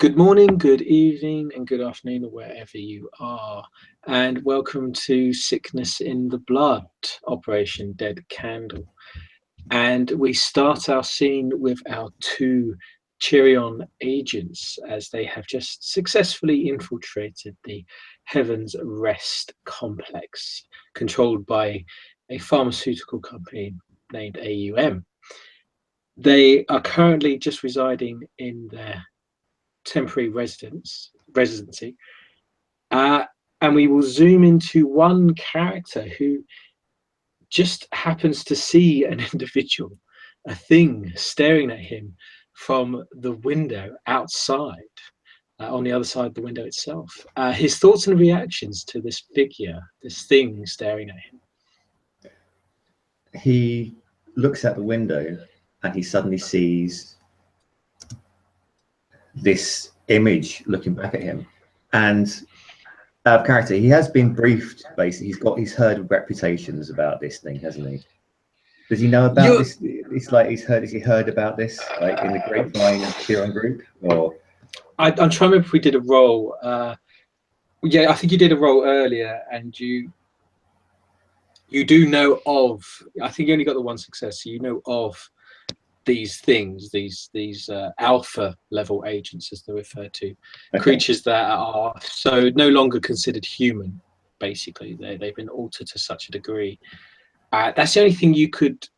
Good morning, good evening, and good afternoon, wherever you are. And welcome to Sickness in the Blood, Operation Dead Candle. And we start our scene with our two Chirion agents as they have just successfully infiltrated the Heaven's Rest complex, controlled by a pharmaceutical company named AUM. They are currently just residing in their temporary residency, and we will zoom into one character who just happens to see an individual, a thing staring at him from the window outside, on the other side of the window itself. His thoughts and reactions to this figure, this thing staring at him. He looks out the window and he suddenly sees this image looking back at him, and out of character, he has been briefed. Basically, he's heard reputations about this thing, hasn't he? Does he know about this? It's like has he heard about this, like in the grapevine Chirion group? Or I'm trying to remember if we did a roll. Yeah, I think you did a roll earlier, and you do know of. I think you only got the one success, so you know of these things, these alpha level agents, as they're referred to, creatures that are so no longer considered human. Basically, they've been altered to such a degree. That's the only thing you could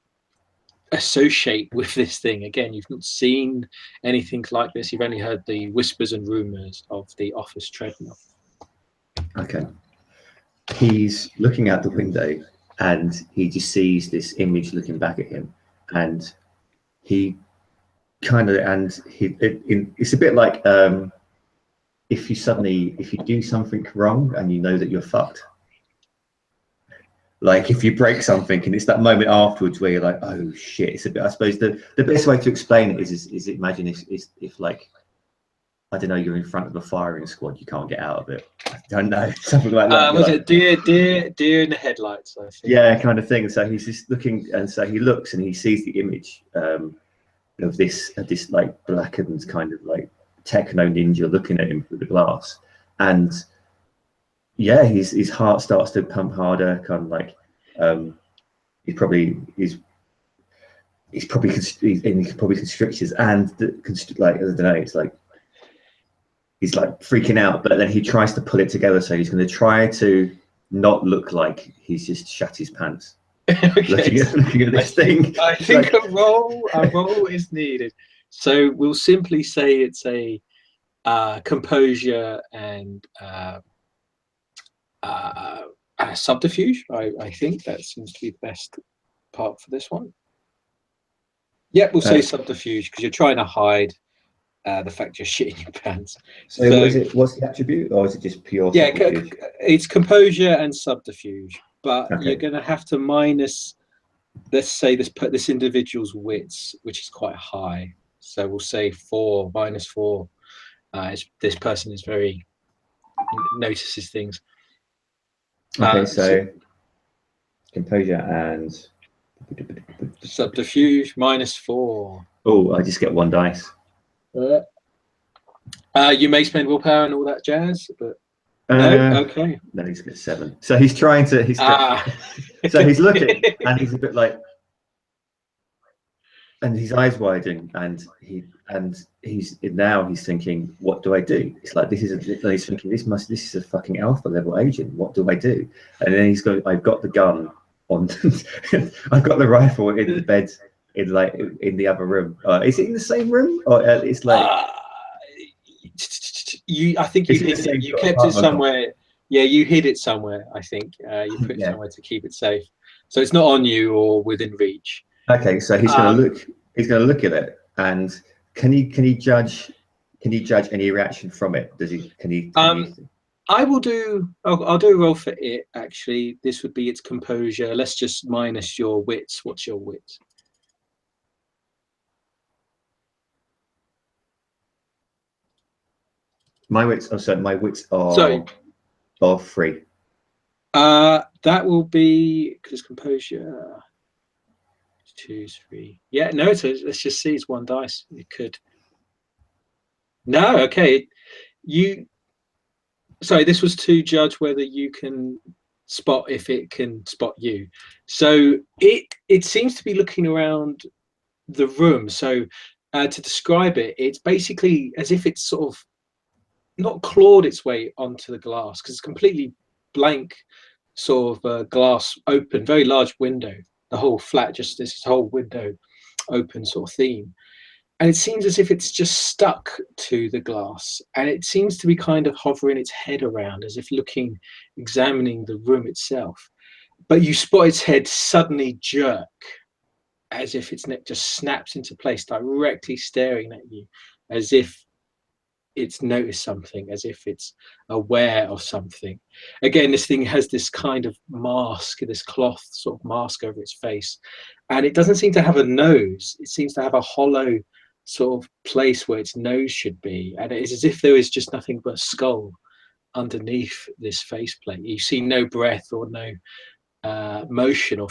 associate with this thing. Again, you've not seen anything like this. You've only heard the whispers and rumors of the office treadmill. Okay. He's looking out the window and he just sees this image looking back at him, and he kind of, it's a bit like if you do something wrong and you know that you're fucked. Like if you break something and it's that moment afterwards where you're like, oh shit. It's a bit, I suppose the best way to explain it is imagine if like, I don't know, you're in front of a firing squad, you can't get out of it. I don't know, something like that. Was it deer in the headlights, I think? Yeah, kind of thing. So he's just looking, and so he looks and he sees the image of this like blackened kind of like techno ninja looking at him through the glass, and yeah, his heart starts to pump harder, kind of like he's probably constrictures, and like I don't know, it's like he's like freaking out, but then he tries to pull it together, so he's going to try to not look like he's just shat his pants. Okay. looking at this thing. I think like... a roll is needed. So we'll simply say it's a composure and subterfuge. I think that seems to be the best part for this one. Yeah, we'll say subterfuge because you're trying to hide the fact you're shitting your pants. So what's the attribute, or is it just pure? Yeah, it's composure and subterfuge, but you're going to have to minus, let's say, this individual's wits, which is quite high. So we'll say 4 minus 4. This person is very notices things. Okay, so composure and subterfuge minus 4. Oh, I just get 1 dice. You may spend willpower and all that jazz, but no. Okay. No, he's got 7. So he's trying to. So he's looking, and he's a bit like, and his eyes widen, and he's thinking, what do I do? It's like he's thinking, this is a fucking alpha level agent. What do I do? And then he's going, I've got the gun on, I've got the rifle in the bed in the other room. Is it in the same room, or it's like? I think you kept it somewhere. Yeah, you hid it somewhere. I think you put it somewhere to keep it safe, so it's not on you or within reach. Okay, so he's going to look. He's going to look at it, and can he judge any reaction from it? Does he? Can he? I will do. I'll do a roll for it. Actually, this would be its composure. Let's just minus your wits. What's your wit? My wits. Oh, sorry, my wits are 3. That will be because composure. 2, 3. Yeah, no. Let's just see. It's 1 dice. It could. No, okay. You sorry, this was to judge whether you can spot if it can spot you. So it seems to be looking around the room. So to describe it, it's basically as if it's sort of not clawed its way onto the glass because it's completely blank, sort of glass open, very large window. The whole flat, just this whole window open sort of theme. And it seems as if it's just stuck to the glass, and it seems to be kind of hovering its head around as if looking, examining the room itself. But you spot its head suddenly jerk as if its neck just snaps into place, directly staring at you, as if it's noticed something, as if it's aware of something. Again, this thing has this kind of mask, this cloth sort of mask over its face, and it doesn't seem to have a nose. It seems to have a hollow sort of place where its nose should be, and it is as if there is just nothing but a skull underneath this faceplate. You see no breath or no motion or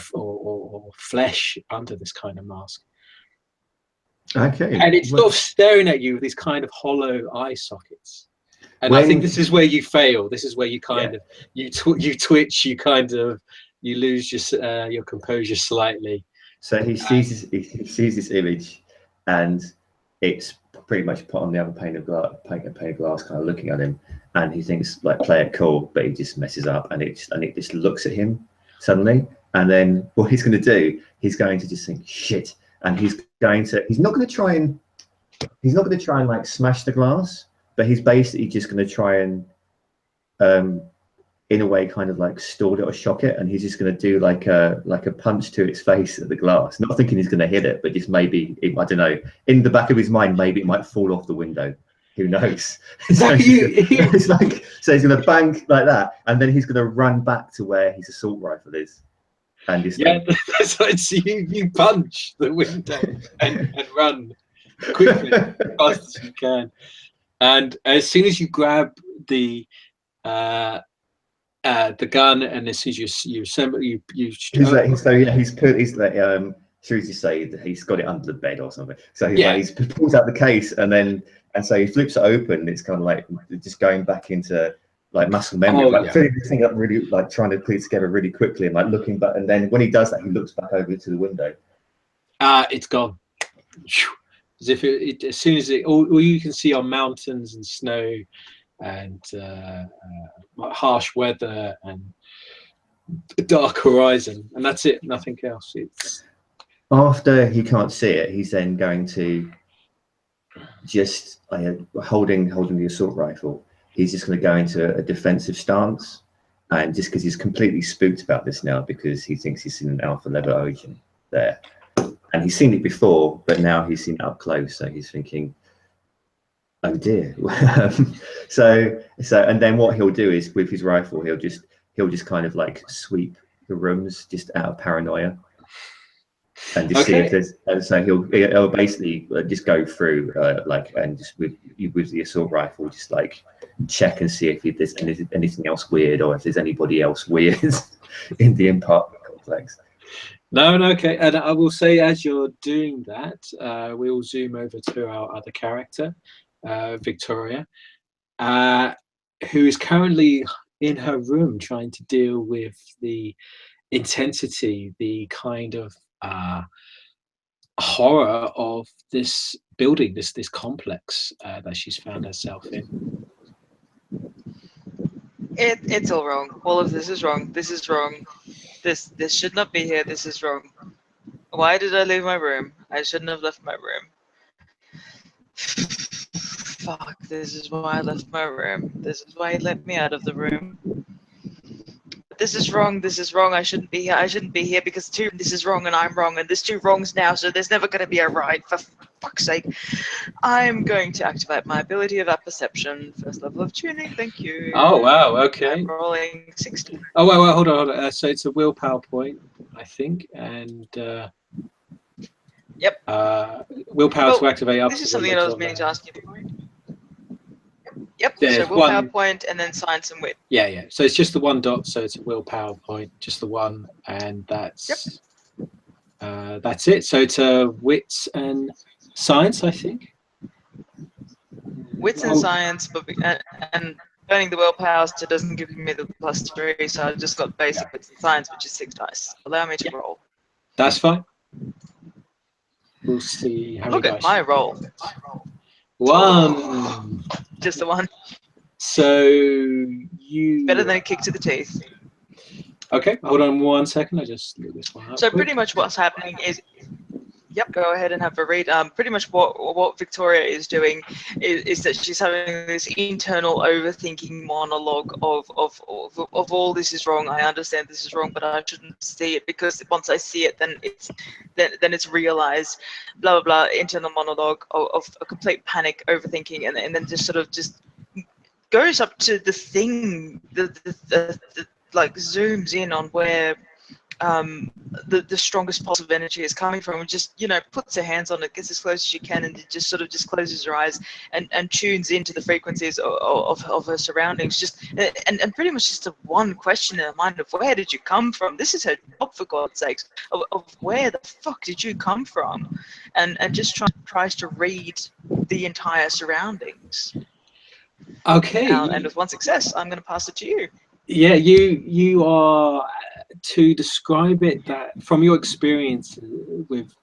flesh under this kind of mask. Okay. And it's sort of staring at you with these kind of hollow eye sockets. And I think this is where you fail. This is where you kind of you twitch, you lose your composure slightly. So he sees this image, and it's pretty much put on the other pane of glass, kind of looking at him, and he thinks like play it cool, but he just messes up, and it just looks at him suddenly, and then what he's going to do, he's going to just think shit, and he's not going to try and like smash the glass, but he's basically just going to try and in a way kind of like stall it or shock it, and he's just going to do like a punch to its face at the glass, not thinking he's going to hit it, but just maybe I don't know, in the back of his mind maybe it might fall off the window, who knows. So he's going to bang like that, and then he's going to run back to where his assault rifle is, and just so you punch the window and run quickly as fast as you can, and as soon as you grab the gun, and as soon as you assemble, should we say that he's got it under the bed or something? So he pulls out the case, and so he flips it open, and it's kind of like just going back into like muscle memory, filling this thing up really, like trying to put it together really quickly, and like looking back, and then when he does that, he looks back over to the window. It's gone. As if as soon as all you can see are mountains and snow and harsh weather and a dark horizon, and that's it, nothing else. It's after he can't see it, he's then going to just holding the assault rifle, he's just going to go into a defensive stance, and just because he's completely spooked about this now, because he thinks he's seen an alpha level agent there, and he's seen it before, but now he's seen it up close, so he's thinking, oh dear. so and then what he'll do is with his rifle, he'll just kind of like sweep the rooms just out of paranoia, and just see if there's, and so he'll basically just go through and just with the assault rifle, just like check and see if there's anything else weird, or if there's anybody else weird in the apartment complex. No, okay. And I will say, as you're doing that, we will zoom over to our other character, Victoria, who is currently in her room trying to deal with the intensity, the kind of horror of this building, this complex that she's found herself in. It's all wrong. All of this is wrong. This is wrong. This should not be here. This is wrong. Why did I leave my room? I shouldn't have left my room. Fuck, this is why I left my room. This is why he let me out of the room. This is wrong. This is wrong. I shouldn't be here. I shouldn't be here because this is wrong and I'm wrong, and there's two wrongs now, so there's never going to be a right, for fuck's sake. I'm going to activate my ability of perception. First level of tuning. Thank you. Oh, wow. Okay. I'm rolling 60. Oh, well, hold on. So it's a willpower point, I think, and yep. Willpower to activate up. This is something that I was meaning to ask you before. Yep, there's so willpower point and then science and wit. Yeah. So it's just the one dot, so it's a willpower point, just the one, and that's it. So it's a wits and science, I think. wits and science, but and burning the willpower still doesn't give me the +3, so I just got basic wits and science, which is 6 dice. Allow me to roll. That's fine. We'll see how Look many at dice my you roll. get. 1. Just the one. So you Better than a kick to the teeth. Okay, hold on 1 second. I just look this one up. So quick. pretty much what's happening is, yep, go ahead and have a read. Pretty much what Victoria is doing is that she's having this internal overthinking monologue of all this is wrong. I understand this is wrong, but I shouldn't see it because once I see it, then it's realized. Blah blah blah. Internal monologue of a complete panic, overthinking, and then just goes up to the thing, the like zooms in on where the strongest pulse of energy is coming from, and just puts her hands on it, gets as close as she can, and just closes her eyes and tunes into the frequencies of her surroundings. Just and pretty much just a one question in her mind of where did you come from? This is her job, for God's sakes, of where the fuck did you come from, and just tries to read the entire surroundings. Okay. And with one success, I'm going to pass it to you. Yeah, you are, to describe it, that from your experience with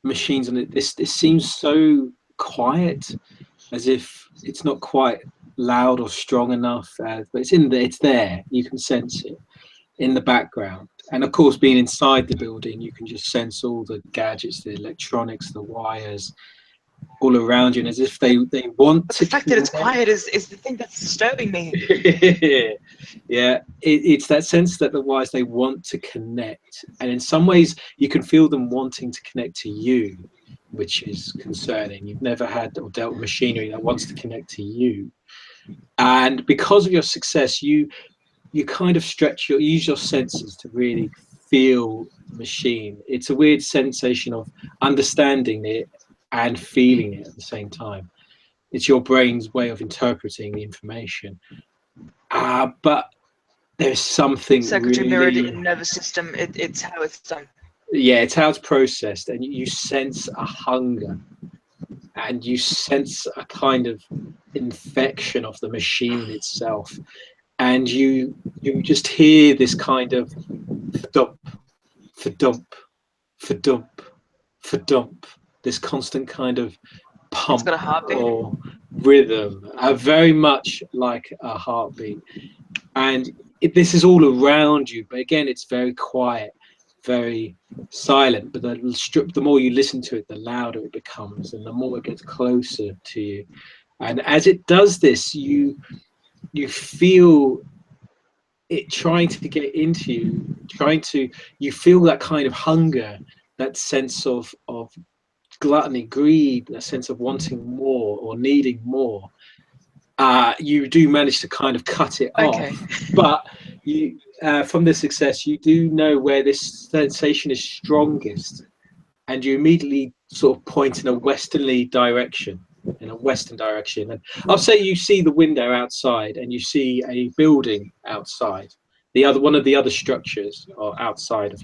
machines on it, this seems so quiet, as if it's not quite loud or strong enough, but it's there. You can sense it in the background, and of course, being inside the building, you can just sense all the gadgets, the electronics, the wires all around you, and as if they want but to. The fact that it's quiet is the thing that's disturbing me. Yeah, it's that sense that the wires, they want to connect, and in some ways you can feel them wanting to connect to you, which is concerning. You've never had or dealt with machinery that wants to connect to you, and because of your success, you kind of use your senses to really feel the machine. It's a weird sensation of understanding it and feeling it at the same time. It's your brain's way of interpreting the information. But there's something Secretary really... mirrored in nervous system. It's how it's done. Yeah, it's how it's processed, and you sense a hunger, and you sense a kind of infection of the machine itself, and you just hear this kind of fa-dump, fa-dump, fa-dump, fa-dump, this constant kind of pump. It's got a heartbeat. Or rhythm, very much like a heartbeat, and this is all around you, but again, it's very quiet, very silent. But the more you listen to it, the louder it becomes, and the more it gets closer to you. And as it does this, you feel it trying to get into you. You feel that kind of hunger, that sense of gluttony, greed, a sense of wanting more or needing more. You do manage to kind of cut it off, but you, from the success, you do know where this sensation is strongest, and you immediately sort of point in a western direction. And I'll say you see the window outside, and you see a building outside. One of the other structures are outside of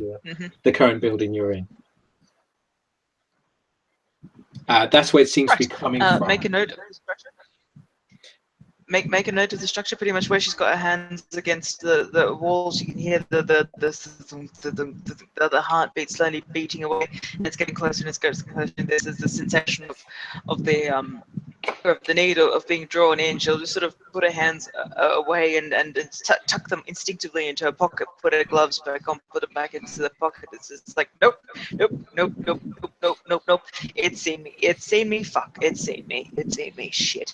the current building you're in. That's where it seems to be coming from. Make a note of the structure. Make a note of the structure. Pretty much where she's got her hands against the walls, you can hear the heartbeat slowly beating away, and it's getting closer and it's getting closer. And there's the sensation of the need of being drawn in. She'll just sort of put her hands away and tuck them instinctively into her pocket, put her gloves back on, put them back into the pocket. It's like nope. It's seen me. Fuck. It's seen me. Shit.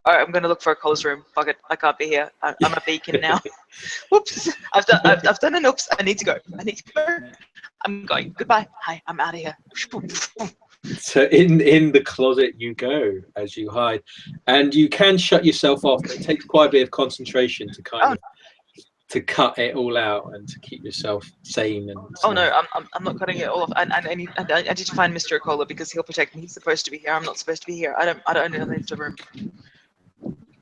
I'm gonna look for a Cole's room. Fuck it. I can't be here. I'm a beacon now. Whoops. I've done an oops. I need to go. I'm going. Goodbye. Hi. I'm out of here. So in the closet you go as you hide, and you can shut yourself off, but it takes quite a bit of concentration to kind of to cut it all out and to keep yourself sane. And no, I'm not cutting it all off. And I need to find Mr. Okola because he'll protect me. He's supposed to be here. I'm not supposed to be here. I don't leave the room.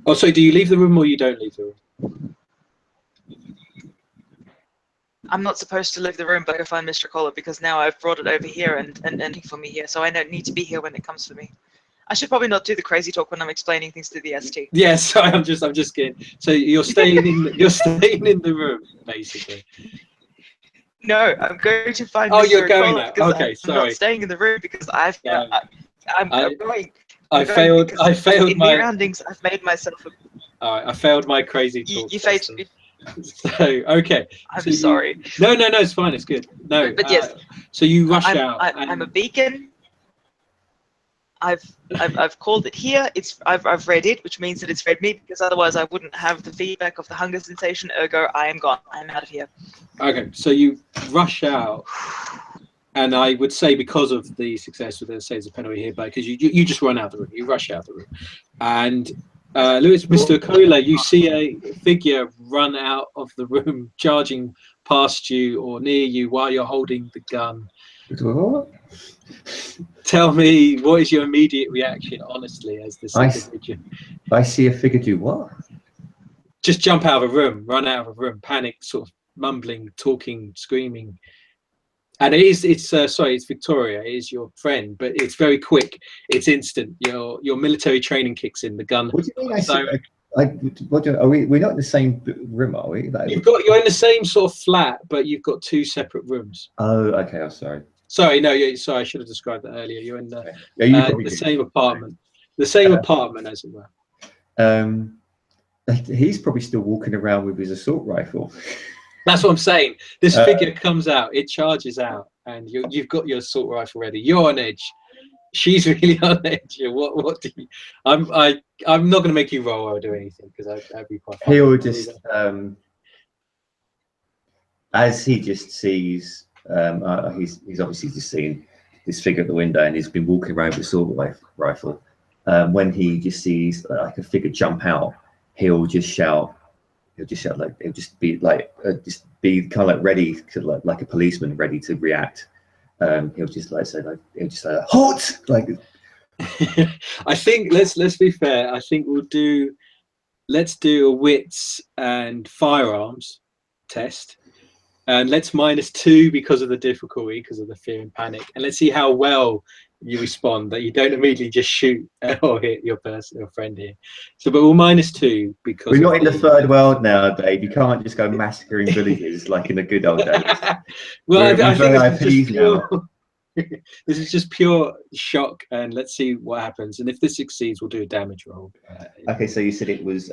Oh, so do you leave the room or you don't leave the room? I'm not supposed to leave the room, but I go find Mr. Okola because now I've brought it over here and for me here. So I don't need to be here when it comes for me. I should probably not do the crazy talk when I'm explaining things to the ST. Yeah, sorry, I'm just kidding. So you're staying in the room, basically. No, I'm going to find Oh, Mr. you're going Ricola now. because Okay, I'm sorry. not staying in the room because I'm going. I failed In my. roundings, I've made myself. All right, I failed my crazy You, talk. you failed. So okay. I'm So sorry. No, it's fine. It's good. No, But yes, so you rush out. I'm a beacon. I've called it here. I've read it, which means that it's read me, because otherwise I wouldn't have the feedback of the hunger sensation. Ergo, I am gone. I'm out of here. Okay, so you rush out, and I would say because of the success with the Saves a penalty here, because you just run out of the room. You rush out of the room, and Lewis, Mr. Kola, you see a figure run out of the room, charging past you or near you while you're holding the gun. What? Tell me, what is your immediate reaction, honestly, as this individual? I see a figure do what? Just jump out of a room, run out of a room, panic, sort of mumbling, talking, screaming. And it's Victoria, it is your friend, but it's very quick, it's instant. Your military training kicks in, the gun. What do you mean? We're not in the same room, are we? You're in the same sort of flat, but you've got two separate rooms. Oh, okay. I'm sorry. Sorry, I should have described that earlier. You're in the same apartment, apartment, as it were. He's probably still walking around with his assault rifle. That's what I'm saying. This figure comes out, it charges out, and you've got your assault rifle ready. You're on edge. She's really on edge. What do you? I'm not going to make you roll or do anything, because I'd be quite. He'll just as he just sees. He's obviously just seen this figure at the window, and he's been walking around with a assault rifle. When he just sees like a figure jump out, he'll just shout. He'll just be kind of like ready to like a policeman ready to react. He'll just say halt. Like, I think let's be fair. I think let's do a wits and firearms test. And let's -2 because of the difficulty, because of the fear and panic. And let's see how well you respond, that you don't immediately just shoot or hit your friend here. So, but we'll -2 because we're not in the third world now, Dave. You can't just go massacring villages like in the good old days. Well, I think this is just pure shock, and let's see what happens. And if this succeeds, we'll do a damage roll. Okay, so you said it was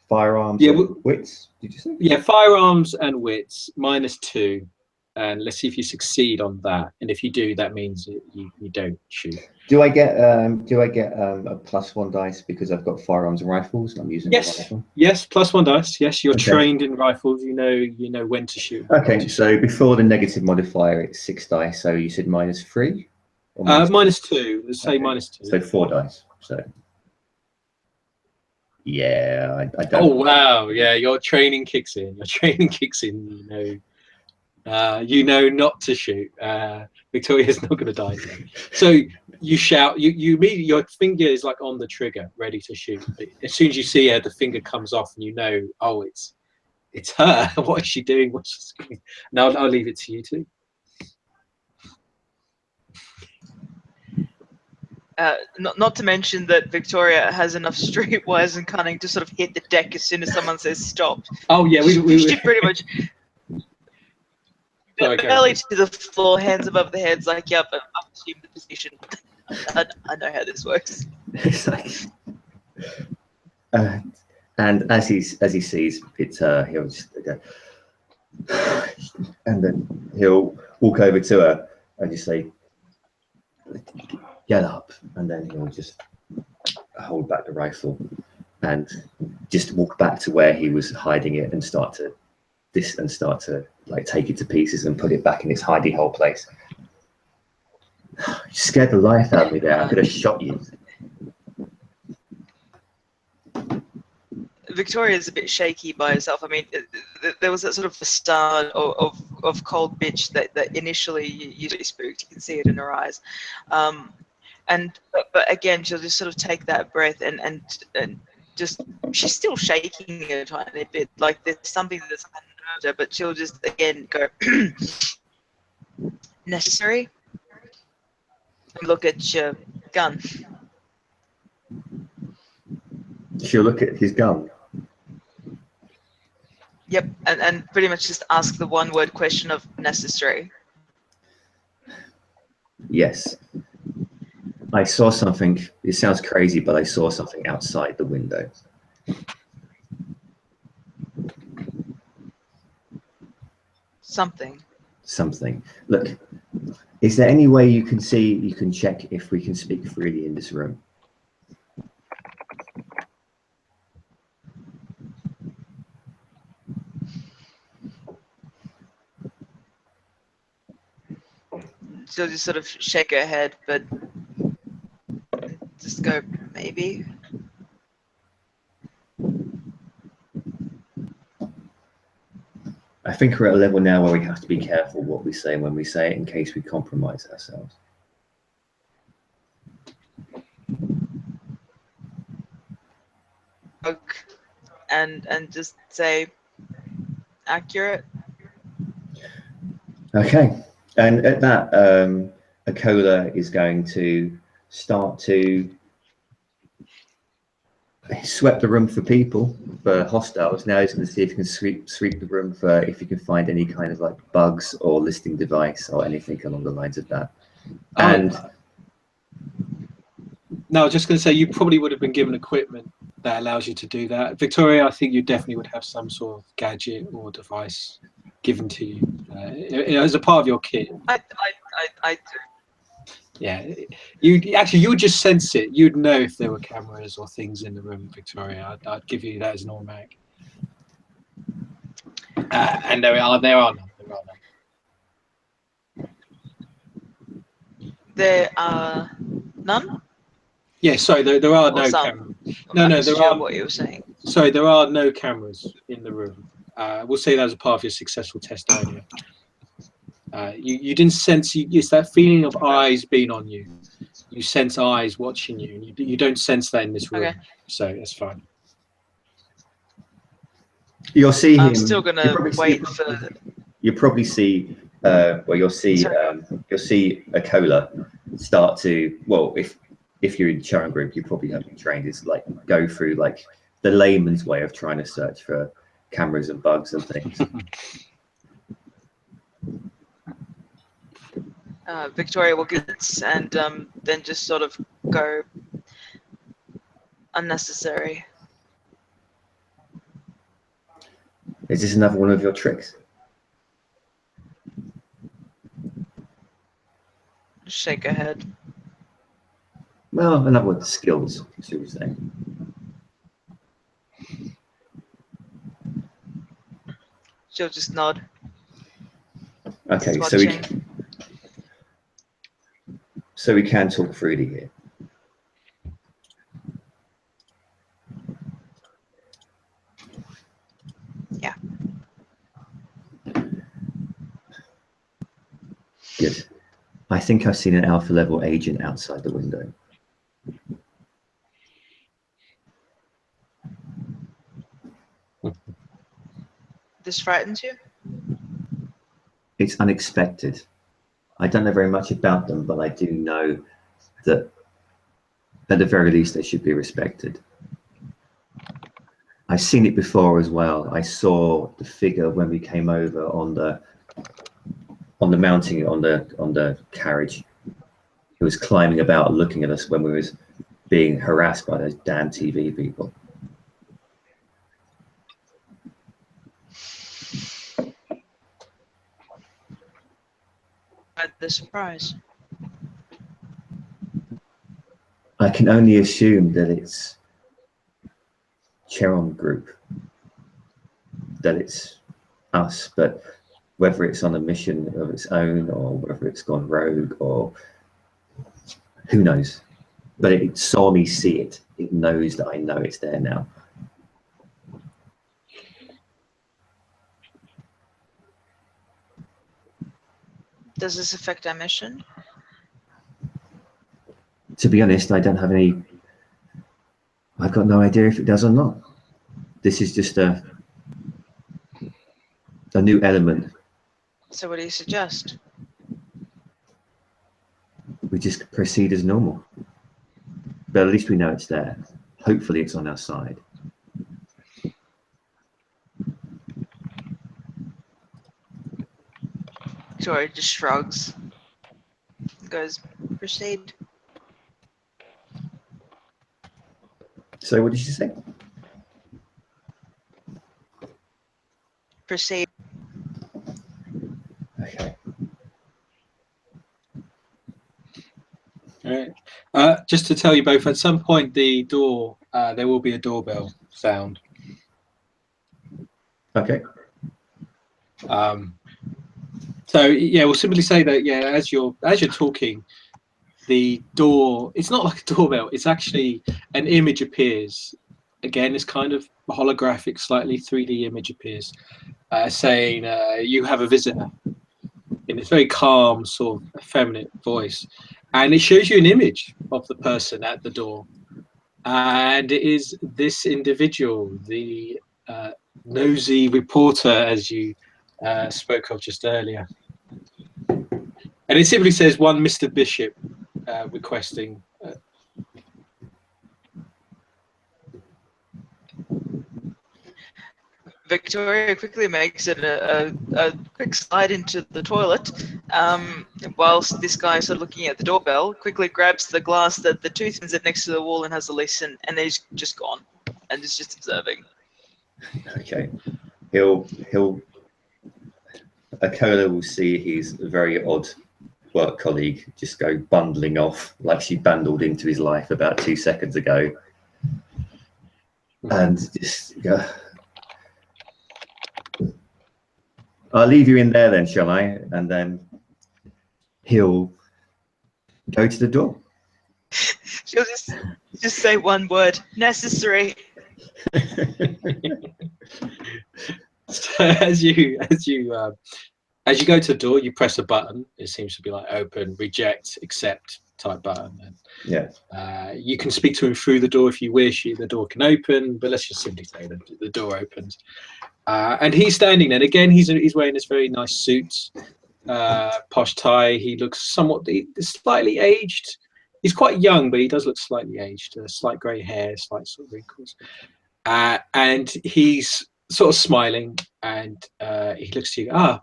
firearms, wits, did you say? Yeah, firearms and wits, -2, and let's see if you succeed on that. And if you do, that means you don't shoot. Do I get a +1 dice because I've got firearms and rifles? And I'm using a rifle? Yes, +1 dice. Yes, you're trained in rifles. You know when to shoot. Okay, so before the negative modifier, it's 6 dice. So you said -3? Or -2. Let's say -2. So 4 dice. So. Yeah, I don't. Oh wow! Yeah, your training kicks in. You know not to shoot. Victoria's not going to die. So you shout. You immediately, your finger is like on the trigger, ready to shoot. As soon as you see her, the finger comes off, and you know, oh, it's her. What is she doing? What's she doing? Now I'll leave it to you two. Not to mention that Victoria has enough streetwise and cunning to sort of hit the deck as soon as someone says stop. Oh yeah, we pretty much belly to the floor, hands above the heads, like, yep, I've assumed the position. I know how this works. It's like, and as he sees it, he'll just go, and then he'll walk over to her and just say, "Get up," and then he'll just hold back the rifle and just walk back to where he was hiding it and start to like take it to pieces and put it back in its hidey hole place. You scared the life out of me there. I could have shot you. Victoria's a bit shaky by herself. I mean, there was that sort of facade of cold bitch that initially you spooked. You can see it in her eyes. But again, she'll just sort of take that breath and just, she's still shaking a tiny bit, like there's something that's unnerved her, but she'll just again go, necessary, and look at your gun. She'll look at his gun. Yep, and pretty much just ask the one-word question of necessary. Yes. I saw something. It sounds crazy, but I saw something outside the window. Something. Something. Look, is there any way you can check if we can speak freely in this room? She'll just sort of shake her head, but just go, maybe. I think we're at a level now where we have to be careful what we say when we say it in case we compromise ourselves. And just say accurate. Okay, and at that, Akola is going to start to sweep the room for people, for hostiles. Now he's going to see if he can sweep the room for if he can find any kind of like bugs or listing device or anything along the lines of that. And no, I was just going to say you probably would have been given equipment that allows you to do that. Victoria, I think you definitely would have some sort of gadget or device given to you as a part of your kit. I do. Yeah, you would just sense it. You'd know if there were cameras or things in the room, Victoria. I'd give you that as an automatic. And there are none. There are none. Yeah, sorry, there are no cameras. No, there are. What you were saying. Sorry, there are no cameras in the room. We'll say that as a part of your successful test earlier. You didn't sense. It's that feeling of eyes being on you. You sense eyes watching you, and you don't sense that in this room. Okay. So that's fine. You'll see him. I'm still gonna wait for. You probably see. You'll see Akola start to. Well, if you're in Charon group, you probably have been trained. Is like go through like the layman's way of trying to search for cameras and bugs and things. Victoria will get it and then just sort of go unnecessary. Is this another one of your tricks? Shake her head. Well, another one, skills, should we say. She'll just nod. Okay, so we can talk freely here. Yeah. Good. I think I've seen an alpha level agent outside the window. This frightens you? It's unexpected. I don't know very much about them, but I do know that at the very least they should be respected. I've seen it before as well. I saw the figure when we came over on the mounting on the carriage. He was climbing about looking at us when we was being harassed by those damn TV people. The surprise. I can only assume that it's Charon Group, that it's us, but whether it's on a mission of its own or whether it's gone rogue or who knows. But it saw me see it. It knows that I know it's there now. Does this affect our mission? To be honest, I don't have any. I've got no idea if it does or not. This is just a new element. So what do you suggest? We just proceed as normal. but at least we know it's there. Hopefully it's on our side. Victoria just shrugs. Goes, proceed. So what did you say? Proceed. Okay. All right. Just to tell you both, at some point the door, there will be a doorbell sound. Okay. So yeah, we'll simply say that as you're talking, the door, it's not like a doorbell, it's actually an image appears. Again, it's kind of holographic, slightly 3D image appears, saying you have a visitor in this very calm, sort of effeminate voice. And it shows you an image of the person at the door. And it is this individual, the nosy reporter, as you spoke of just earlier. And it simply says, one Mr. Bishop requesting. Victoria quickly makes it a quick slide into the toilet, whilst this guy sort of looking at the doorbell, quickly grabs the glass that the tooth is next to the wall and has a listen, and then he's just gone, and is just observing. Okay. Akola will see his very odd work colleague just go bundling off like she bundled into his life about 2 seconds ago, and just go, I'll leave you in there then, shall I? And then he'll go to the door. She'll just say one word: necessary. So as you go to the door, you press a button. It seems to be like open, reject, accept type button. And, yeah. You can speak to him through the door if you wish. The door can open, but let's just simply say that the door opens. And he's standing there. Again, he's wearing this very nice suit, posh tie. He looks somewhat slightly aged. He's quite young, but he does look slightly aged. Slight grey hair, slight sort of wrinkles. And he's sort of smiling, and he looks to you.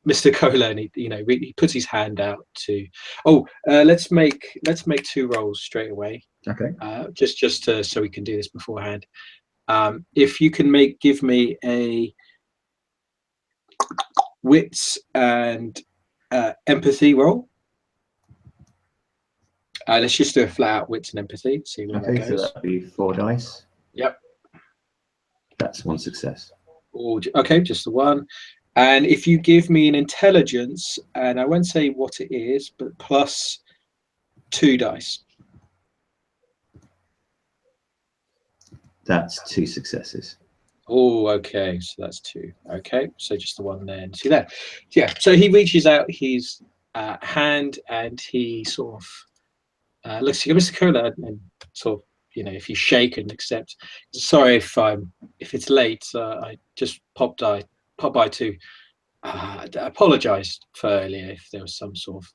Mr. Kohler, and he puts his hand out to. Let's make 2 rolls straight away. Okay. Just so we can do this beforehand. If you can give me a wits and empathy roll. Let's just do a flat out wits and empathy. See where that goes. So that'd be 4 dice. Yep. That's 1 success. Okay, just the 1. And if you give me an intelligence, and I won't say what it is, but plus 2 dice. That's 2 successes. Oh, okay. So that's 2. Okay, so just the 1 then. See that? Yeah. So he reaches out his hand, and he sort of looks at you, Mr. Kohler, and sort of, if you shake and accept. Sorry if it's late. I just popped by to apologise for earlier if there was some sort of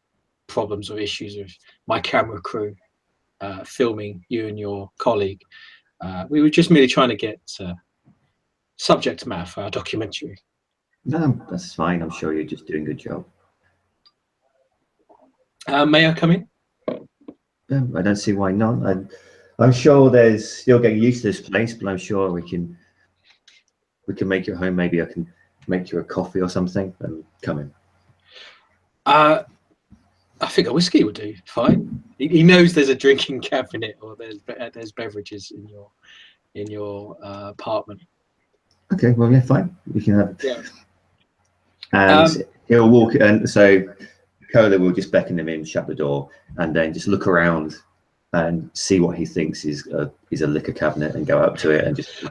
problems or issues with my camera crew filming you and your colleague. We were just merely trying to get subject matter for our documentary. No, that's fine. I'm sure you're just doing a good job. May I come in? I don't see why not. I'm sure there's still getting used to this place, but I'm sure we can make you at home. Maybe I can make you a coffee or something and come in. I think a whiskey would do fine. He knows there's a drinking cabinet, or there's beverages in your apartment. Okay, well, yeah, fine. We can have it. Yeah. And he'll walk, and so Kohler will just beckon him in, shut the door, and then just look around and see what he thinks is a liquor cabinet, and go up to it and just.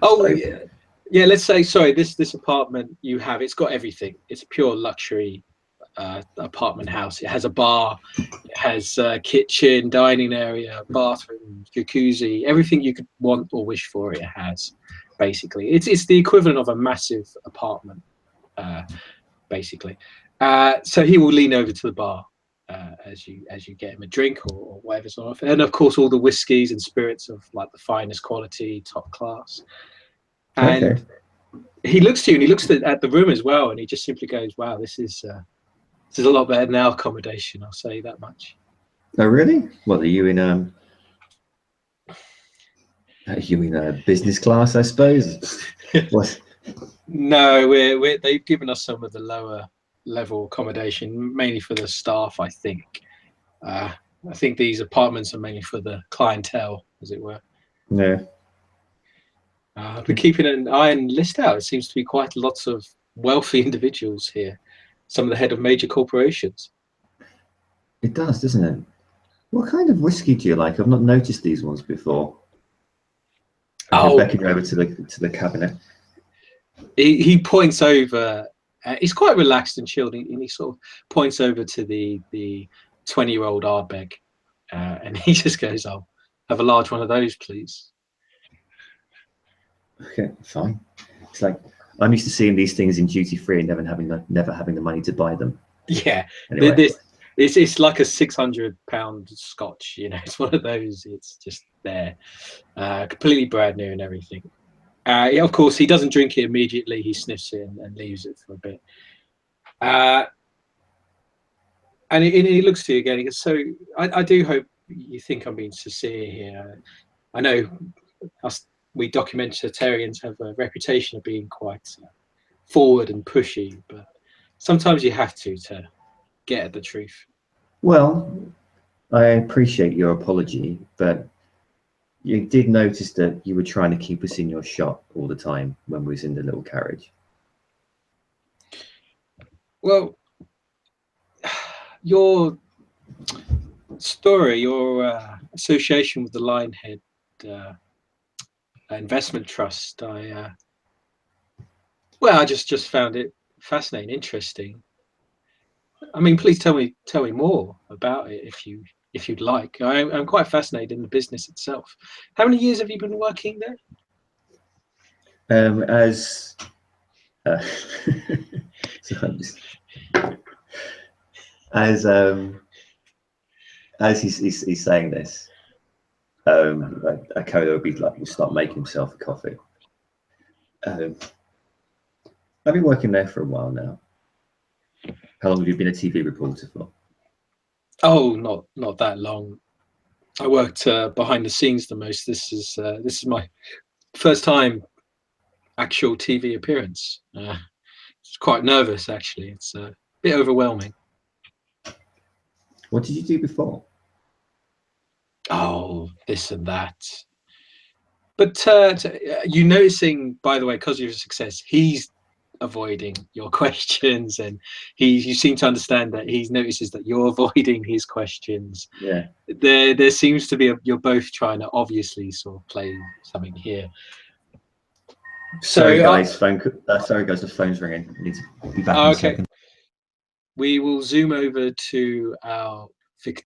Yeah. Let's say, sorry, this apartment you have, it's got everything. It's a pure luxury apartment house. It has a bar, it has a kitchen, dining area, bathroom, jacuzzi, everything you could want or wish for. It has, basically. It's the equivalent of a massive apartment, basically. So he will lean over to the bar as you get him a drink or whatever's on offer, and of course all the whiskies and spirits of like the finest quality, top class. And Okay. he looks to you and he looks at the room as well, and he just simply goes, "Wow, this is a lot better than our accommodation. I'll say that much." Oh, really? What are you in? Are you in business class? I suppose. What? No, they've given us some of the lower level accommodation, mainly for the staff, I think. I think these apartments are mainly for the clientele, as it were. No. We're keeping an eye and list out. It seems to be quite lots of wealthy individuals here. Some of the head of major corporations. It does, doesn't it? What kind of whiskey do you like? I've not noticed these ones before. Oh, Becking over to the cabinet. he points over. He's quite relaxed and chilled, and he sort of points over to the 20-year-old Ardbeg, and he just goes, "I'll have a large one of those, please." Okay, fine. It's like I'm used to seeing these things in duty free and never having the money to buy them. Yeah, Anyway. it's like a £600 Scotch. You know, it's one of those. It's just there, completely brand new and everything. Yeah, of course, he doesn't drink it immediately. He sniffs it and leaves it for a bit. And he looks to you again. He goes, "So I do hope you think I'm being sincere here. I know we documentarians have a reputation of being quite forward and pushy, but sometimes you have to get at the truth." Well, I appreciate your apology, but you did notice that you were trying to keep us in your shop all the time when we was in the little carriage. Well, your story, your association with the Lionhead Investment Trust, I just found it fascinating, interesting. I mean, please tell me more about it if you'd like. I'm quite fascinated in the business itself. How many years have you been working there? As he's saying this, Akola will be like, will start making himself a coffee. I've been working there for a while now. How long have you been a TV reporter for? Oh, not that long. I worked behind the scenes the most. This is my first time actual TV appearance. It's quite nervous, actually. It's a bit overwhelming. What did you do before? Oh, this and that. But you noticing, by the way, because of your success, he's avoiding your questions, and you seem to understand that he notices that you're avoiding his questions. Yeah. There seems to be you're both trying to obviously sort of play something here. Sorry, guys. Sorry, guys. The phone's ringing. I need to be back in a second. We will zoom over to our Victoria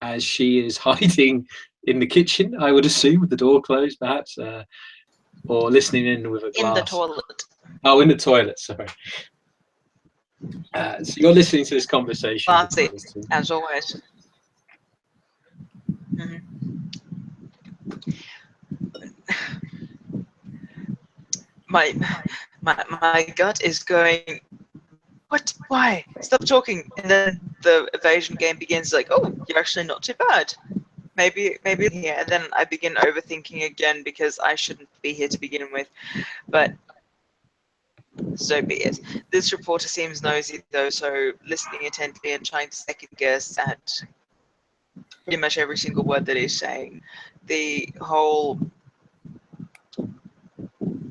as she is hiding in the kitchen, I would assume, with the door closed, perhaps, or listening in with a glass. In the toilet. Oh, in the toilet. Sorry. So you're listening to this conversation. Classy, as always. My gut is going, what? Why? Stop talking. And then the evasion game begins like, oh, you're actually not too bad. Maybe here. And then I begin overthinking again because I shouldn't be here to begin with. But so be it. This reporter seems nosy though, so listening intently and trying to second guess at pretty much every single word that he's saying. The whole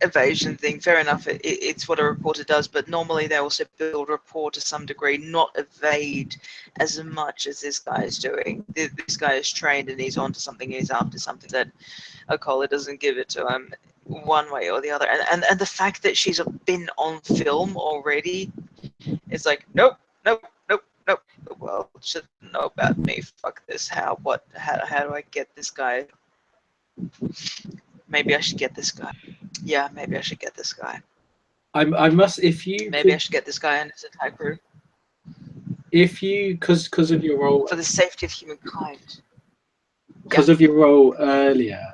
evasion thing, fair enough, it's what a reporter does, but normally they also build rapport to some degree, not evade as much as this guy is doing. This guy is trained and he's onto something, he's after something that Akola doesn't give it to him one way or the other. And the fact that she's been on film already, it's like, nope. The world shouldn't know about me. Fuck this. How do I get this guy? Maybe I should get this guy. Yeah, maybe I should get this guy. I must, if you maybe I should get this guy and his entire crew. if you, because of your role, For the safety of humankind. because of your role earlier,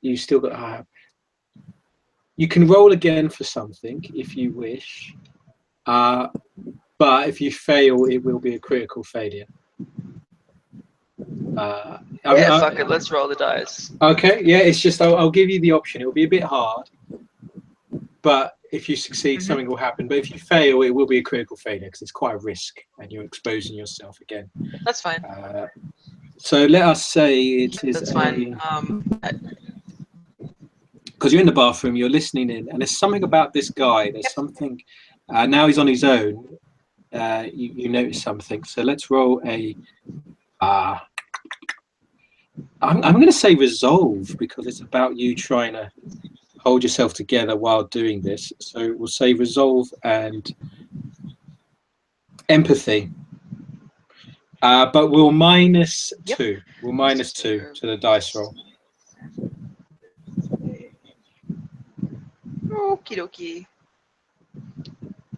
you still got. You can roll again for something if you wish, but if you fail, it will be a critical failure. Fuck it, let's roll the dice. Okay, yeah, it's just I'll give you the option. It'll be a bit hard, but if you succeed, something will happen. But if you fail, it will be a critical failure because it's quite a risk and you're exposing yourself again. That's fine. So let us say it is. That's fine. Because you're in the bathroom, you're listening in, and there's something about this guy. There's something. Now he's on his own. You notice something. So let's roll a. I'm going to say resolve because it's about you trying to hold yourself together while doing this. So we'll say resolve and empathy. But we'll minus 2. We'll minus 2 to the dice roll. Okie dokie.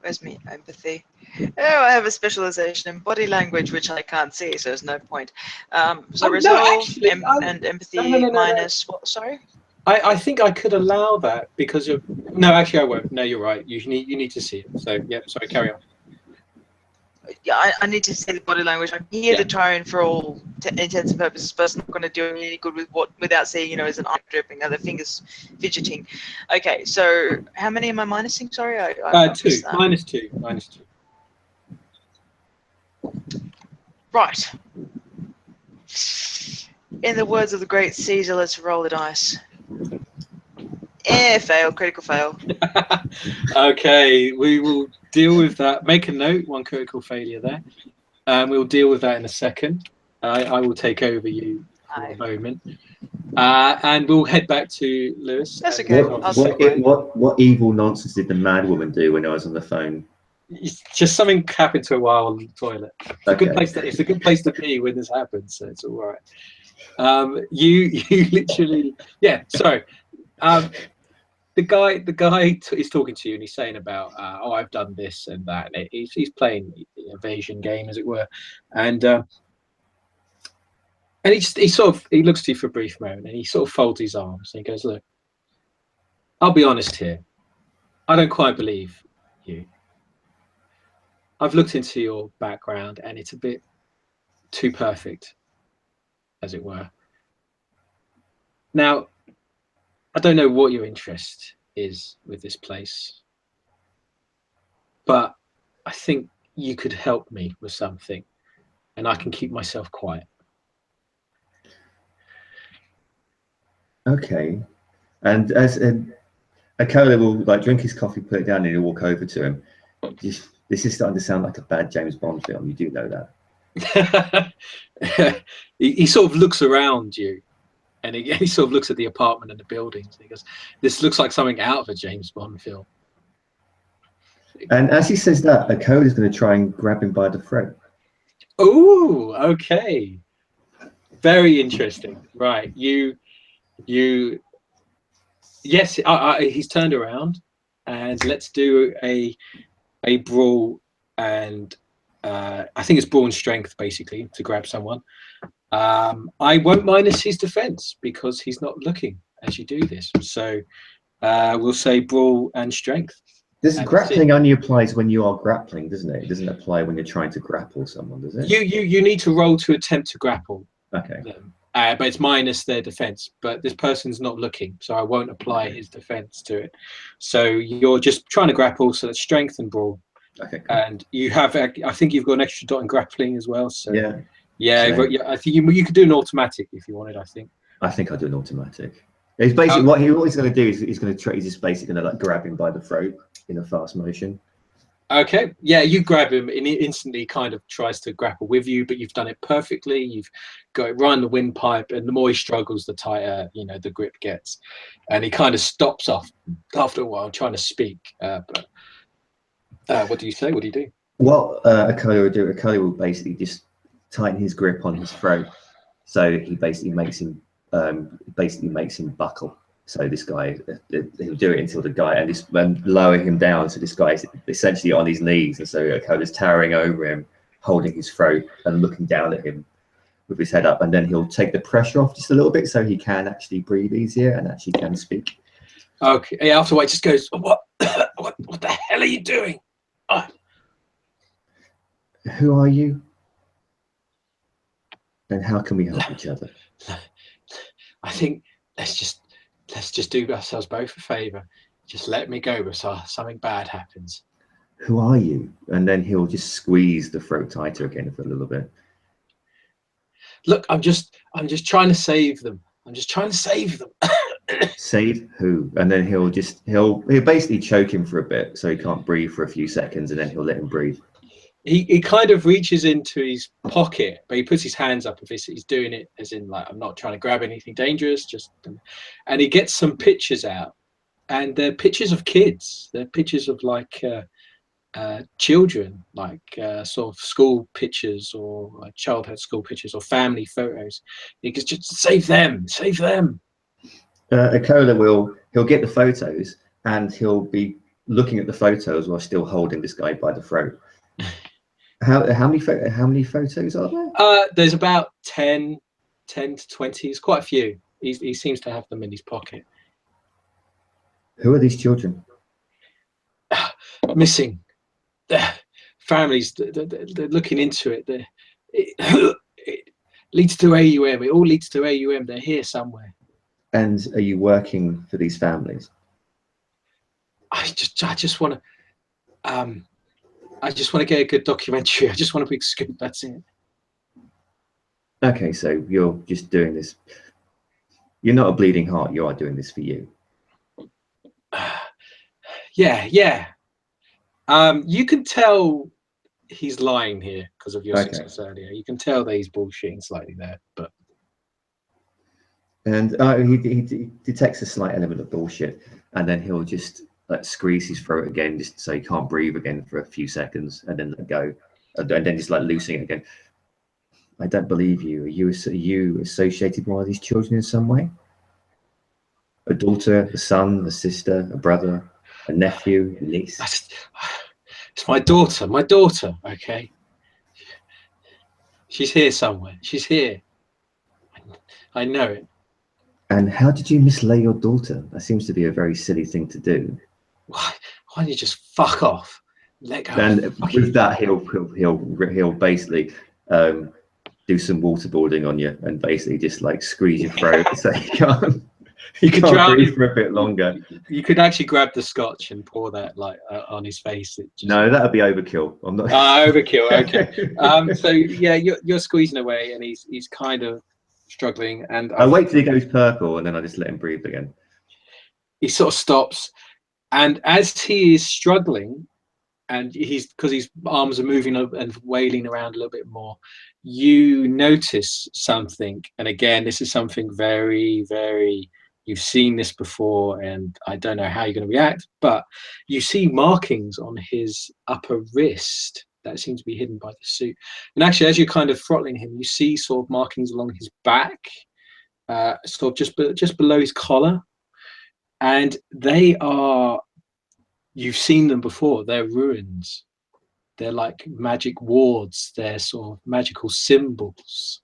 Where's me empathy? Oh, I have a specialization in body language, which I can't see, so there's no point. So resolve and empathy minus what? Sorry. I think I could allow that because of no. Actually, I won't. No, you're right. You need to see it. So yeah. Sorry. Carry on. Yeah, I need to see the body language. I can hear the tone for all intents and purposes, but it's not going to do any good without seeing, you know, as an eye dripping, other fingers fidgeting. Okay, so how many am I minusing? Sorry, I 2. Minus 2. Minus 2. Right. In the words of the great Caesar, let's roll the dice. Fail, critical fail. Okay, we will deal with that. Make a note, 1 critical failure there. We'll deal with that in a second. I will take over you for a moment. And we'll head back to Lewis. That's okay. What evil nonsense did the mad woman do when I was on the phone? It's just something happened to her while on the toilet. It's a good place it's a good place to be when this happens, so it's all right. You literally, sorry. The guy is talking to you and he's saying about, I've done this and that. And he's playing the evasion game, as it were, and he looks to you for a brief moment and he sort of folds his arms and he goes, "Look, I'll be honest here. I don't quite believe you. I've looked into your background and it's a bit too perfect, as it were. Now, I don't know what your interest is with this place, but I think you could help me with something and I can keep myself quiet." Okay. And as Akola will like drink his coffee, put it down, and he'll walk over to him. This is starting to sound like a bad James Bond film. You do know that. He sort of looks around you. And he sort of looks at the apartment and the buildings. And he goes, "This looks like something out of a James Bond film." And as he says that, Akola is going to try and grab him by the throat. Oh, okay. Very interesting. Right. Yes, he's turned around. And let's do a brawl. And I think it's brawl and strength, basically, to grab someone. I won't minus his defense because he's not looking as you do this. So we'll say brawl and strength. This grappling only applies when you are grappling, doesn't it? It doesn't apply when you're trying to grapple someone, does it? You need to roll to attempt to grapple. Okay. Them. But it's minus their defense. But this person's not looking, so I won't apply his defense to it. So you're just trying to grapple, so that's strength and brawl. Okay. Cool. And you have, I think you've got an extra dot in grappling as well. So yeah. Yeah, but I think you could do an automatic if you wanted. I think I'll do an automatic. It's basically what he's going to do is he's just basically going to like grab him by the throat in a fast motion. Okay, yeah, you grab him and he instantly kind of tries to grapple with you, but you've done it perfectly. You've got it right in the windpipe, and the more he struggles, the tighter the grip gets, and he kind of stops off after a while trying to speak. But what do you say? What do you do? What Akola will basically just tighten his grip on his throat, so he basically makes him buckle So this guy, he'll do it until the guy and lower him down. So this guy's essentially on his knees, and so Cola's towering over him, holding his throat and looking down at him with his head up. And then he'll take the pressure off just a little bit, so he can actually breathe easier and actually can speak. Okay. Yeah, after a while, it just goes, what the hell are you doing? Oh. Who are you? And how can we help each other? I think let's just do ourselves both a favor. Just let me go before something bad happens. Who are you? And then he'll just squeeze the throat tighter again for a little bit. Look, I'm just trying to save them. I'm just trying to save them. Save who? And then he'll basically choke him for a bit so he can't breathe for a few seconds, and then he'll let him breathe. He kind of reaches into his pocket, but he puts his hands up. If he's doing it as in like, I'm not trying to grab anything dangerous, and he gets some pictures out, and they're pictures of kids. They're pictures of like children, like sort of school pictures or like childhood school pictures or family photos. He goes, just save them. Cola he'll get the photos, and he'll be looking at the photos while still holding this guy by the throat. How many photos are there? There's about 10 to 20. It's quite a few. He seems to have them in his pocket. Who are these children? Missing. Families. They're looking into it. It leads to AUM. It all leads to AUM. They're here somewhere. And are you working for these families? I just want to. I just want to get a good documentary. I just want a big scoop. That's it. Okay, so you're just doing this. You're not a bleeding heart. You are doing this for you. Yeah. You can tell he's lying here because of your success earlier. You can tell that he's bullshitting slightly there, but. And he detects a slight element of bullshit, and then he'll just squeeze his throat again, just so he can't breathe again for a few seconds, and then let go, and then just like loosening it again. I don't believe you. Are you associated with one of these children in some way? A daughter, a son, a sister, a brother, a nephew, a niece? It's my daughter. My daughter. Okay. She's here somewhere. She's here. I know it. And how did you mislay your daughter? That seems to be a very silly thing to do. Why don't you just fuck off? Let go. And with that, he'll basically do some waterboarding on you, and basically just like squeeze your throat so you can't breathe for a bit longer. You could actually grab the scotch and pour that like on his face. No, that would be overkill. I'm not. Overkill. Okay. So yeah, you're squeezing away, and he's kind of struggling. And I wait till he goes purple, and then I just let him breathe again. He sort of stops, and as he is struggling, and because his arms are moving up and wailing around a little bit more, you notice something. And again, this is something very, very. You've seen this before, and I don't know how you're going to react, but you see markings on his upper wrist that seem to be hidden by the suit. And actually, as you're kind of throttling him, you see sort of markings along his back, sort of just below his collar. And they are, you've seen them before, they're runes. They're like magic wards, they're sort of magical symbols.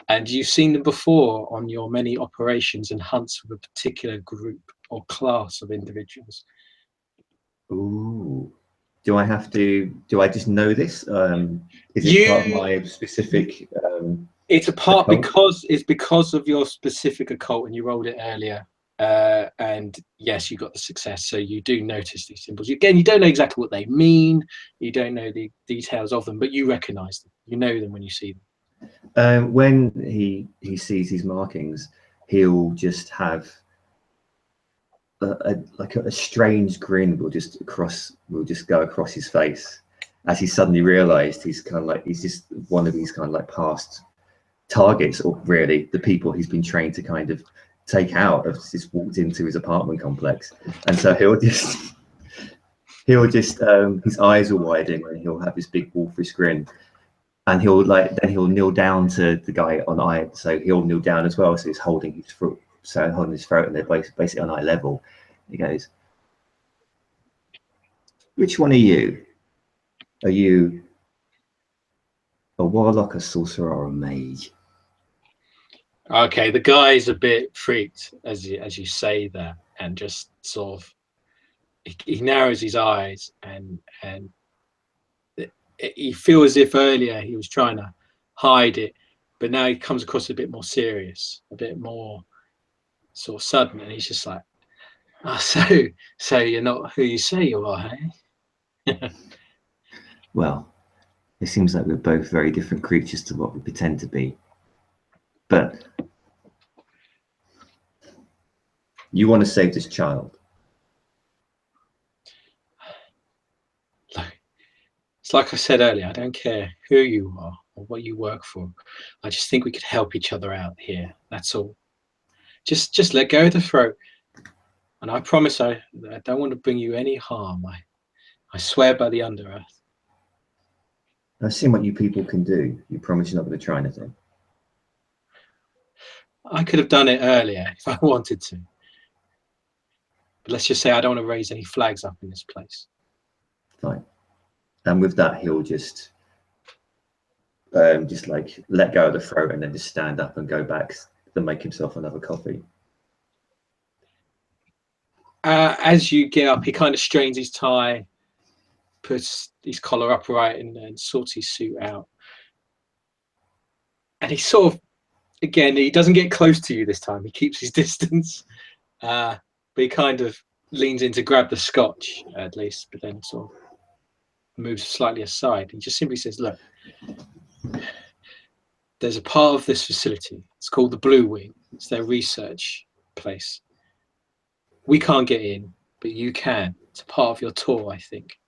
And you've seen them before on your many operations and hunts with a particular group or class of individuals. Ooh. Do I just know this? Is it part of my specific? It's a part occult? because of your specific occult, and you rolled it earlier. And yes, you got the success. So you do notice these symbols. Again, you don't know exactly what they mean. You don't know the details of them, but you recognize them. You know them when you see them. When he sees these markings, he'll just have a strange grin will just go across his face as he suddenly realized he's just one of these kind of like past targets, or really the people he's been trained to kind of take out, have just walked into his apartment complex. And so he'll just his eyes will widen, and he'll have this big wolfish grin, and he'll kneel down to the guy on iron. So he'll kneel down as well, so he's holding his so holding his throat, and they're basically on eye level. He goes, "Which one are you? Are you a warlock, a sorcerer, or a mage?" Okay, the guy's a bit freaked as you say that, and just sort of he narrows his eyes, and he feels as if earlier he was trying to hide it, but now he comes across a bit more serious, a bit more sort of sudden, and he's just like, "Oh, so you're not who you say you are, hey?" Well, it seems like we're both very different creatures to what we pretend to be. But you want to save this child. It's like I said earlier, I don't care who you are or what you work for. I just think we could help each other out here. That's all. Just let go of the throat. And I promise I don't want to bring you any harm. I swear by the under earth. I've seen what you people can do. You promise you're not going to try anything. I could have done it earlier if I wanted to. But let's just say I don't want to raise any flags up in this place. Fine. And with that, he'll just like let go of the throat and then just stand up and go back to make himself another coffee. As you get up, he kind of strains his tie, puts his collar upright, and sorts his suit out. And he sort of, again, he doesn't get close to you this time. He keeps his distance, but he kind of leans in to grab the scotch at least, but then sort of moves slightly aside. He just simply says, "Look, there's a part of this facility. It's called the Blue Wing. It's their research place. We can't get in, but you can. It's a part of your tour, I think.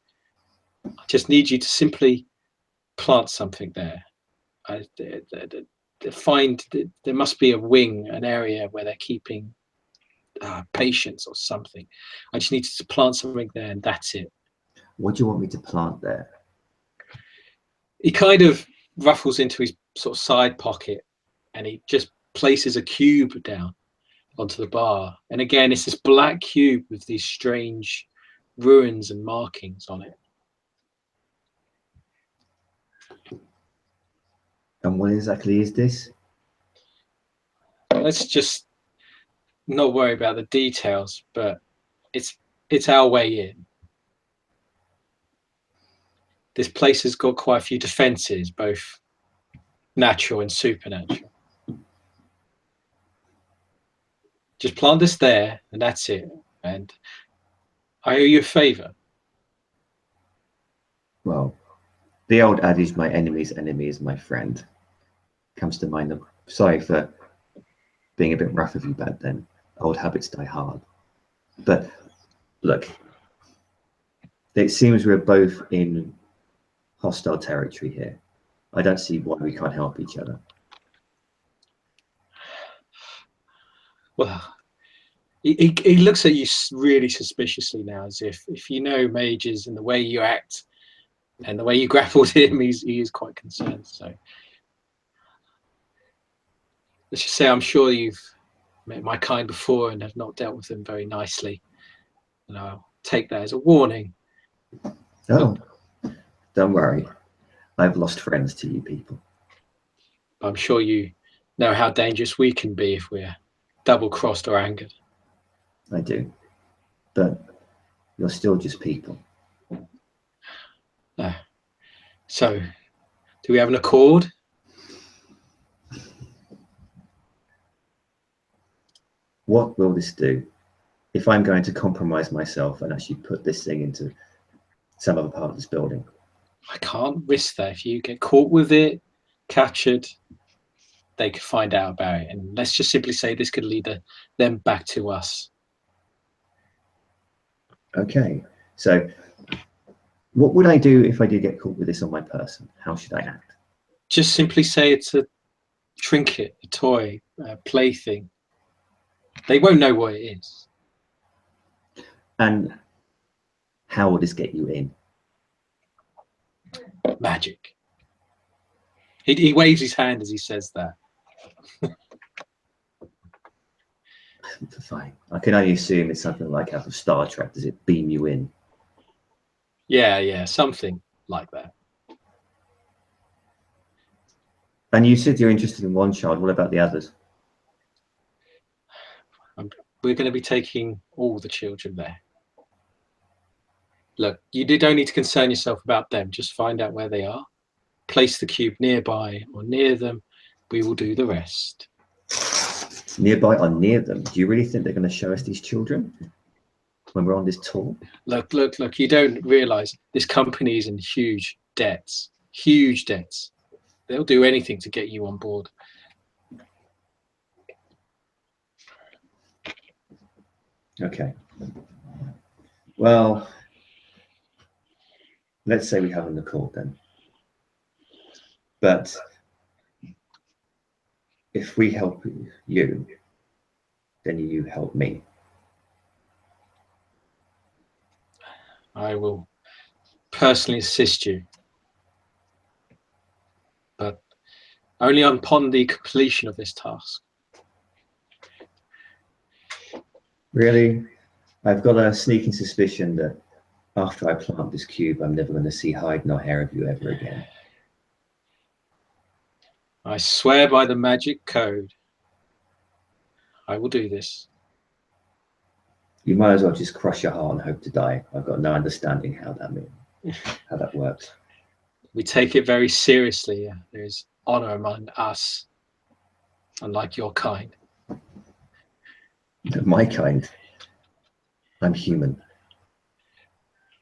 I just need you to simply plant something there. There must be a wing, an area where they're keeping patients or something. I just need to plant something there, and that's it." What do you want me to plant there? He kind of ruffles into his sort of side pocket, and he just places a cube down onto the bar. And again, it's this black cube with these strange ruins and markings on it. And what exactly is this? Let's just not worry about the details, but it's our way in. This place has got quite a few defenses, both natural and supernatural. Just plant this there, and that's it. And I owe you a favor. Well, the old adage, "my enemy's enemy is my friend," comes to mind. I'm sorry for being a bit rough with you back then. Old habits die hard. But look, it seems we're both in hostile territory here. I don't see why we can't help each other. Well, he looks at you really suspiciously now, as if you know mages and the way you act and the way you grappled him, he is quite concerned. So let's just say I'm sure you've met my kind before and have not dealt with them very nicely. And I'll take that as a warning. Oh, don't worry. I've lost friends to you people. I'm sure you know how dangerous we can be if we're double-crossed or angered. I do. But you're still just people. So, do we have an accord? What will this do if I'm going to compromise myself and actually put this thing into some other part of this building? I can't risk that. If you get caught with it, captured, they could find out about it. And let's just simply say this could lead them back to us. Okay, so what would I do if I did get caught with this on my person? How should I act? Just simply say it's a trinket, a toy, a plaything. They won't know what it is. And how will this get you in? Magic. He waves his hand as he says that. Fine. I can only assume it's something like out of Star Trek. Does it beam you in? Yeah, something like that. And you said you're interested in one child. What about the others? We're going to be taking all the children there. Look, you don't need to concern yourself about them. Just find out where they are. Place the cube nearby or near them. We will do the rest. Nearby or near them? Do you really think they're going to show us these children when we're on this tour? Look, you don't realize this company is in huge debts. Huge debts. They'll do anything to get you on board. Okay. Well, let's say we have an accord then. But if we help you, then you help me. I will personally assist you, but only upon the completion of this task. Really? I've got a sneaking suspicion that after I plant this cube, I'm never going to see hide nor hair of you ever again. I swear by the magic code, I will do this. You might as well just crush your heart and hope to die. I've got no understanding how that works. We take it very seriously. There is honor among us, unlike your kind. My kind. I'm human.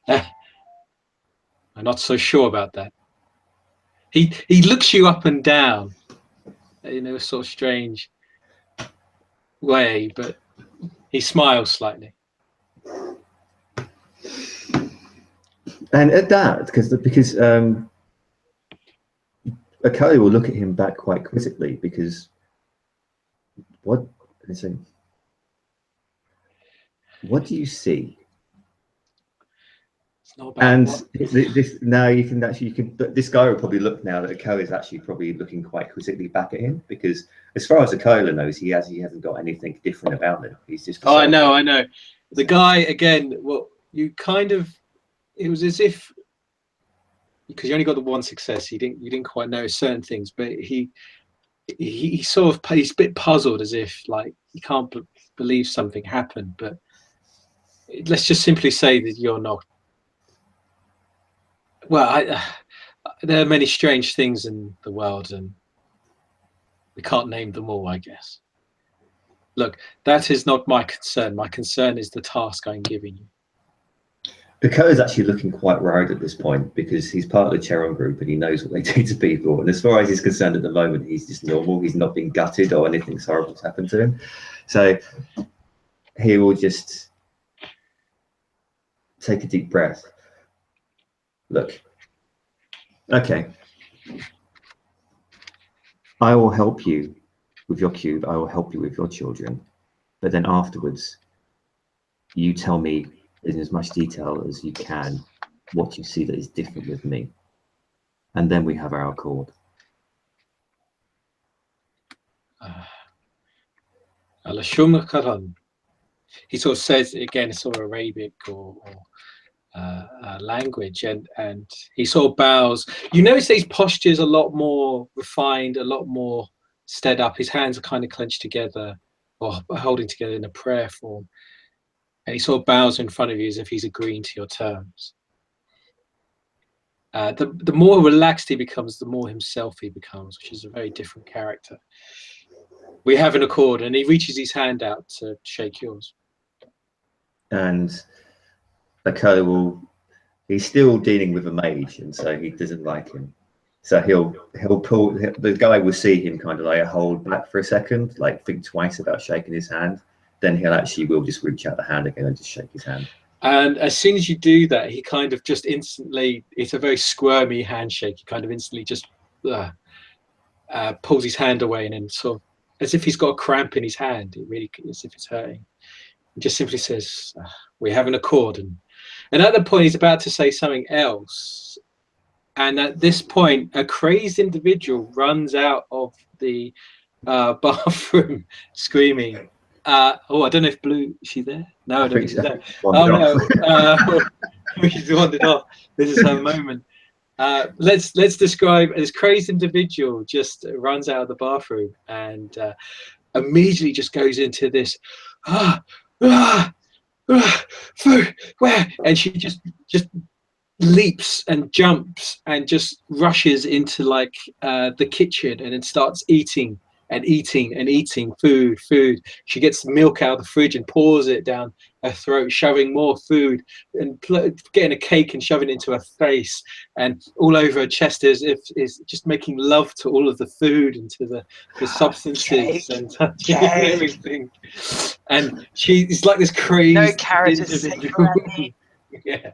I'm not so sure about that. He looks you up and down in a sort of strange way, but he smiles slightly. And at that, because Okoye will look at him back quite quizzically, because what do you see? It's not about And what. this now this guy will probably look now that Okoye is actually probably looking quite quizzically back at him, because as far as Okoye knows, he hasn't got anything different about him. He's just. Oh, I know. The guy again. Well, you kind of. It was as if, because you only got the one success, you didn't quite know certain things, but he sort of, he's a bit puzzled, as if like you can't believe something happened. But let's just simply say that you're not. Well, there are many strange things in the world, and we can't name them all, I guess. Look, that is not my concern. My concern is the task I'm giving you. Okoye is actually looking quite worried at this point, because he's part of the Cheron group and he knows what they do to people. And as far as he's concerned at the moment, he's just normal. He's not been gutted or anything horrible's happened to him. So he will just take a deep breath. Look, okay. I will help you with your cube. I will help you with your children. But then afterwards, you tell me in as much detail as you can what you see that is different with me, and then we have our accord. He sort of says again, it's sort of Arabic or language, and he sort of bows. You notice that his posture is a lot more refined, a lot more stead up. His hands are kind of clenched together or holding together in a prayer form. And he sort of bows in front of you as if he's agreeing to your terms. The more relaxed he becomes, the more himself he becomes, which is a very different character. We have an accord, and he reaches his hand out to shake yours. And Okoye he's still dealing with a mage, and so he doesn't like him. So he'll pull, the guy will see him kind of like hold back for a second, like think twice about shaking his hand. Then will just reach out the hand again and just shake his hand. And as soon as you do that, he kind of just instantly, it's a very squirmy handshake. He kind of instantly just pulls his hand away, and then sort of, as if he's got a cramp in his hand, it really, as if it's hurting. He just simply says, we have an accord. And at that point, he's about to say something else. And at this point, a crazed individual runs out of the bathroom screaming, Oh, I don't know if Blue, is she there? No, I don't think she's there. Wandered Oh off. no, she's wandered off. This is her moment. Let's describe this crazed individual just runs out of the bathroom and immediately just goes into this food where, and she just leaps and jumps and just rushes into like the kitchen and then starts eating and eating and eating food. She gets milk out of the fridge and pours it down her throat, shoving more food and getting a cake and shoving it into her face and all over her chest is just making love to all of the food and to the substances and touching everything. And she's like this crazy No carrot is individual. Yeah.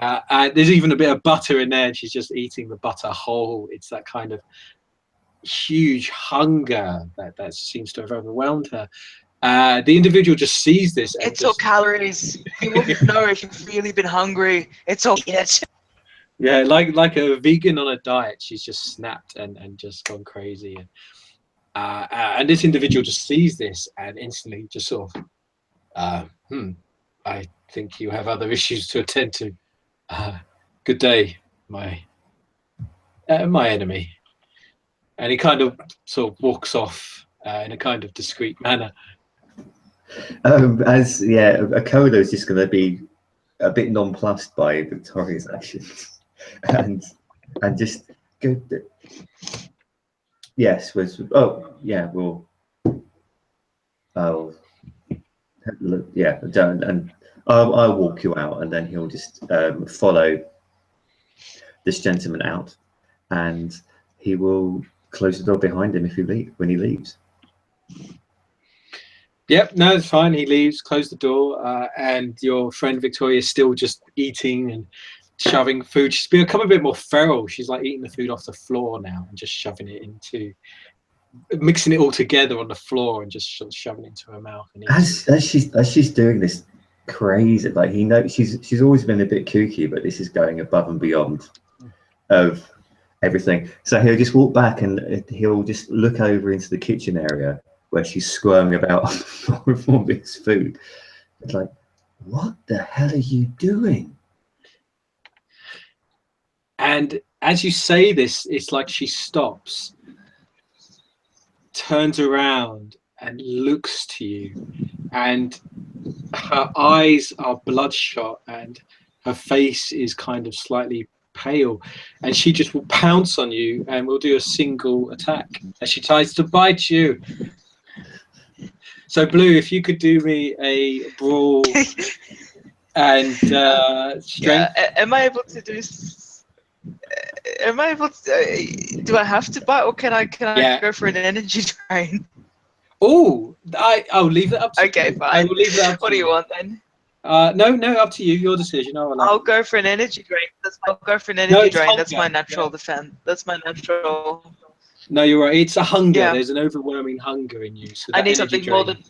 And there's even a bit of butter in there and she's just eating the butter whole. It's that kind of huge hunger that seems to have overwhelmed her. The individual just sees this and it's all calories. You wouldn't know if you've really been hungry. It's all it. Yeah, like a vegan on a diet, she's just snapped and just gone crazy. And this individual just sees this and instantly just sort of I think you have other issues to attend to. Good day, my enemy. And he kind of sort of walks off in a kind of discreet manner. Akola is just going to be a bit nonplussed by Victoria's actions, and just go. Yes, I'll walk you out, and then he'll just follow this gentleman out, and he will close the door behind him when he leaves. Yep, no, it's fine. He leaves, close the door, and your friend Victoria is still just eating and shoving food. She's become a bit more feral. She's like eating the food off the floor now and just shoving it into, mixing it all together on the floor and just shoving it into her mouth. And as she's doing this crazy, like he knows she's always been a bit kooky, but this is going above and beyond of everything. So he'll just walk back and he'll just look over into the kitchen area where she's squirming about for this food. It's like, what the hell are you doing? And as you say this, it's like she stops, turns around and looks to you, and her eyes are bloodshot and her face is kind of slightly pale, and she just will pounce on you and will do a single attack as she tries to bite you. So Blue, if you could do me a brawl and strength. Yeah. Am I able to do? Do I have to bite, or can I go for an energy drain? Oh, I'll leave that up to okay, you. fine. I will leave that up what to do you want then? No, up to you. Your decision. I'll go for an energy drain. I'll go for an energy drain. That's my natural defense. That's my natural. No, you're right. It's a hunger. Yeah. There's an overwhelming hunger in you. So I need something more than.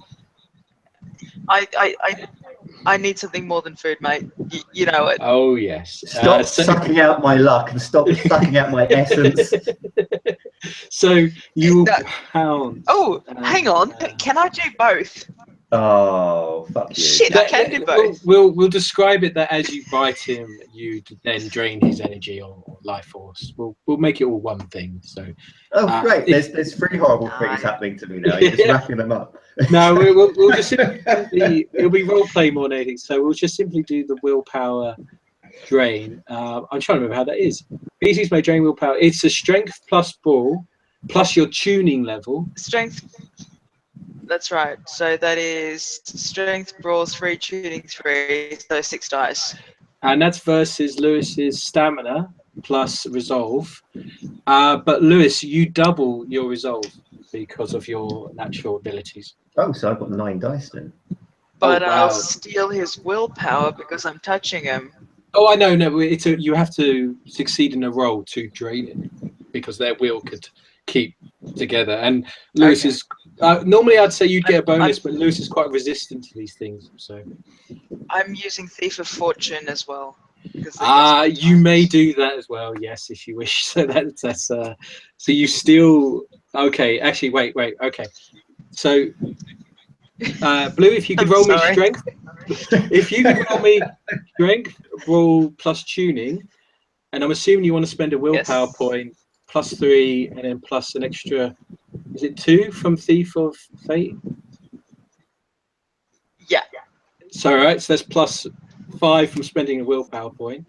I need something more than food, mate. You know it. Oh yes. Stop sucking out my luck and stop sucking out my essence. So you will pound. Oh, hang on. Can I do both? Oh, fuck you. Shit, I can do both. We'll describe it that as you bite him, you then drain his energy or life force. We'll make it all one thing. So. Oh, great! There's 3 horrible things happening to me now. You're just wrapping them up. No, we'll just simply it'll be role play more than anything. So we'll just simply do the willpower drain. I'm trying to remember how that is. PCs may drain willpower. It's a strength plus brawl plus your tuning level. Strength. That's right. So that is strength, brawl 3, tuning 3, so 6 dice. And that's versus Lewis's stamina plus resolve. But Lewis, you double your resolve because of your natural abilities. Oh, so I've got 9 dice then. But wow. I'll steal his willpower because I'm touching him. Oh, I know. No, you have to succeed in a roll to drain it because their will could keep together. And Lewis is normally I'd say you'd get a bonus, but Lewis is quite resistant to these things. So I'm using Thief of Fortune as well. You may do that as well, yes, if you wish. So that's so you still okay. Actually, wait. Okay, so Blue, if you could I'm roll me sorry. strength. If you could roll me strength, roll plus tuning, and I'm assuming you want to spend a willpower Yes. point +3 and then plus an extra, is it 2 from Thief of Fate? Yeah. So right, so that's +5 from spending a willpower point.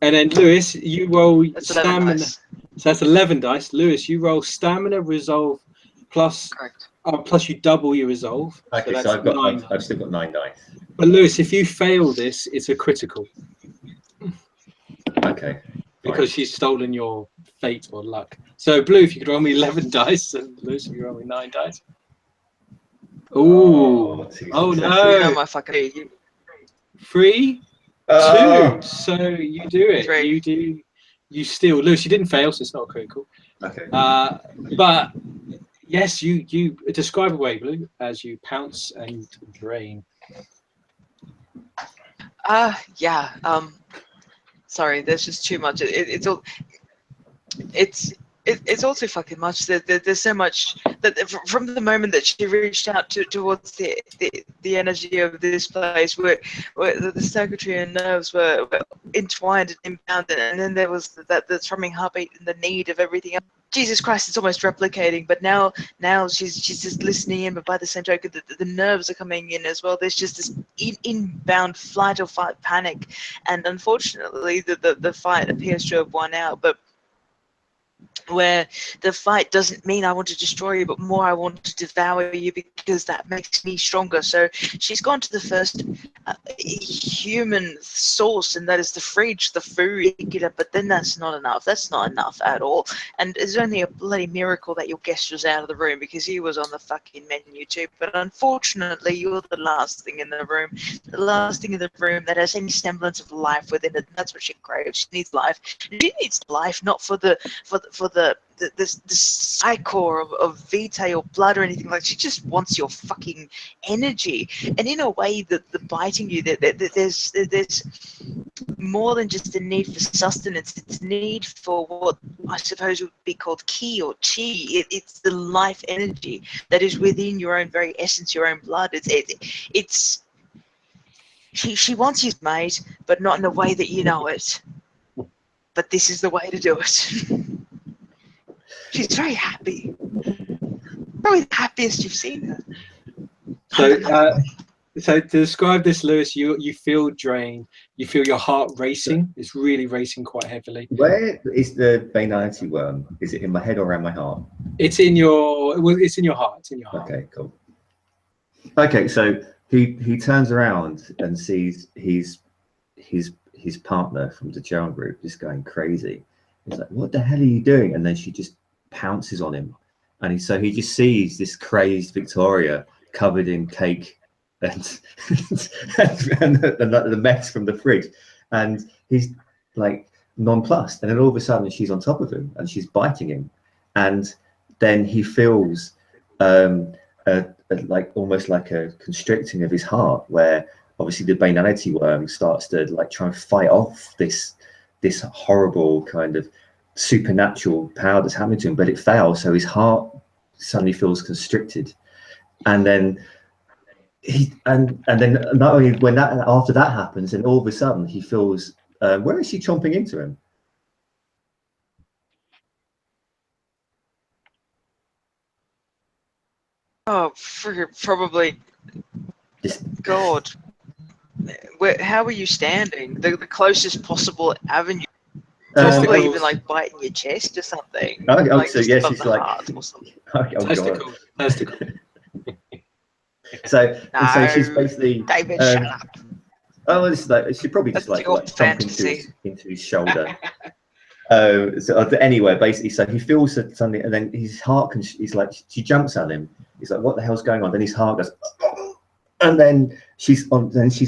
And then Lewis, you roll That's 11 stamina. dice. So that's 11 dice. Lewis, you roll stamina, resolve, plus Correct. plus you double your resolve. Okay, so so that's 9. I've still got 9 dice. But Lewis, if you fail this, it's a critical Okay. because she's stolen your fate or luck. So Blue, if you could roll me 11 dice, and Lewis, if you roll me 9 dice. Ooh. Oh You no. know my fucking. 3, 2. Oh, So you do it. 3. You do. You steal. Lewis, you didn't fail, so it's not critical. okay. But yes, you describe away, Blue, as you pounce and drain. Yeah. Sorry, there's just too much. It's all too fucking much. There's so much that from the moment that she reached out towards the energy of this place, where the circuitry and nerves were entwined and inbound, and then there was the thrumming heartbeat and the need of everything else. Jesus Christ, it's almost replicating, but now she's just listening in, but by the same token, the nerves are coming in as well. There's just this inbound flight or fight panic, and unfortunately, the fight appears to have won out, but where the fight doesn't mean I want to destroy you, but more I want to devour you because that makes me stronger. So she's gone to the first human source, and that is the fridge, the food. But then that's not enough. That's not enough at all. And it's only a bloody miracle that your guest was out of the room, because he was on the fucking menu too. But unfortunately, you're the last thing in the room. The last thing in the room that has any semblance of life within it. That's what she craves. She needs life. She needs life, not for the psychor of vitae or blood or anything like that. She just wants your fucking energy. And in a way, that the biting you, there's more than just a need for sustenance. It's a need for what I suppose would be called ki or chi. It's the life energy that is within your own very essence, your own blood. It's she wants you, mate, but not in the way that you know it. But this is the way to do it. She's very happy. Probably the happiest you've seen her. So to describe this, Lewis, you feel drained. You feel your heart racing. It's really racing quite heavily. Where is the banality worm? Is it in my head or around my heart? It's in your. Well, it's in your heart. It's in your heart. Okay, cool. Okay, so he turns around and sees his partner from the jail group just going crazy. He's like, "What the hell are you doing?" And then she just pounces on him, and so he just sees this crazed Victoria covered in cake and the mess from the fridge, and he's like nonplussed. And then all of a sudden she's on top of him and she's biting him, and then he feels like almost like a constricting of his heart, where obviously the banality worm starts to like try and fight off this horrible kind of supernatural power that's happening to him, but it fails. So his heart suddenly feels constricted, and then then not only when after that happens, and all of a sudden he feels where is she chomping into him? Oh, probably. God, how are you standing? The closest possible avenue. Probably even like biting your chest or something. Like so yes, above it's the like heart or something. Testicle. So she's basically David, shut up. Oh, it's like she probably just That's like your chomping into his shoulder. So anyway, basically, so he feels it suddenly, and then his heart he's like, she jumps at him. He's like, "What the hell's going on?" Then his heart goes, and then she's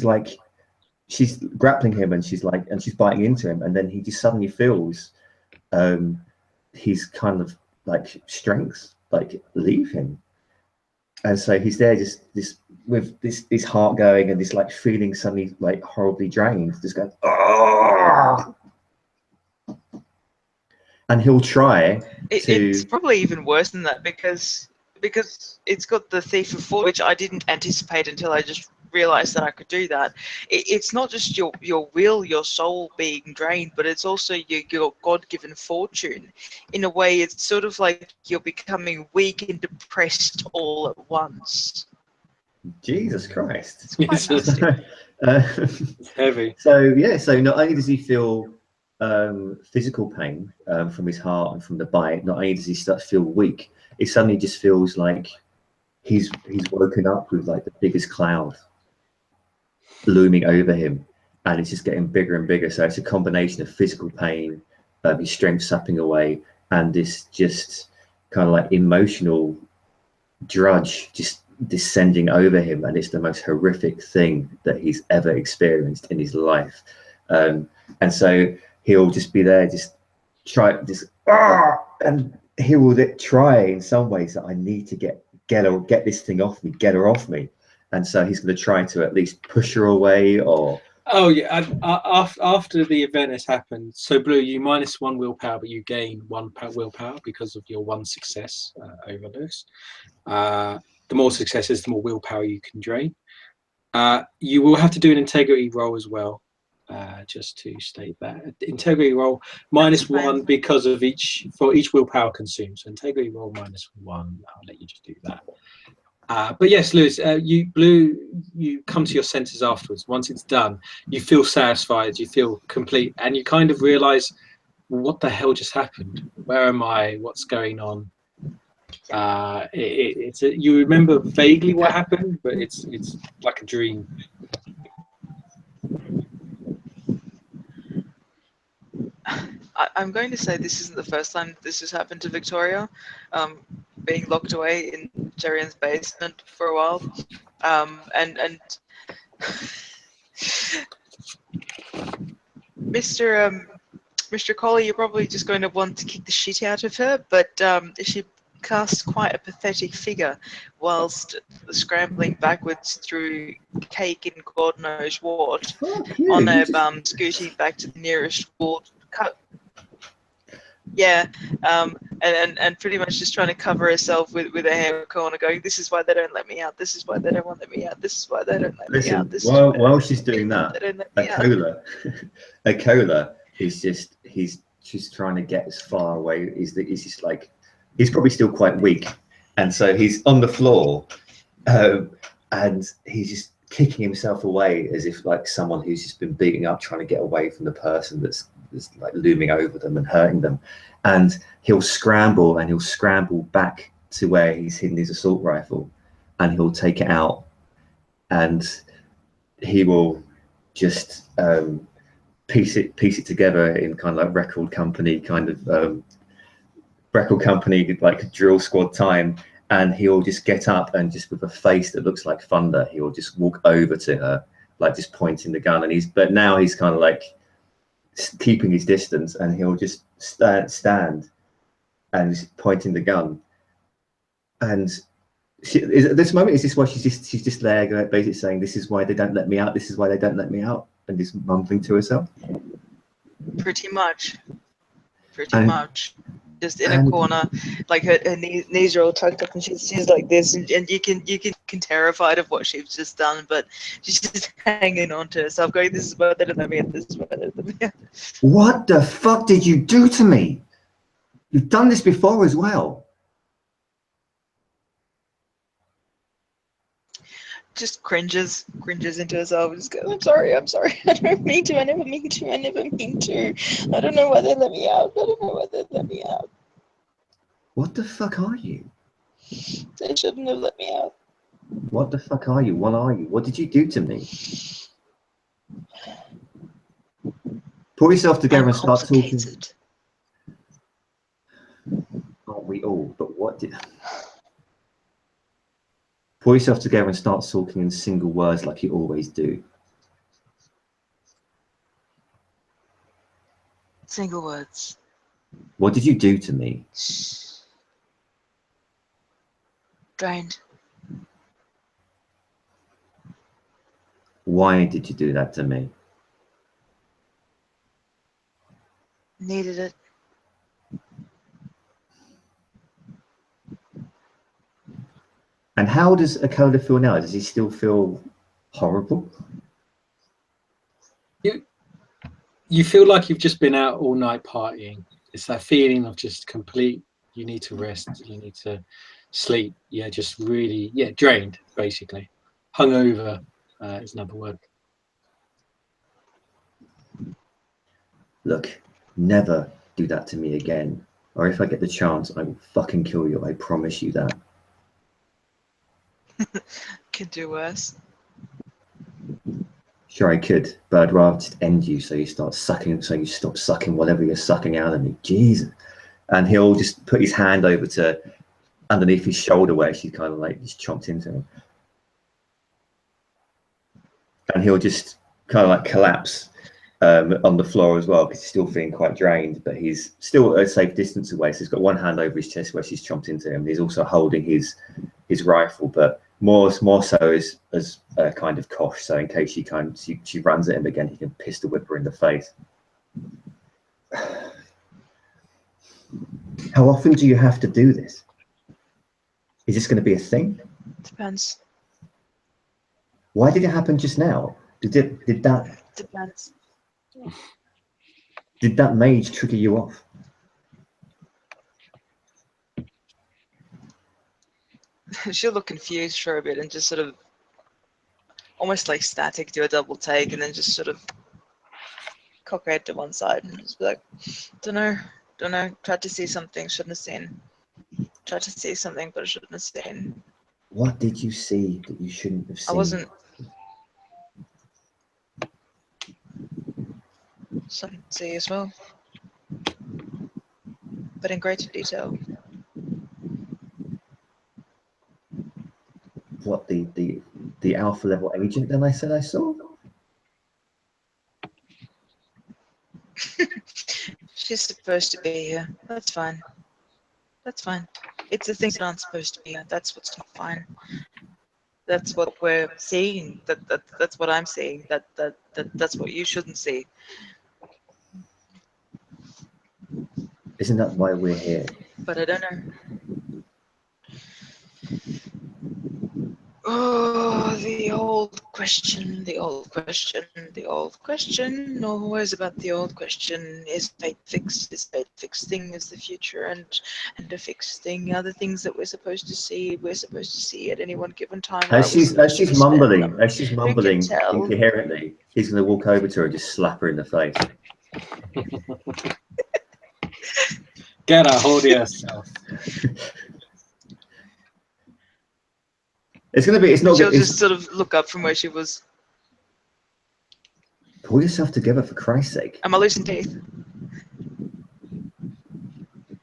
like, she's grappling him, and she's biting into him, and then he just suddenly feels his kind of like strength like leave him, and so he's there just with this heart going and this like feeling suddenly like horribly drained, just going, "Oh!" And he'll try It's probably even worse than that, because because it's got the Thief of Fortune, which I didn't anticipate until I just realized that I could do that. It's not just your will, your soul being drained, but it's also your God-given fortune. In a way, it's sort of like you're becoming weak and depressed all at once. Jesus Christ. It's quite It's nasty. It's heavy. So yeah, so not only does he feel physical pain from his heart and from the bite, not only does he start to feel weak, it suddenly just feels like he's woken up with like the biggest cloud looming over him, and it's just getting bigger and bigger. So it's a combination of physical pain, his strength sapping away, and this just kind of like emotional drudge just descending over him, and it's the most horrific thing that he's ever experienced in his life. And so he'll just be there, just try, and he will try in some ways that I need to get this thing off me, get her off me. And so he's going to try to at least push her away, or Oh yeah, after the event has happened, so Blue, you -1 willpower, but you gain 1 willpower because of your 1 success over this. The more successes, the more willpower you can drain. You will have to do an integrity roll as well, just to state that. Integrity roll -1 because of each willpower consumed. So integrity roll -1. I'll let you just do that. But yes, Lewis, you come to your senses afterwards. Once it's done, you feel satisfied, you feel complete, and you kind of realize, what the hell just happened? Where am I? What's going on? You remember vaguely what happened, but it's like a dream. I'm going to say this isn't the first time this has happened to Victoria, being locked away in Jerian's basement for a while, and Mr. Collie, you're probably just going to want to kick the shit out of her, but she casts quite a pathetic figure whilst scrambling backwards through cake and God knows what on her bum, scooting back to the nearest wall. Yeah, and pretty much just trying to cover herself with a hair corner, going, "This is why they don't let me out. This is why they don't want to let me out. This is why they don't let me out." This while she's doing that, Akola is he's just trying to get as far away. He's just like, he's probably still quite weak, and so he's on the floor, and he's just kicking himself away as if like someone who's just been beating up, trying to get away from the person that's like looming over them and hurting them. And he'll scramble back to where he's hidden his assault rifle, and he'll take it out, and he will just piece it together in kind of like record company like drill squad time, and he'll just get up and just with a face that looks like thunder, he will just walk over to her, like just pointing the gun, and but now he's kind of like keeping his distance, and he'll just stand and just pointing the gun. And at this moment, is this why she's just there basically saying, "This is why they don't let me out, this is why they don't let me out," and just mumbling to herself? Pretty much. Just in a corner, like her knees are all tucked up, and she's like this, and you can terrified of what she's just done, but she's just hanging on to herself, going, "This is why they don't let me out. This is why they don't let me out." What the fuck did you do to me? You've done this before as well. Just cringes into herself. Just goes, I'm sorry. I don't mean to. I never mean to. I don't know why they let me out. What the fuck are you? They shouldn't have let me out. What the fuck are you? What are you? What did you do to me? Pull yourself together and start talking. Aren't we all? But what did... Pull yourself together and start talking in single words like you always do. Single words. What did you do to me? Drained. Why did you do that to me? Needed it. And how does Akola feel now? Does he still feel horrible? You feel like you've just been out all night partying. It's that feeling of just complete, you need to rest, you need to sleep. Yeah, just really, drained, basically. Hungover is another word. Look, never do that to me again. Or if I get the chance, I will fucking kill you. I promise you that. Could do worse. Sure, I could, but I'd rather just end you so you start sucking, so you stop sucking whatever you're sucking out of me. Jesus. And he'll just put his hand over to underneath his shoulder where she's kind of like just chomped into him. And he'll just kind of like collapse on the floor as well because he's still feeling quite drained, but he's still a safe distance away. So he's got one hand over his chest where she's chomped into him. He's also holding his rifle, but more so as a kind of cosh. So in case she runs at him again, he can pistol whip her in the face. How often do you have to do this? Is this going to be a thing? Depends. Why did it happen just now? Did that Depends. Did that mage trigger you off? She'll look confused for a bit and just sort of almost like static, do a double take, and then just sort of cock her head to one side and just be like, don't know. Tried to see something, shouldn't have seen. Tried to see something, but I shouldn't have seen. What did you see that you shouldn't have seen? I wasn't. Something to see as well, but in greater detail. What, the alpha level agent then I said I saw? She's supposed to be here. That's fine. That's fine. It's the things that aren't supposed to be here. That's what's not fine. That's what we're seeing. That's what I'm seeing. That's what you shouldn't see. Isn't that why we're here? But I don't know. Oh, the old question. Always about the old question. Is fate fixed? Is fate fixed thing? Is the future and a fixed thing? Are the things that we're supposed to see at any one given time? As she's mumbling incoherently, he's going to walk over to her and just slap her in the face. Get a hold of yourself. It's going to be. It's not. She'll just sort of look up from where she was. Pull yourself together, for Christ's sake. Am I losing teeth?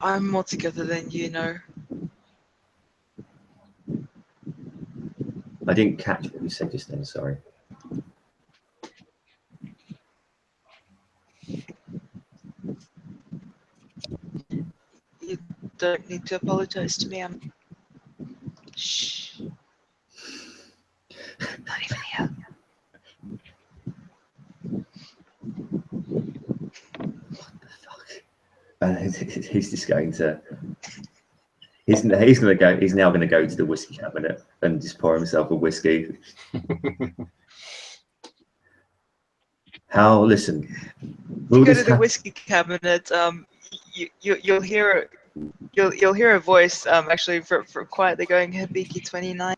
I'm more together than you know. I didn't catch what you said just then. Sorry. You don't need to apologize to me. I'm. Shh. Not even here. What the fuck? And he's just going to. He's now going to go to the whiskey cabinet and just pour himself a whiskey. Listen. You go to the whiskey cabinet. You'll hear a voice actually for quietly going Hibiki 29.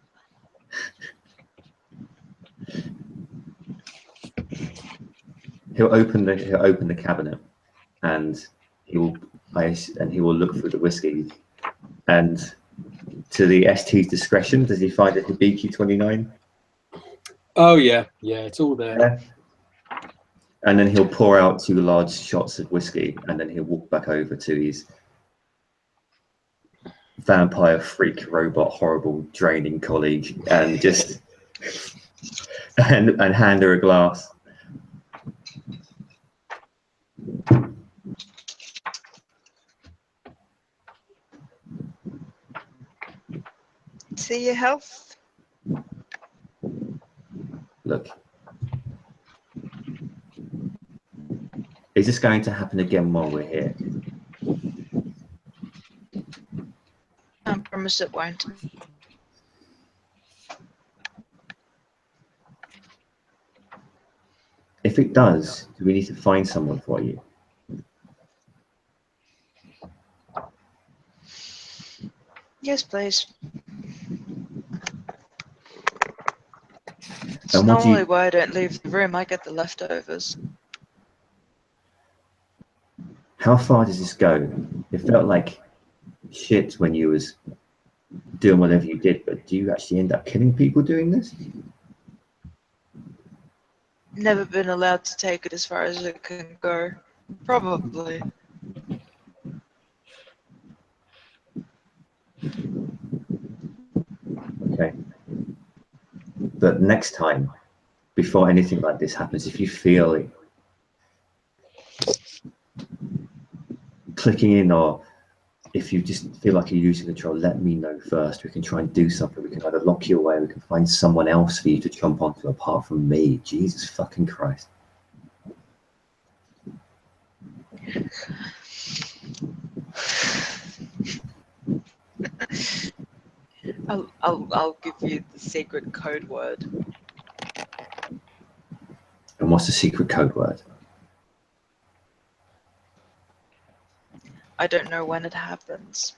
He'll open the cabinet, and he will look through the whiskey, and to the ST's discretion, does he find a Hibiki 29? Oh yeah, it's all there. Yeah. And then he'll pour out 2 large shots of whiskey, and then he'll walk back over to his vampire freak robot horrible draining colleague and just and hand her a glass. See your health. Look, is this going to happen again while we're here? I promise it won't. If it does, do we need to find someone for you? Yes, please. It's And what do normally you, why I don't leave the room. I get the leftovers. how far does this go? It felt like shit when you was doing whatever you did, but do you actually end up killing people doing this? Never been allowed to take it as far as it can go. Probably. Okay. But next time, before anything like this happens, if you feel it clicking in, or if you just feel like you're losing control, let me know first. We can try and do something. We can either lock you away, we can find someone else for you to jump onto apart from me. Jesus fucking Christ. I'll give you the secret code word. And what's the secret code word? I don't know when it happens.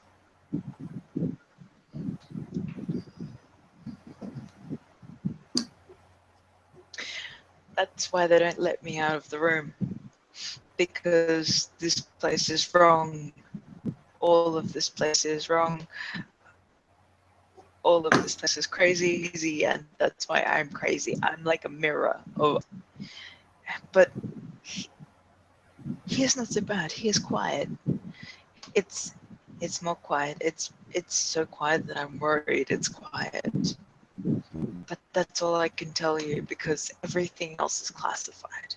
That's why they don't let me out of the room. Because this place is wrong. All of this place is wrong. All of this place is crazy, and that's why I'm crazy. I'm like a mirror. But he is not so bad. He is quiet. It's more quiet. It's so quiet that I'm worried it's quiet. But that's all I can tell you because everything else is classified.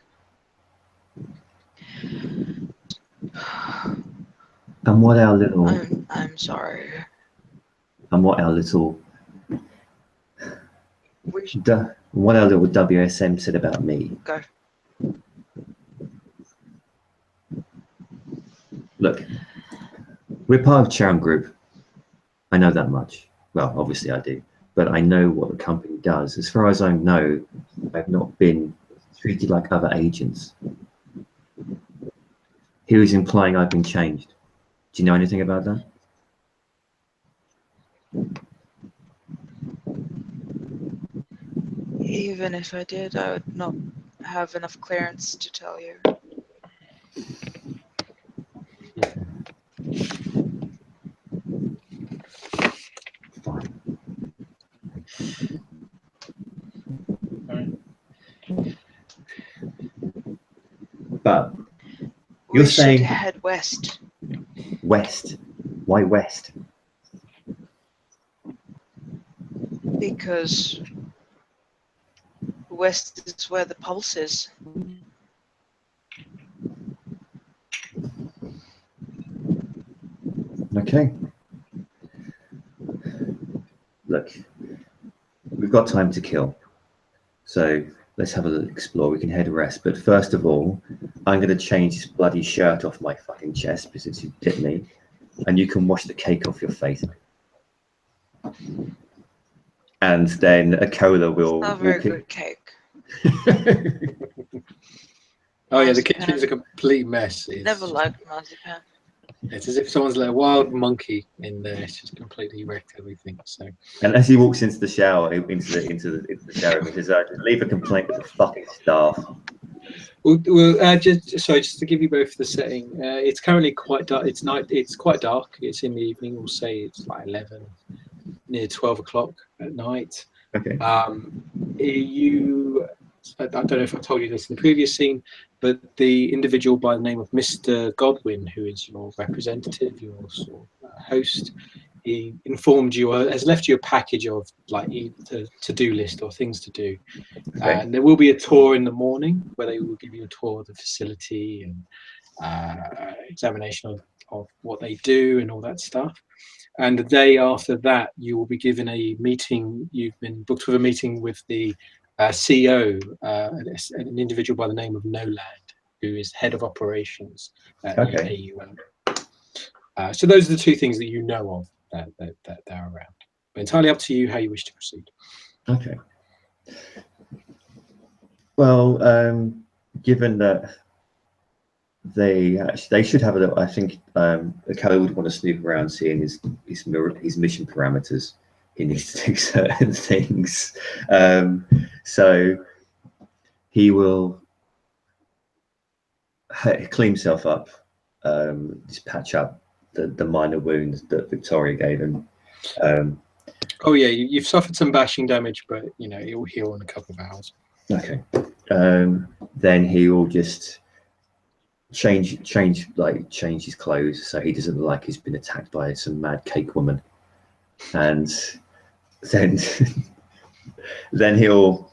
And what our little I'm sorry. and what our little We should what our little WSM said about me. go. Look, we're part of Chatham Group. I know that much. Well, obviously I do, but I know what the company does. As far as I know, I've not been treated like other agents. He was implying I've been changed. Do you know anything about that? Even if I did, I would not have enough clearance to tell you. Fine. But We you're should saying head west. west. Why west? Because west is where the pulse is. Okay. Look, we've got time to kill. So let's have a little explore. We can head west. But first of all, I'm going to change this bloody shirt off my fucking chest because you hit me. And you can wash the cake off your face. And then a cola will Not very walk in. good cake. Oh yeah, the Marzipan. kitchen's a complete mess. It's Never just- liked marzipan. It's as if someone's let a wild monkey in there. It's just completely wrecked everything. So And as he walks into the shower, into the shower, he says, "Leave a complaint with the fucking staff." just to give you both the setting, it's currently quite dark. It's night. It's quite dark. It's in the evening. We'll say it's like 11, near 12 o'clock at night. Okay. I don't know if I told you this in the previous scene, but the individual by the name of Mr. Godwin, who is your representative, your sort of host, he informed you, has left you a package of like the to-do list or things to do. Okay. And there will be a tour in the morning where they will give you a tour of the facility and examination of what they do and all that stuff. And the day after that, you will be given a meeting. You've been booked with a meeting with the CEO, an individual by the name of Noland, who is head of operations at Okay. AUM. So those are the two things that you know of that are around. But entirely up to you how you wish to proceed. Okay. Well, given that they should have a little, I think Kelly would want to snoop around seeing his mission parameters. He needs to do certain things, so he will clean himself up, just patch up the minor wounds that Victoria gave him. Oh yeah, you've suffered some bashing damage, but you know it will heal in a couple of hours. Okay. Then he will just change his clothes so he doesn't look like he's been attacked by some mad cake woman, and then he'll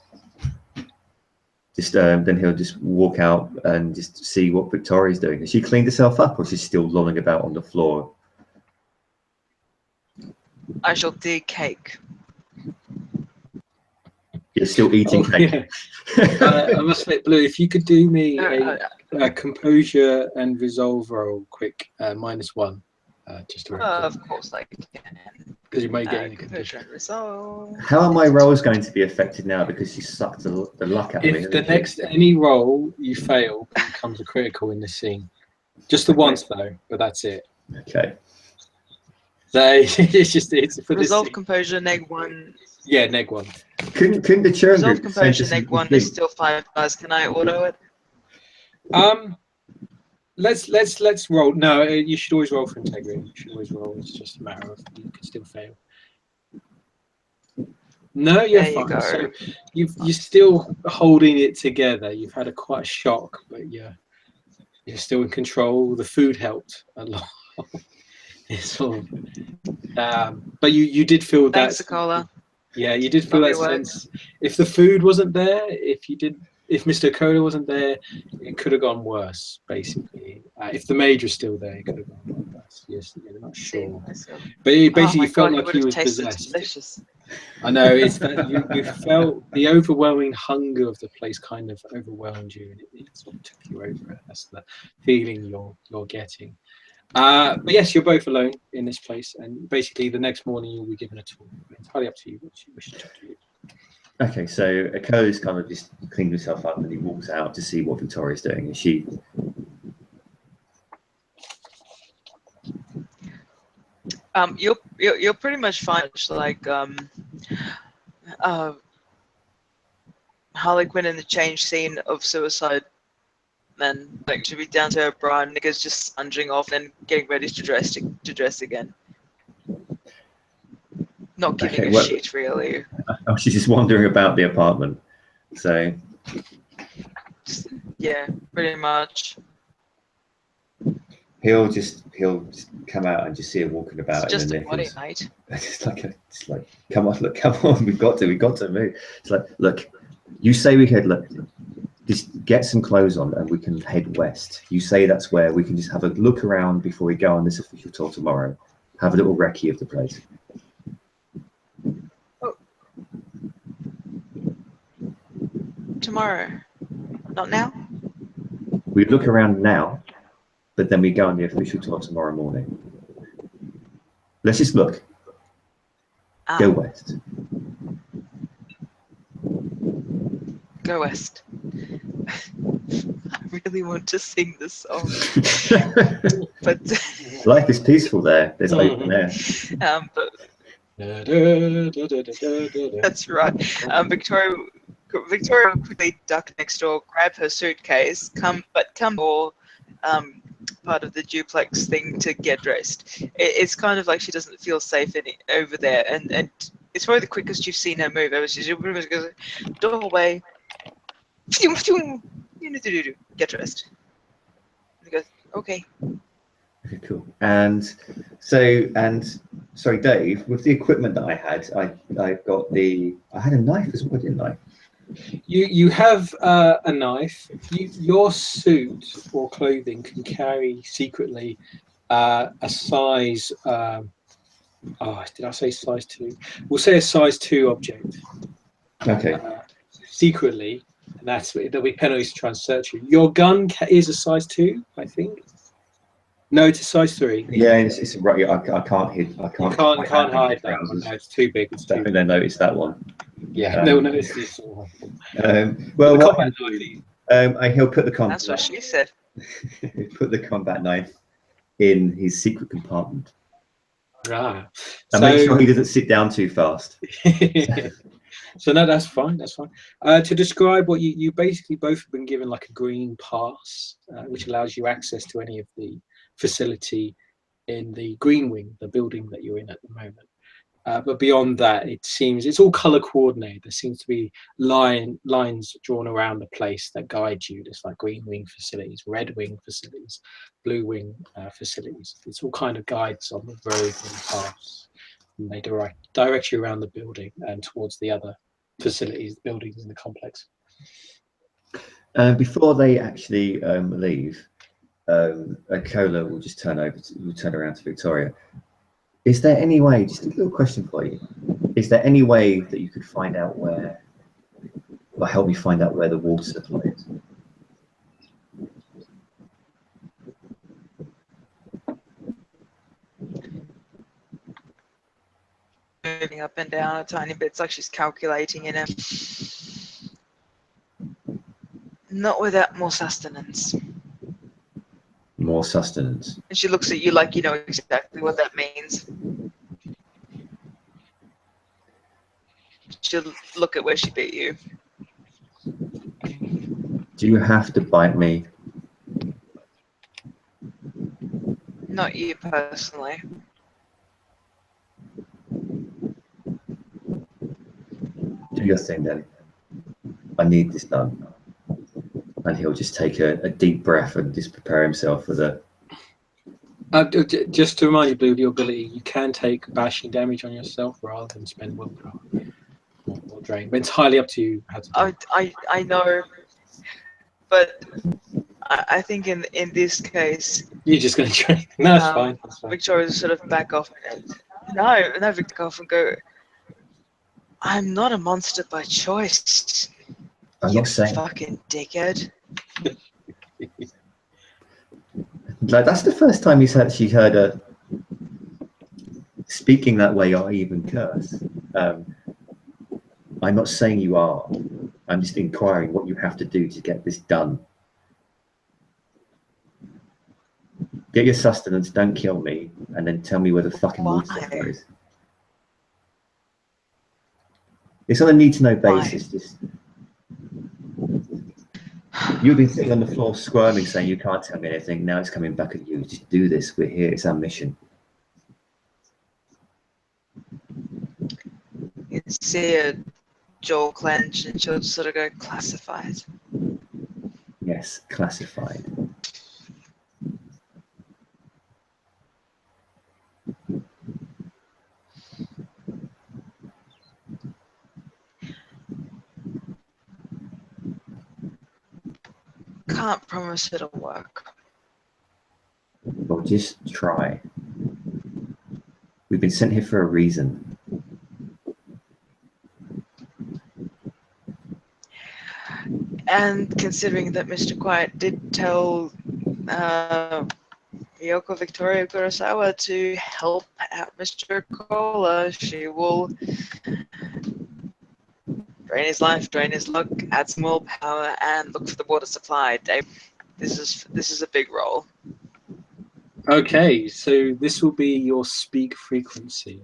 just walk out and just see what Victoria's doing. Has she cleaned herself up, or is she still lolling about on the floor? I shall dig cake. You're still eating cake. Yeah. I must admit, Blue, if you could do me a composure and resolve roll quick, -1, just to Of course I can. because you may get any Composure and resolve. How are my rolls going to be affected now because you sucked the luck out of me? If the next any roll you fail becomes a critical in this scene, just the once though, but that's it. Okay. So it's for Resolve this. composure -1. Yeah, -1. Couldn't the churn Resolve group composure send us -1 is still 5 stars. Can I auto it? Let's roll. No, you should always roll for integrity. You should always roll. It's just a matter of you could still fail. No, you're There you fine. go. So you're still holding it together. You've had quite a shock, but you're still in control. The food helped a lot. It's sort of, but you did feel Thanks, that. Akola. Yeah, you did feel that Lovely work. sense. If the food wasn't there, if Mr. Cola wasn't there, it could have gone worse. Basically, if the mage was still there, it could have gone worse. Yes, you're not sure. But it basically felt like he was possessed. Delicious. I know it's that you felt the overwhelming hunger of the place kind of overwhelmed you, and it sort of took you over. That's the feeling you're getting. But yes, you're both alone in this place, and basically the next morning you'll be given a tour. It's entirely up to you what you wish to do. Okay, so Ako's kind of just cleaned himself up and he walks out to see what Victoria's doing. And she. You're pretty much fine. Like Harley Quinn in the change scene of Suicide. Then like to be down to her bra, and niggas just sponging off and getting ready to dress again. Not giving a shit really. Oh, she's just wandering about the apartment. So. Yeah, pretty much. He'll just come out and just see her walking about. It's just a body, mate. It's like, come on, we've got to move. It's like, look, you say we could just get some clothes on and we can head west. You say that's where we can just have a look around before we go on this official tour tomorrow. Have a little recce of the place. Oh. Tomorrow, not now. We look around now, but then we go on the official tour tomorrow morning. Let's just look. Go west. Go west. I really want to sing this song, but life is peaceful there. There's open air. But that's right. Victoria will quickly duck next door, grab her suitcase, come more part of the duplex thing to get dressed. It's kind of like she doesn't feel safe over there, and it's probably the quickest you've seen her move ever. She pretty much goes doorway. Get dressed. He goes, okay. Okay, cool. And sorry, Dave, with the equipment that I had, I had a knife as well, didn't I? You have a knife. Your suit or clothing can carry secretly a size. Did I say size 2? We'll say a size 2 object. Okay. Secretly, and there'll be penalties to try and search you. Your gun is a size 2, I think. No, it's a size 3. Yeah, it's right. I can't hide. You can't hide that one. No, it's too big. I think they noticed that one. Yeah, they'll notice this one. Well, the combat knife, He'll put the combat. That's what she said. Put the combat knife in his secret compartment. Ah, And make sure he doesn't sit down too fast. So no, that's fine. That's fine. To describe what you basically both have been given like a green pass, which allows you access to any of the facility in the green wing, the building that you're in at the moment. But beyond that, it seems it's all color coordinated. There seems to be lines drawn around the place that guide you. There's like green wing facilities, red wing facilities, blue wing facilities. It's all kind of guides on the road and paths. And they direct you around the building and towards the other facilities, buildings in the complex. Before they actually leave, Cola will just turn around to Victoria. Is there any way, just a little question for you, is there any way that you could find out where, or help me find out where the water supply is? Moving up and down a tiny bit. It's like she's calculating in it. Not without more sustenance. More sustenance. And she looks at you like you know exactly what that means. She'll look at where she beat you. Do you have to bite me? Not you personally. Do your thing then. I need this done. And he'll just take a deep breath and just prepare himself for the... Just to remind you, Blue, of your ability, you can take bashing damage on yourself rather than spend willpower or drain. But it's entirely up to you how to do it. I know, but I think in this case, You're just going to drain. No, that's fine. That's fine. Victoria's sort of back off. No, back off and go. I'm not a monster by choice. I'm you not saying... fucking dickhead. Like, that's the first time she heard her speaking that way or even curse. I'm not saying you are. I'm just inquiring what you have to do to get this done. Get your sustenance, don't kill me, and then tell me where the fucking water supply is. It's on a need-to-know basis. Just you've been sitting on the floor squirming, saying you can't tell me anything. Now it's coming back at you. Just do this. We're here. It's our mission. You see her jaw clench, and she'll sort of go, classified. Yes, classified. Can't promise it'll work. Well, just try. We've been sent here for a reason. And considering that Mr. Quiet did tell Yoko Victoria Kurosawa to help out Mr. Cola, she will drain his life, drain his luck, add some willpower, and look for the water supply. Dave, this is a big role. Okay, so this will be your speak frequency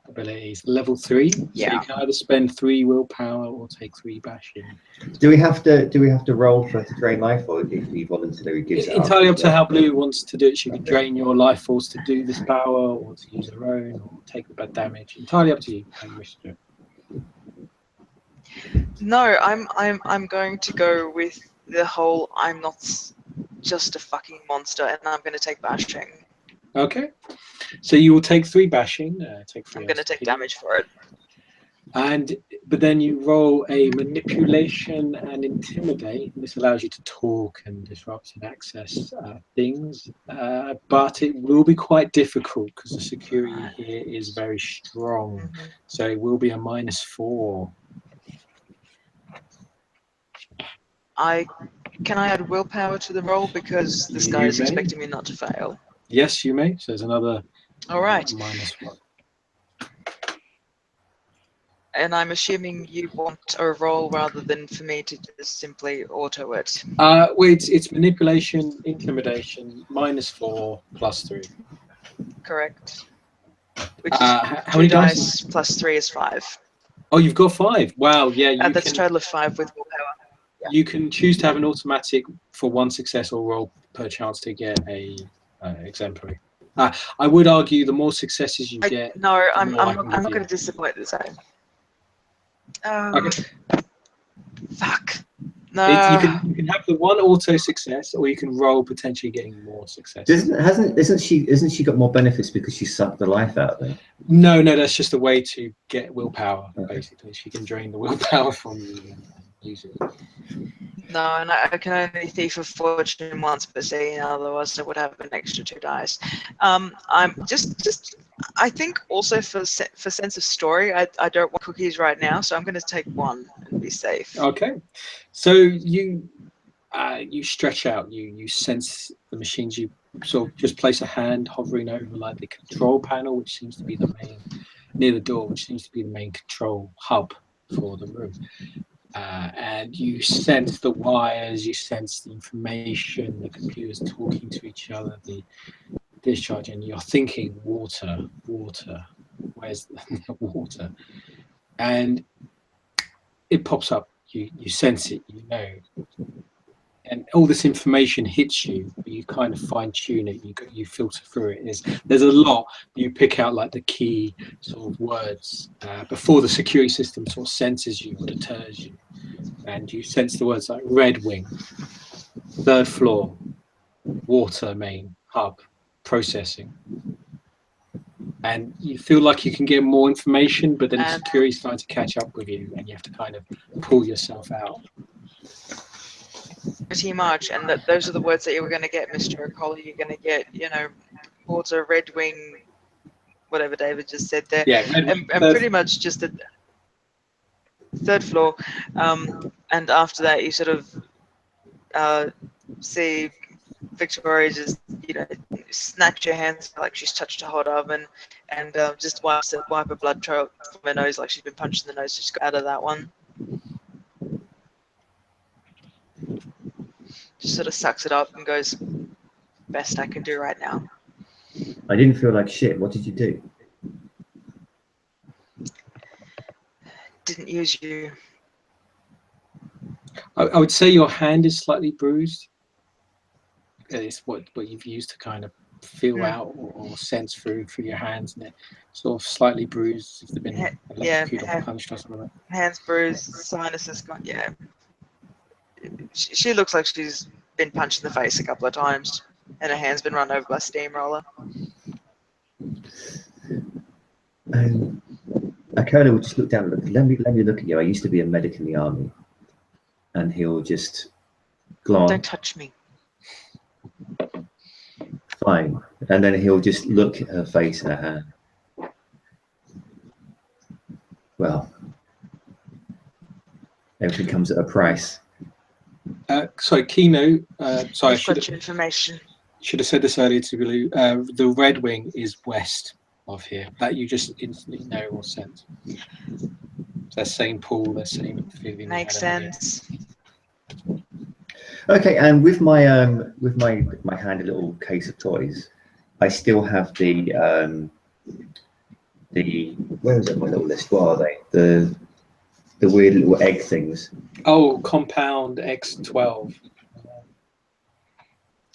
abilities, level 3. Yeah. So you can either spend 3 willpower or take 3 bashing. Do we have to roll for to drain life, or if he voluntarily gives it Entirely up up to how Blue wants to do it. She can drain your life force to do this power, or to use her own, or take the bad damage. Entirely up to you how you wish to do it. No, I'm going to go with the whole I'm not just a fucking monster, and I'm going to take bashing. Okay, so you will take 3 bashing. Take 3. I'm going to take damage for it. But then you roll a manipulation and intimidate. This allows you to talk and disrupt and access things, but it will be quite difficult because the security here is very strong. Mm-hmm. So it will be a -4. Can I add willpower to the roll because this guy is expecting me not to fail? Yes, you may. So there's another. All right. -1. And I'm assuming you want a roll rather than for me to just simply auto it. Well, it's manipulation, intimidation, -4, +3. Correct. Which is How many 2 dice? dice plus 3 is 5. Oh, you've got 5. Wow, yeah, you That's a can. total of 5 with willpower. You can choose to have an automatic for 1 success or roll per chance to get a exemplary. I would argue the more successes you get, No, the I'm more I not can give going to you. disappoint this time. Okay. Fuck. You No. can have the 1 auto success, or you can roll potentially getting more success. Isn't she got more benefits because she sucked the life out of them? No, that's just a way to get willpower. Okay. Basically, she can drain the willpower from you and use it. No, and I can only thief a fortune once per scene, otherwise I would have an extra 2 dice. I'm just I think also for sense of story, I don't want cookies right now, so I'm going to take 1 and be safe. Okay, so you stretch out, you sense the machines. You sort of just place a hand hovering over like the control panel, which seems to be the main, near the door, which seems to be the main control hub for the room. And you sense the wires, you sense the information, the computers talking to each other, the discharge, and you're thinking water, where's the water? And it pops up, you sense it, you know. And all this information hits you, but you kind of fine tune it. You filter through it. There's a lot. You pick out like the key sort of words before the security system sort of senses you or deters you, and you sense the words like Red Wing, 3rd floor, water main hub, processing, and you feel like you can get more information, but then the security's trying to catch up with you, and you have to kind of pull yourself out. Pretty much, and those are the words that you were going to get, Mr. O'Colly. You're going to get, water, Red Wing, whatever David just said there. Yeah, and pretty much just the 3rd floor. And after that, you sort of see Victoria just, snatch her hands like she's touched a hot oven, and just wipe her blood trail from her nose like she's been punched in the nose. Just got out of that one. Just sort of sucks it up and goes, best I can do right now. I didn't feel like shit. What did you do? Didn't use you. I would say your hand is slightly bruised. It's what you've used to kind of feel out or sense through your hands, and it sort of slightly bruised if they've been electrocuted or punched or something. Hands bruised, sinuses gone. Yeah, she looks like she's been punched in the face a couple of times, and her hand's been run over by a steamroller. Akola will just look down and look. Let me look at you. I used to be a medic in the army, and he'll just glance. Don't touch me. Fine, and then he'll just look at her face and her hand. Well, everything comes at a price. Sorry, Kino. Sorry, I should have said this earlier to Blue. The Red Wing is west of here. That you just instantly know or sense. That same pool, that same feeling. Makes sense. Okay, and with my handy little case of toys, I still have the where is it on my little list? What are they? The weird little egg things. Oh, Compound X12.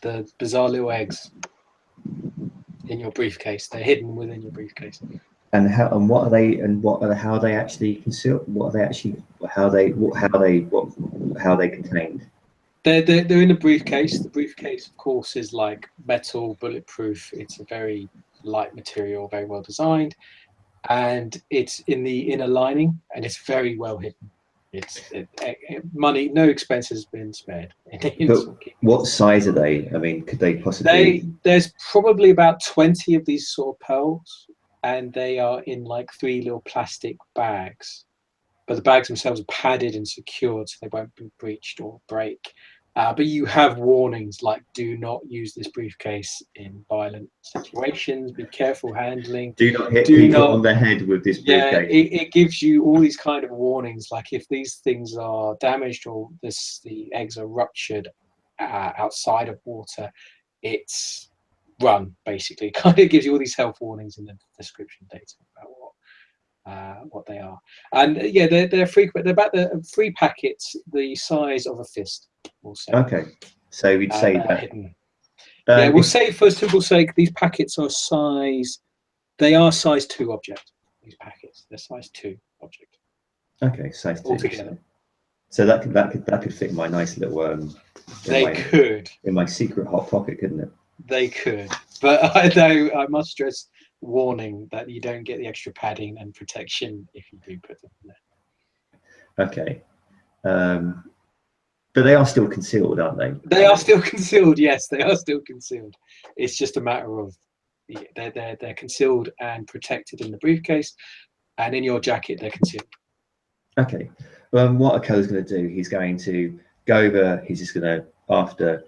The bizarre little eggs in your briefcase. They're hidden within your briefcase. And what are they? And how are they actually concealed? What are they actually? How are they contained? They're in a briefcase. The briefcase, of course, is like metal, bulletproof. It's a very light material, very well designed, and it's in the inner lining, and it's very well hidden. Money, no expense has been spared. But what size are they? I mean, could they possibly? There's probably about 20 of these sort of pearls, and they are in like 3 little plastic bags. But the bags themselves are padded and secured, so they won't be breached or break. But you have warnings like, do not use this briefcase in violent situations. Be careful handling. Do not hit Do people not- on the head with this Yeah, briefcase. it gives you all these kind of warnings, like if these things are damaged or the eggs are ruptured outside of water, it's run, basically. Kind of gives you all these health warnings in the description data about what they are. And yeah, they're frequent. They're about the 3 packets the size of a fist. We'll say. Okay, so we'd say that. Hidden. Yeah, we'll say for simple sake, these packets are size. They are size 2 object. These packets, they're size 2 object. Okay, size 2. Altogether. So that could fit in my nice little In my secret hot pocket, couldn't it? They could, but I must stress warning that you don't get the extra padding and protection if you do put them in there. Okay, but they are still concealed, aren't they? They are still concealed. Yes, they are still concealed. It's just a matter of they're concealed and protected in the briefcase, and in your jacket they're concealed. Okay. What Okello's going to do, he's going to go over. He's just going to, after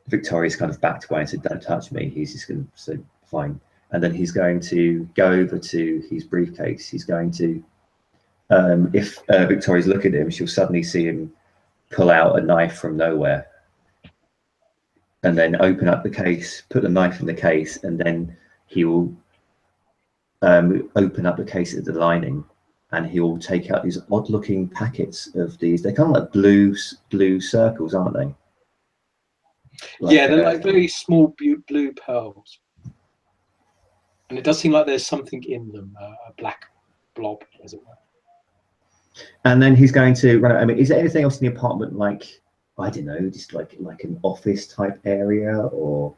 Victoria's kind of backed away and said, "Don't touch me," he's just going to say, "Fine," and then he's going to go over to his briefcase. He's going to, if Victoria's looking at him, she'll suddenly see him pull out a knife from nowhere, and then open up the case, put the knife in the case, and then he will open up the case at the lining, and he will take out these odd-looking packets of these. They're kind of like blue circles, aren't they? Yeah, they're like very small blue pearls, and it does seem like there's something in them, a black blob, as it were. And then he's going to run. I mean, is there anything else in the apartment, like, I don't know, just like an office type area or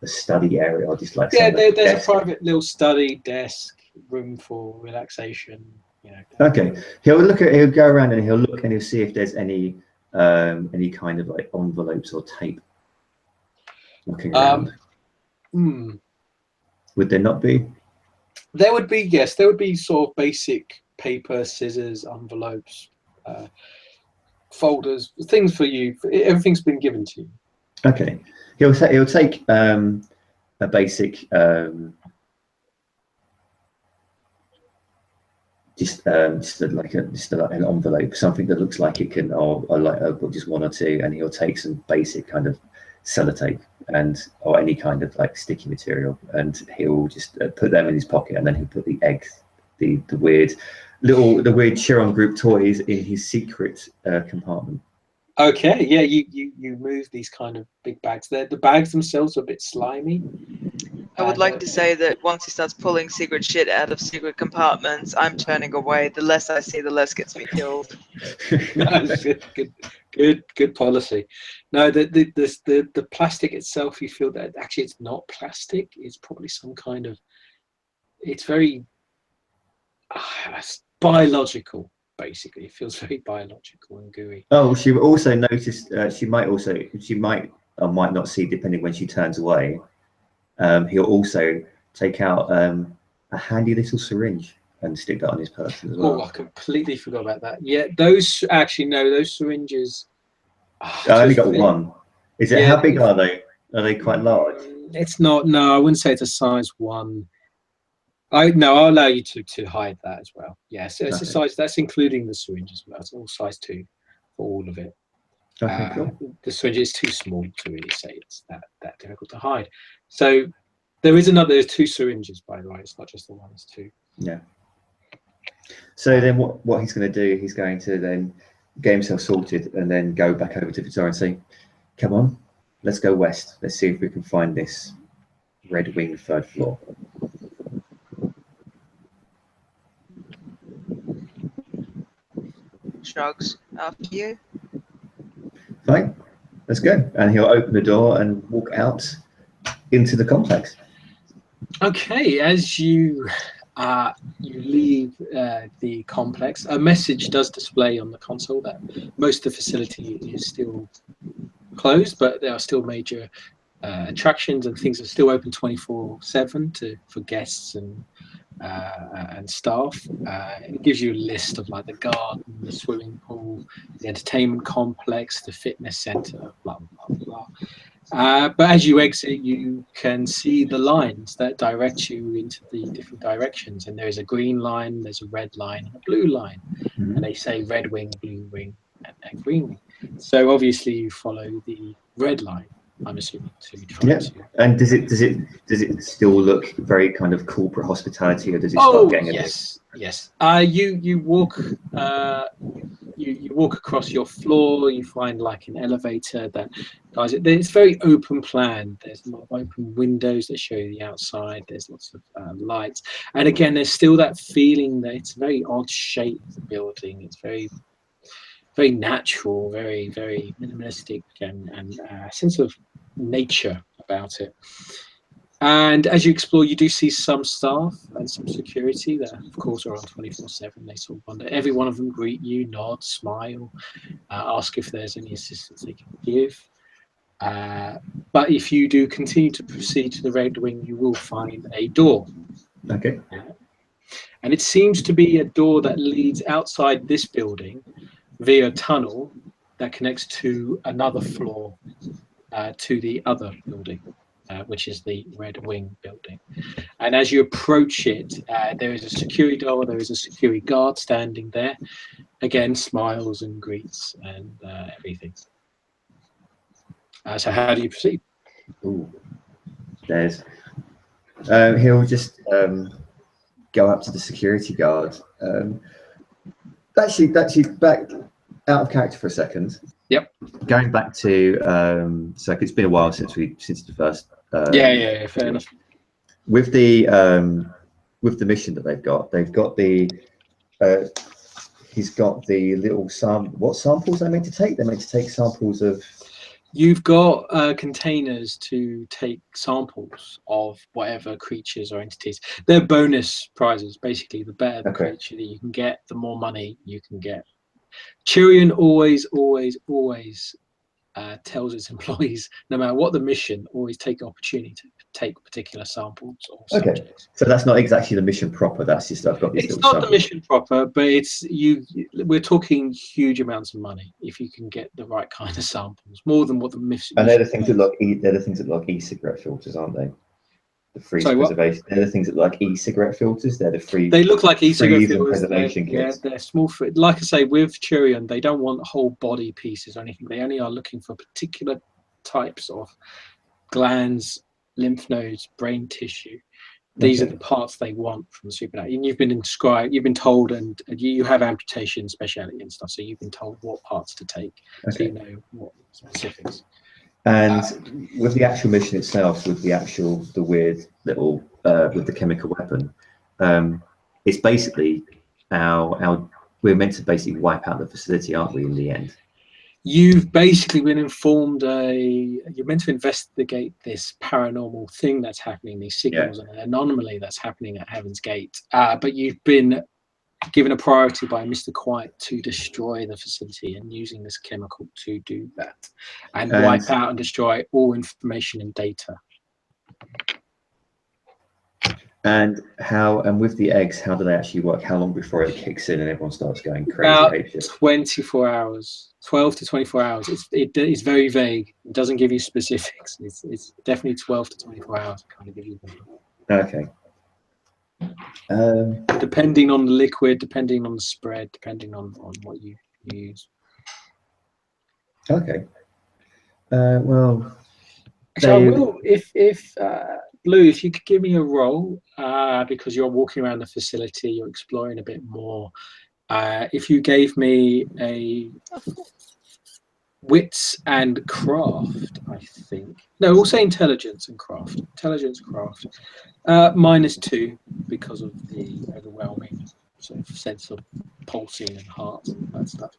a study area, or just like there's a private little study desk, room for relaxation. You know. Okay, he'll go around and he'll look and he'll see if there's any kind of like envelopes or tape looking around. Would there not be? There would be, yes. There would be sort of basic paper, scissors, envelopes, folders, things for you. Everything's been given to you. Okay, he'll take a basic just like an envelope, something that looks like it can, or like just 1 or 2, and he'll take some basic kind of sellotape or any kind of like sticky material, and he'll just put them in his pocket, and then he'll put the eggs, the weird Chiron group toys in his secret compartment. Okay, yeah, you move these kind of big bags. The bags themselves are a bit slimy. I would like to say that once he starts pulling secret shit out of secret compartments, I'm turning away. The less I see, the less gets me killed. Good policy. No, the plastic itself, you feel that actually it's not plastic. It's probably some kind of. It's very biological. Basically, it feels very biological and gooey. Oh, she also noticed. She might or might not see, depending when she turns away. He'll also take out a handy little syringe and stick that on his person as well. Oh, I completely forgot about that. Yeah, those syringes. I only got one. Is it? Yeah, how big are they? Are they quite large? It's not. No, I wouldn't say it's a size 1. I'll allow you to hide that as well. Yes, it's a size. That's including the syringe as well. It's all size 2 for all of it. Okay, cool. The syringe is too small to really say it's that difficult to hide. So there's 2 syringes, by the way. It's not just the one. It's 2. Yeah. So then what he's going to do? He's going to then get himself sorted and then go back over to Victoria and say, "Come on, let's go west. Let's see if we can find this Red Wing 3rd floor." Shrugs. After you. Fine, let's go. And he'll open the door and walk out into the complex. Okay, as you leave the complex, a message does display on the console that most of the facility is still closed, but there are still major attractions and things are still open 24/7 for guests and and staff. It gives you a list of like the garden, the swimming pool, the entertainment complex, the fitness center, blah blah blah. But as you exit, you can see the lines that direct you into the different directions. And there is a green line, there's a red line, and a blue line. Mhm. And they say red wing, blue wing, and green wing. So obviously you follow the red line, I'm assuming, to try Yeah. to. And does it still look very kind of corporate hospitality, or does it Oh start getting a bit? yes. You walk. You walk across your floor, you find like an elevator that guys, it's very open plan. There's a lot of open windows that show you the outside. There's lots of lights, and again there's still that feeling that it's a very odd shaped building. It's very natural, very minimalistic, and a sense of nature about it. And as you explore, you do see some staff and some security that, of course, are on 24/7. They sort of wonder. Every one of them greet you, nod, smile, ask if there's any assistance they can give. But if you do continue to proceed to the Red Wing, you will find a door. Okay. And it seems to be a door that leads outside this building via a tunnel that connects to another floor to the other building. Which is the Red Wing building. And as you approach it, there is a security door, there is a security guard standing there. Again, smiles and greets and everything. So how do you proceed? Ooh. There's. He'll just go up to the security guard. Actually, back out of character for a second. Yep. Going back to so it's been a while since the first. Yeah, fair enough. With the mission that they've got the he's got the little what samples they're meant to take? They're meant to take samples of. You've got containers to take samples of whatever creatures or entities. They're bonus prizes, basically. The better the creature that you can get, the more money you can get. Tyrion always tells its employees, no matter what the mission, always take the opportunity to take particular samples or subjects. So that's not exactly the mission proper. That's just I've got these. It's not the mission proper, but it's we're talking huge amounts of money if you can get the right kind of samples, more than what the mission. And they're the things that look. They're the things that look e-cigarette filters, aren't they? The freeze preservation. They're the things that like e-cigarette filters. They're the free. They look like e-cigarette filters. Preservation kits. They're small. Like I say, with Tyrion, they don't want whole body pieces or anything. They only are looking for particular types of glands, lymph nodes, brain tissue. These are the parts they want from the supernatural. And you've been told, and you have amputation speciality and stuff. So you've been told what parts to take, so you know what specifics. And with the actual mission itself, with the weird little with the chemical weapon, it's basically we're meant to basically wipe out the facility, aren't we? In the end, you've basically been informed. You're meant to investigate this paranormal thing that's happening, these signals and an anomaly that's happening at Heaven's Gate. But you've been given a priority by Mr. Quiet to destroy the facility and using this chemical to do that and wipe out and destroy all information and data. And with the eggs, how do they actually work? How long before it kicks in and everyone starts going crazy? About 24 hours, 12 to 24 hours. It's very vague. It doesn't give you specifics. It's definitely 12 to 24 hours. Kind of give you. Okay. Depending on the liquid, depending on the spread, depending on what you use. Okay. Well, actually, I will if Blue, if you could give me a roll, because you're walking around the facility, you're exploring a bit more. If you gave me a wits and craft, I think. No, we'll say intelligence and craft. Intelligence, craft. -2 because of the overwhelming sort of sense of pulsing and heart and that stuff.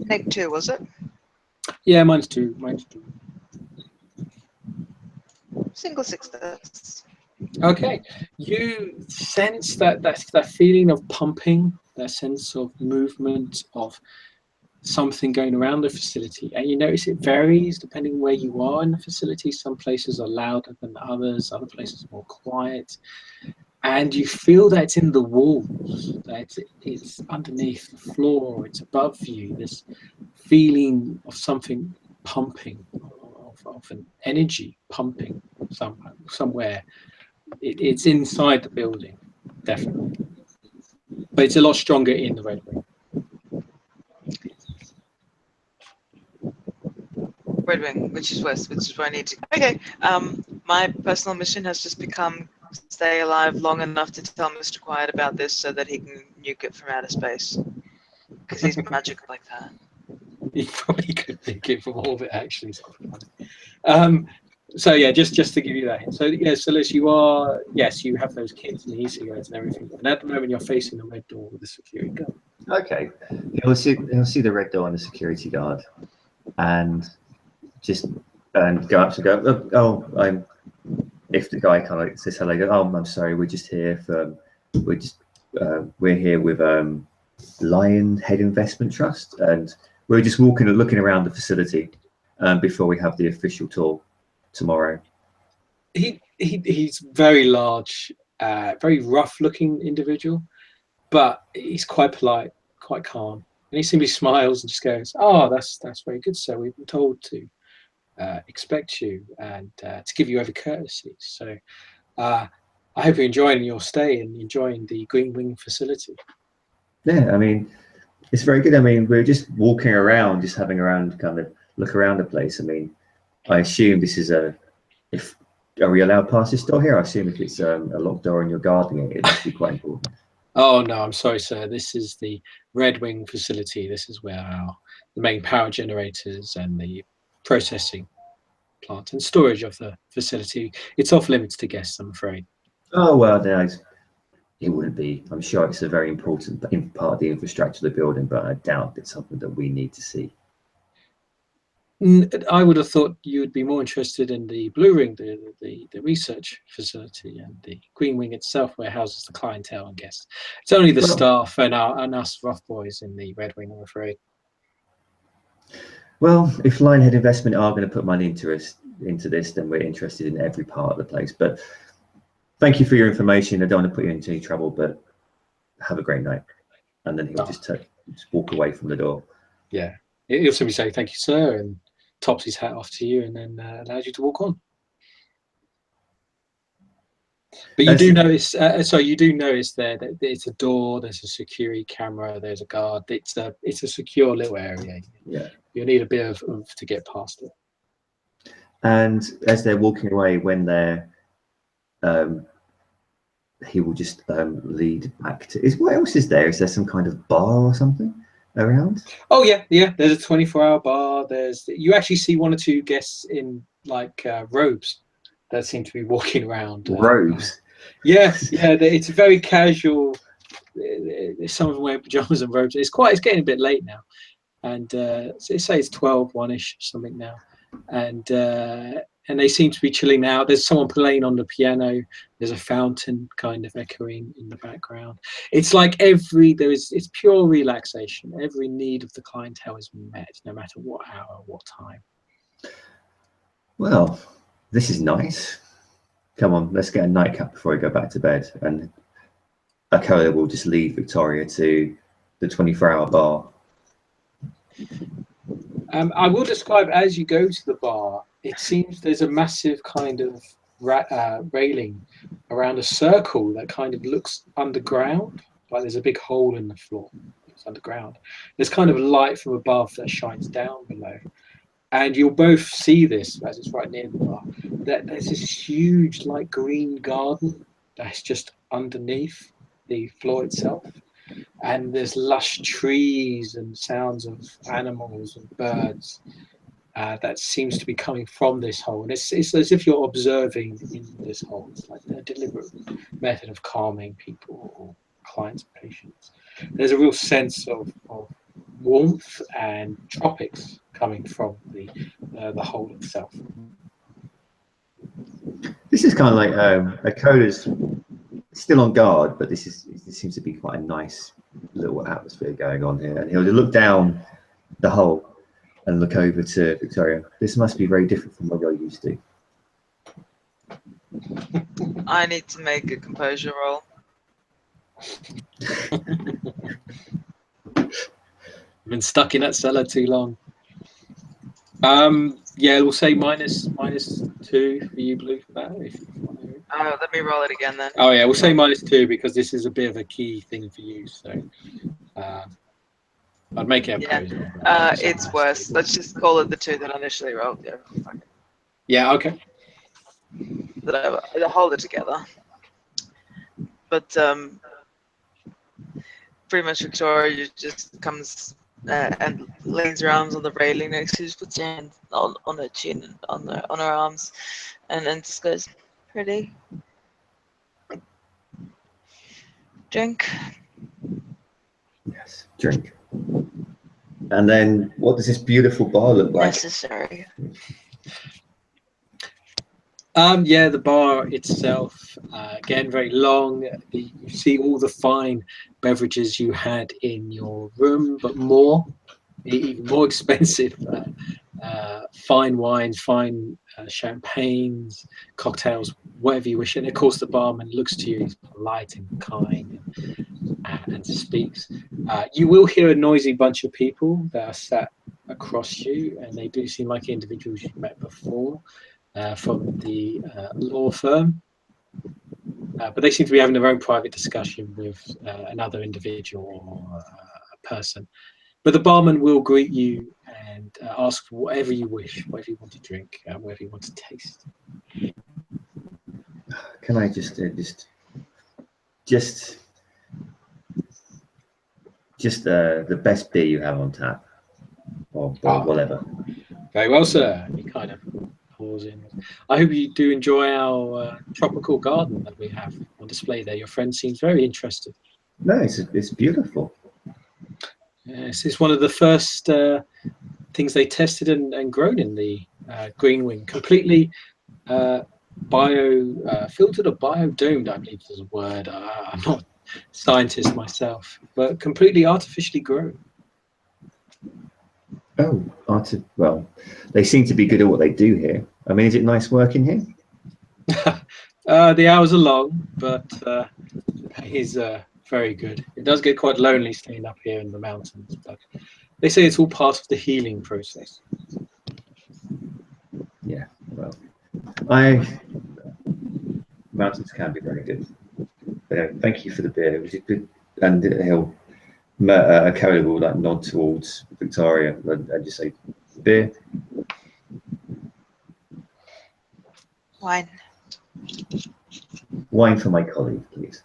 -2, was it? Yeah, -2. Single success. Okay, you sense that feeling of pumping, that sense of movement, of something going around the facility, and you notice it varies depending where you are in the facility. Some places are louder than others, other places are more quiet, and you feel that it's in the walls, that it's underneath the floor, it's above you. This feeling of something pumping, of an energy pumping somewhere. It's inside the building, definitely, but it's a lot stronger in the Red Wing. Red Wing, which is west, which is where I need to. Okay. My personal mission has just become stay alive long enough to tell Mr. Quiet about this so that he can nuke it from outer space. Because he's magic like that. You probably could think it from orbit, actually. So yeah, just to give you that hint. So yeah, so Liz, you have those kits and the e-cigarettes and everything, and at the moment you're facing the red door with the security guard. Okay, he'll see the red door and the security guard, and just go up to go. If the guy kind of says hello, go, oh, I'm sorry, we're just here we're here with Lion Head Investment Trust, and we're just walking and looking around the facility before we have the official tour tomorrow. He's very large, very rough-looking individual, but he's quite polite, quite calm, and he simply smiles and just goes, "Oh, that's very good, sir. We've been told to expect you and to give you every courtesy. So I hope you're enjoying your stay and enjoying the Green Wing facility." Yeah, I mean, it's very good. I mean, we're just walking around, just having around, kind of look around the place. I mean, I assume this is are we allowed past this door here? I assume if it's a locked door and you're guarding it, it must be quite important. Oh no, I'm sorry, sir. This is the Red Wing facility. This is where the main power generators and the processing plant and storage of the facility. It's off limits to guests, I'm afraid. Oh well, no, it wouldn't be. I'm sure it's a very important part of the infrastructure of the building, but I doubt it's something that we need to see. I would have thought you would be more interested in the Blue Ring, the research facility, and the Green Wing itself, where it houses the clientele and guests. It's only the staff and us rough boys in the Red Wing, I'm afraid. Well, if Lionhead Investment are going to put money into this, then we're interested in every part of the place. But thank you for your information. I don't want to put you into any trouble, but have a great night. And then he'll just walk away from the door. Yeah, he'll simply say, "Thank you, sir," and tops his hat off to you, and then allows you to walk on. But you do notice, you do notice there that it's a door, there's a security camera, there's a guard. It's a secure little area. Yeah, you'll need a bit of to get past it. And as they're walking away, when they're he will just lead back to. What else is there? Is there some kind of bar or something around? Oh yeah. There's a 24-hour bar. You actually see one or two guests in like robes that seem to be walking around. Robes. It's very casual. Some of them wearing pajamas and robes. It's getting a bit late now, and say it's 1-ish something now, and they seem to be chilling out. There's someone playing on the piano. There's a fountain kind of echoing in the background. It's like it's pure relaxation. Every need of the clientele is met, no matter what hour, what time. Well, this is nice. Come on, let's get a nightcap before we go back to bed. And Akoya will just lead Victoria to the 24-hour bar. I will describe as you go to the bar, it seems there's a massive kind of railing around a circle that kind of looks underground, like there's a big hole in the floor. It's underground. There's kind of light from above that shines down below. And you'll both see this as it's right near the bar, that there's this huge like green garden that's just underneath the floor itself. And there's lush trees and sounds of animals and birds that seems to be coming from this hole. And it's as if you're observing in this hole. It's like a deliberate method of calming people or clients and patients. There's a real sense of warmth and tropics coming from the hole itself. This is kind of like Akoya's still on guard, but this seems to be quite a nice little atmosphere going on here. And he'll look down the hole and look over to Victoria. This must be very different from what you're used to. I need to make a composure roll. I've been stuck in that cellar too long. Yeah, we'll say minus 2 for you, Blue, for that. If you want to. Let me roll it again then. Oh yeah, we'll say minus 2 because this is a bit of a key thing for you. So I'd make it a pose. It's worse. Let's just call it the 2 that I initially rolled. Yeah. Fuck it. Yeah. Okay. That I hold it together. But pretty much Victoria just comes and leans her arms on the railing next to, just puts her hand on her chin and on her arms, and then just goes, "Pretty. Drink." Yes, drink. And then, what does this beautiful bar look like? Necessary. Yeah, the bar itself, again, very long. You see all the fine beverages you had in your room, but even more expensive. Fine wines, fine champagnes, cocktails, whatever you wish. And of course, the barman looks to you, he's polite and kind and speaks. You will hear a noisy bunch of people that are sat across you, and they do seem like individuals you've met before. From the law firm, but they seem to be having their own private discussion with another individual or a person. But the barman will greet you and ask for whatever you wish, whatever you want to drink, whatever you want to taste. Can I just the best beer you have on tap, or whatever? Very well, sir. You kind of pause in. I hope you do enjoy our tropical garden that we have on display there. Your friend seems very interested. No, it's beautiful. Yes, it's one of the first things they tested and grown in the Green Wing. Completely filtered or biodomed, I believe is a word. I'm not a scientist myself, but completely artificially grown. Oh, well, they seem to be good at what they do here. I mean, is it nice working here? The hours are long, but he's very good. It does get quite lonely staying up here in the mountains, but they say it's all part of the healing process. Yeah, well, mountains can be very good. But, thank you for the beer. It was good, and Carrie will like nod towards Victoria and just say, "Beer." Wine. Wine for my colleague, please.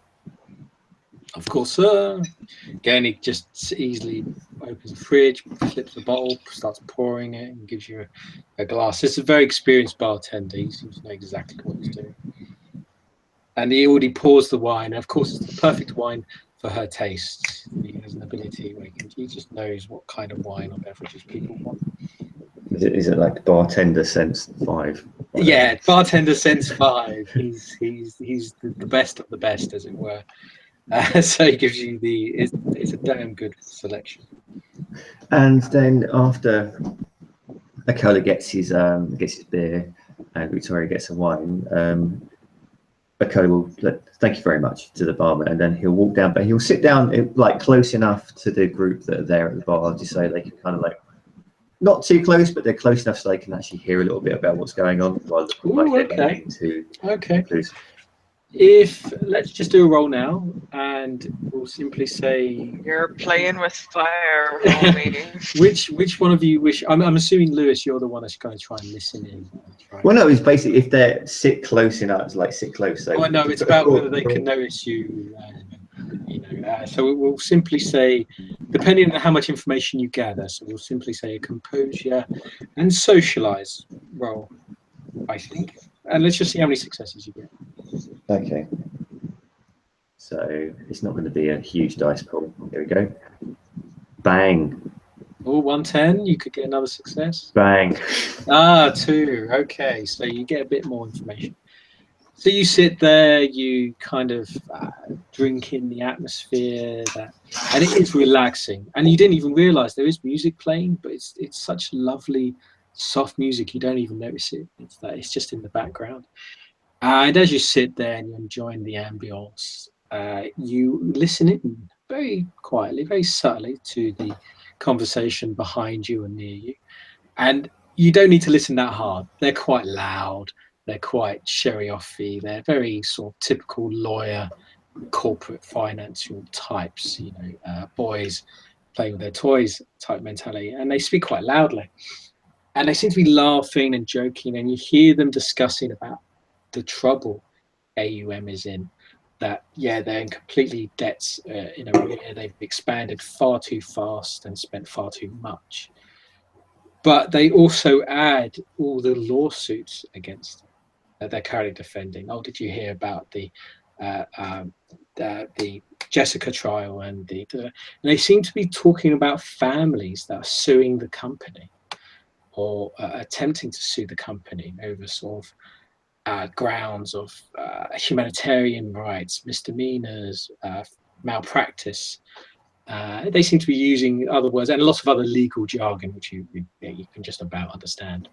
Of course, sir. Again, he just easily opens the fridge, flips the bottle, starts pouring it, and gives you a glass. It's a very experienced bartender. He seems to know exactly what he's doing. And he already pours the wine. Of course, it's the perfect wine for her taste. He has an ability where he just knows what kind of wine or beverages people want. Is it like bartender sense 5? Yeah, bartender sense 5. He's the best of the best, as it were. So he gives you it's a damn good selection. And then after Akola gets his beer and Victoria gets a wine, Akola will thank you very much to the barman, and then he'll walk down, but he'll sit down like close enough to the group that are there at the bar, just so they can kind of like not too close, but they're close enough so they can actually hear a little bit about what's going on. While okay. Okay. Conclusion. Let's just do a roll now, and we'll simply say You're playing with fire, homie. which one of you wish. I'm assuming Lewis, you're the one that's going to try and listen in. Right? Well, no, it's basically if they sit close enough, it's like sit close. So no, it's about whether they can notice you. So we'll simply say, depending on how much information you gather, so we'll simply say a composure and socialize roll, I think, and let's just see how many successes you get. Okay. So it's not going to be a huge dice pool. Here we go. Bang. Oh, 110. You could get another success. Bang. 2. Okay, so you get a bit more information. So you sit there, you kind of drink in the atmosphere, and it is relaxing. And you didn't even realize there is music playing, but it's such lovely, soft music. You don't even notice it. It's just in the background. And as you sit there and you're enjoying the ambience, you listen in very quietly, very subtly to the conversation behind you and near you. And you don't need to listen that hard. They're quite loud. They're quite sherry-offy. They're very sort of typical lawyer, corporate financial types, boys playing with their toys type mentality. And they speak quite loudly. And they seem to be laughing and joking. And you hear them discussing about the trouble AUM is in. That, yeah, they're in completely debts in a way. They've expanded far too fast and spent far too much. But they also add all the lawsuits against them that they're currently defending. Oh, did you hear about the Jessica trial? And they seem to be talking about families that are suing the company or attempting to sue the company over sort of grounds of humanitarian rights, misdemeanors, malpractice. They seem to be using other words and lots of other legal jargon, which you can just about understand.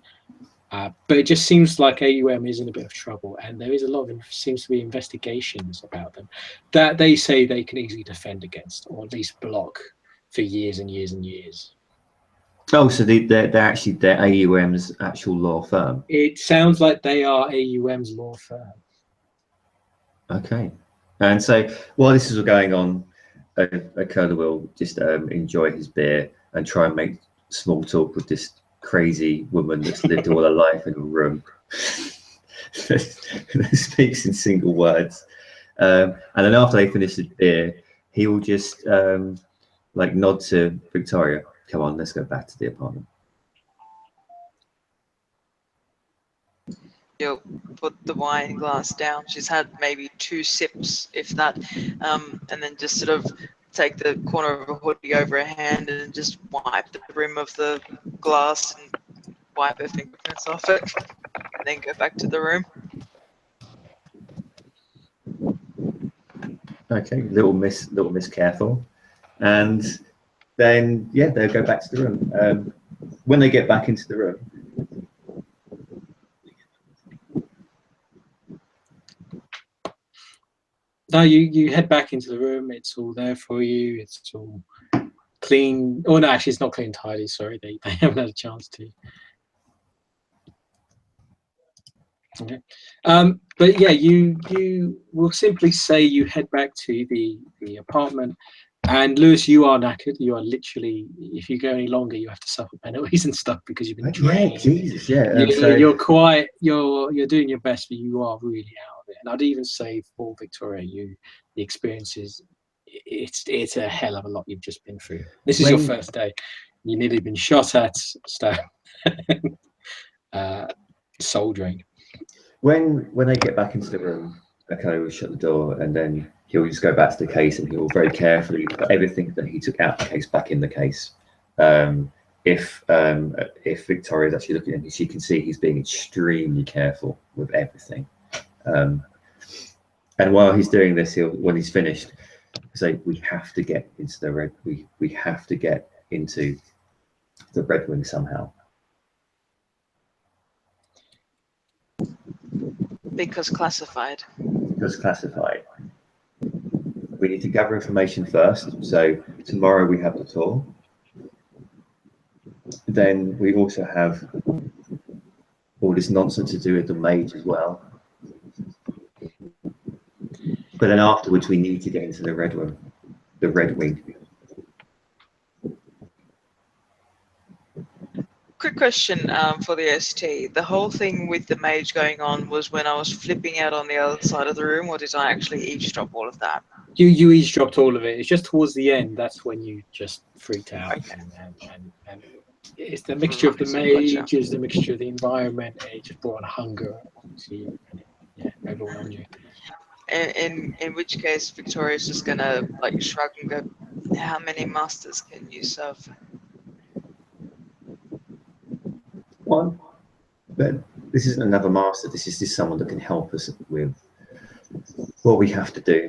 But it just seems like AUM is in a bit of trouble, and there is a lot of seems to be investigations about them that they say they can easily defend against, or at least block for years and years and years. Oh, so they're actually they're AUM's actual law firm. It sounds like they are AUM's law firm. Okay, and so while this is all going on, Okola will just enjoy his beer and try and make small talk with this crazy woman that's lived all her life in a room that speaks in single words. And then after they finish the beer, he will just like nod to Victoria. Come on, let's go back to the apartment. You'll put the wine glass down. She's had maybe 2 sips, if that, and then just sort of take the corner of a hoodie over her hand and just wipe the rim of the glass and wipe her fingerprints off it, and then go back to the room. Okay, little miss careful, and then yeah, they'll go back to the room. When they get back into the room, no, you head back into the room. It's all there for you. It's all clean. Oh no, actually, it's not clean tidy. Sorry, they haven't had a chance to. Okay, but yeah, you will simply say you head back to the apartment. And Lewis, you are knackered. You are literally, if you go any longer, you have to suffer penalties and stuff because you've been drained. Yeah, Jesus, yeah. You're doing your best, but you are really out of it. And I'd even say for Victoria, the experience is it's a hell of a lot you've just been through. This is your first day. You nearly been shot at, stabbed, soul drained. When they get back into the room, Okola will shut the door, and then he'll just go back to the case, and he'll very carefully put everything that he took out of the case back in the case. If Victoria's actually looking at him, she can see he's being extremely careful with everything. And while he's doing this, when he's finished, say, we have to get into the red. We have to get into the Red Wing somehow. Because classified. Because classified. We need to gather information first. So tomorrow we have the tour. Then we also have all this nonsense to do with the mage as well. But then afterwards we need to get into the Red Wing. The Red Wing. Quick question for the ST. The whole thing with the mage going on was when I was flipping out on the other side of the room, or did I actually eavesdrop all of that? You eavesdropped all of it. It's just towards the end. That's when you just freaked out. Okay. And it's the mixture of the mage, it's the mixture of the environment, and it just brought on hunger to you. And it overwhelmed you. In which case, Victoria's just gonna like shrug and go, "How many masters can you serve?" One. But this isn't another master. This is just someone that can help us with what we have to do.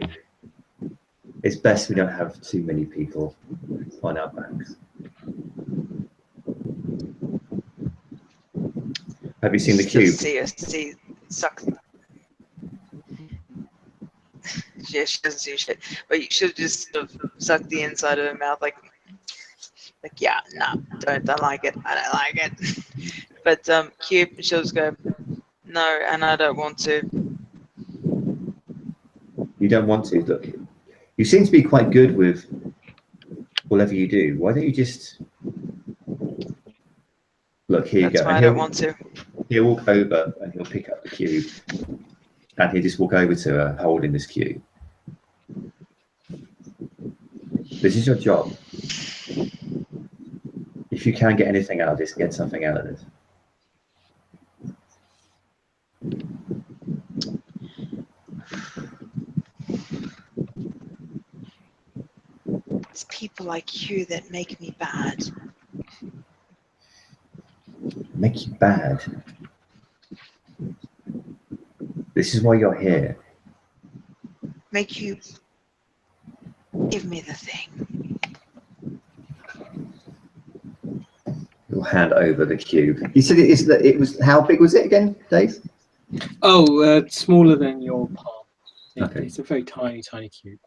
It's best we don't have too many people on our backs. Have you seen the cube? See, suck. Yeah, she doesn't see shit. But you should just sort of suck the inside of her mouth, like yeah, no, don't like it. I don't like it. But cube, she'll just go, no, and I don't want to. You don't want to. Look, you seem to be quite good with whatever you do. Why don't you just look? Here you That's go. why I don't want to. He'll walk over and he'll pick up the cube, and he'll just walk over to her holding this cube. This is your job. If you can get anything out of this, get something out of this. It's people like you that make me bad. Make you bad. This is why you're here. Make you give me the thing. You'll hand over the cube. You said it was. How big was it again, Dave? Oh, smaller than your palm. Okay. It's a very tiny, tiny cube.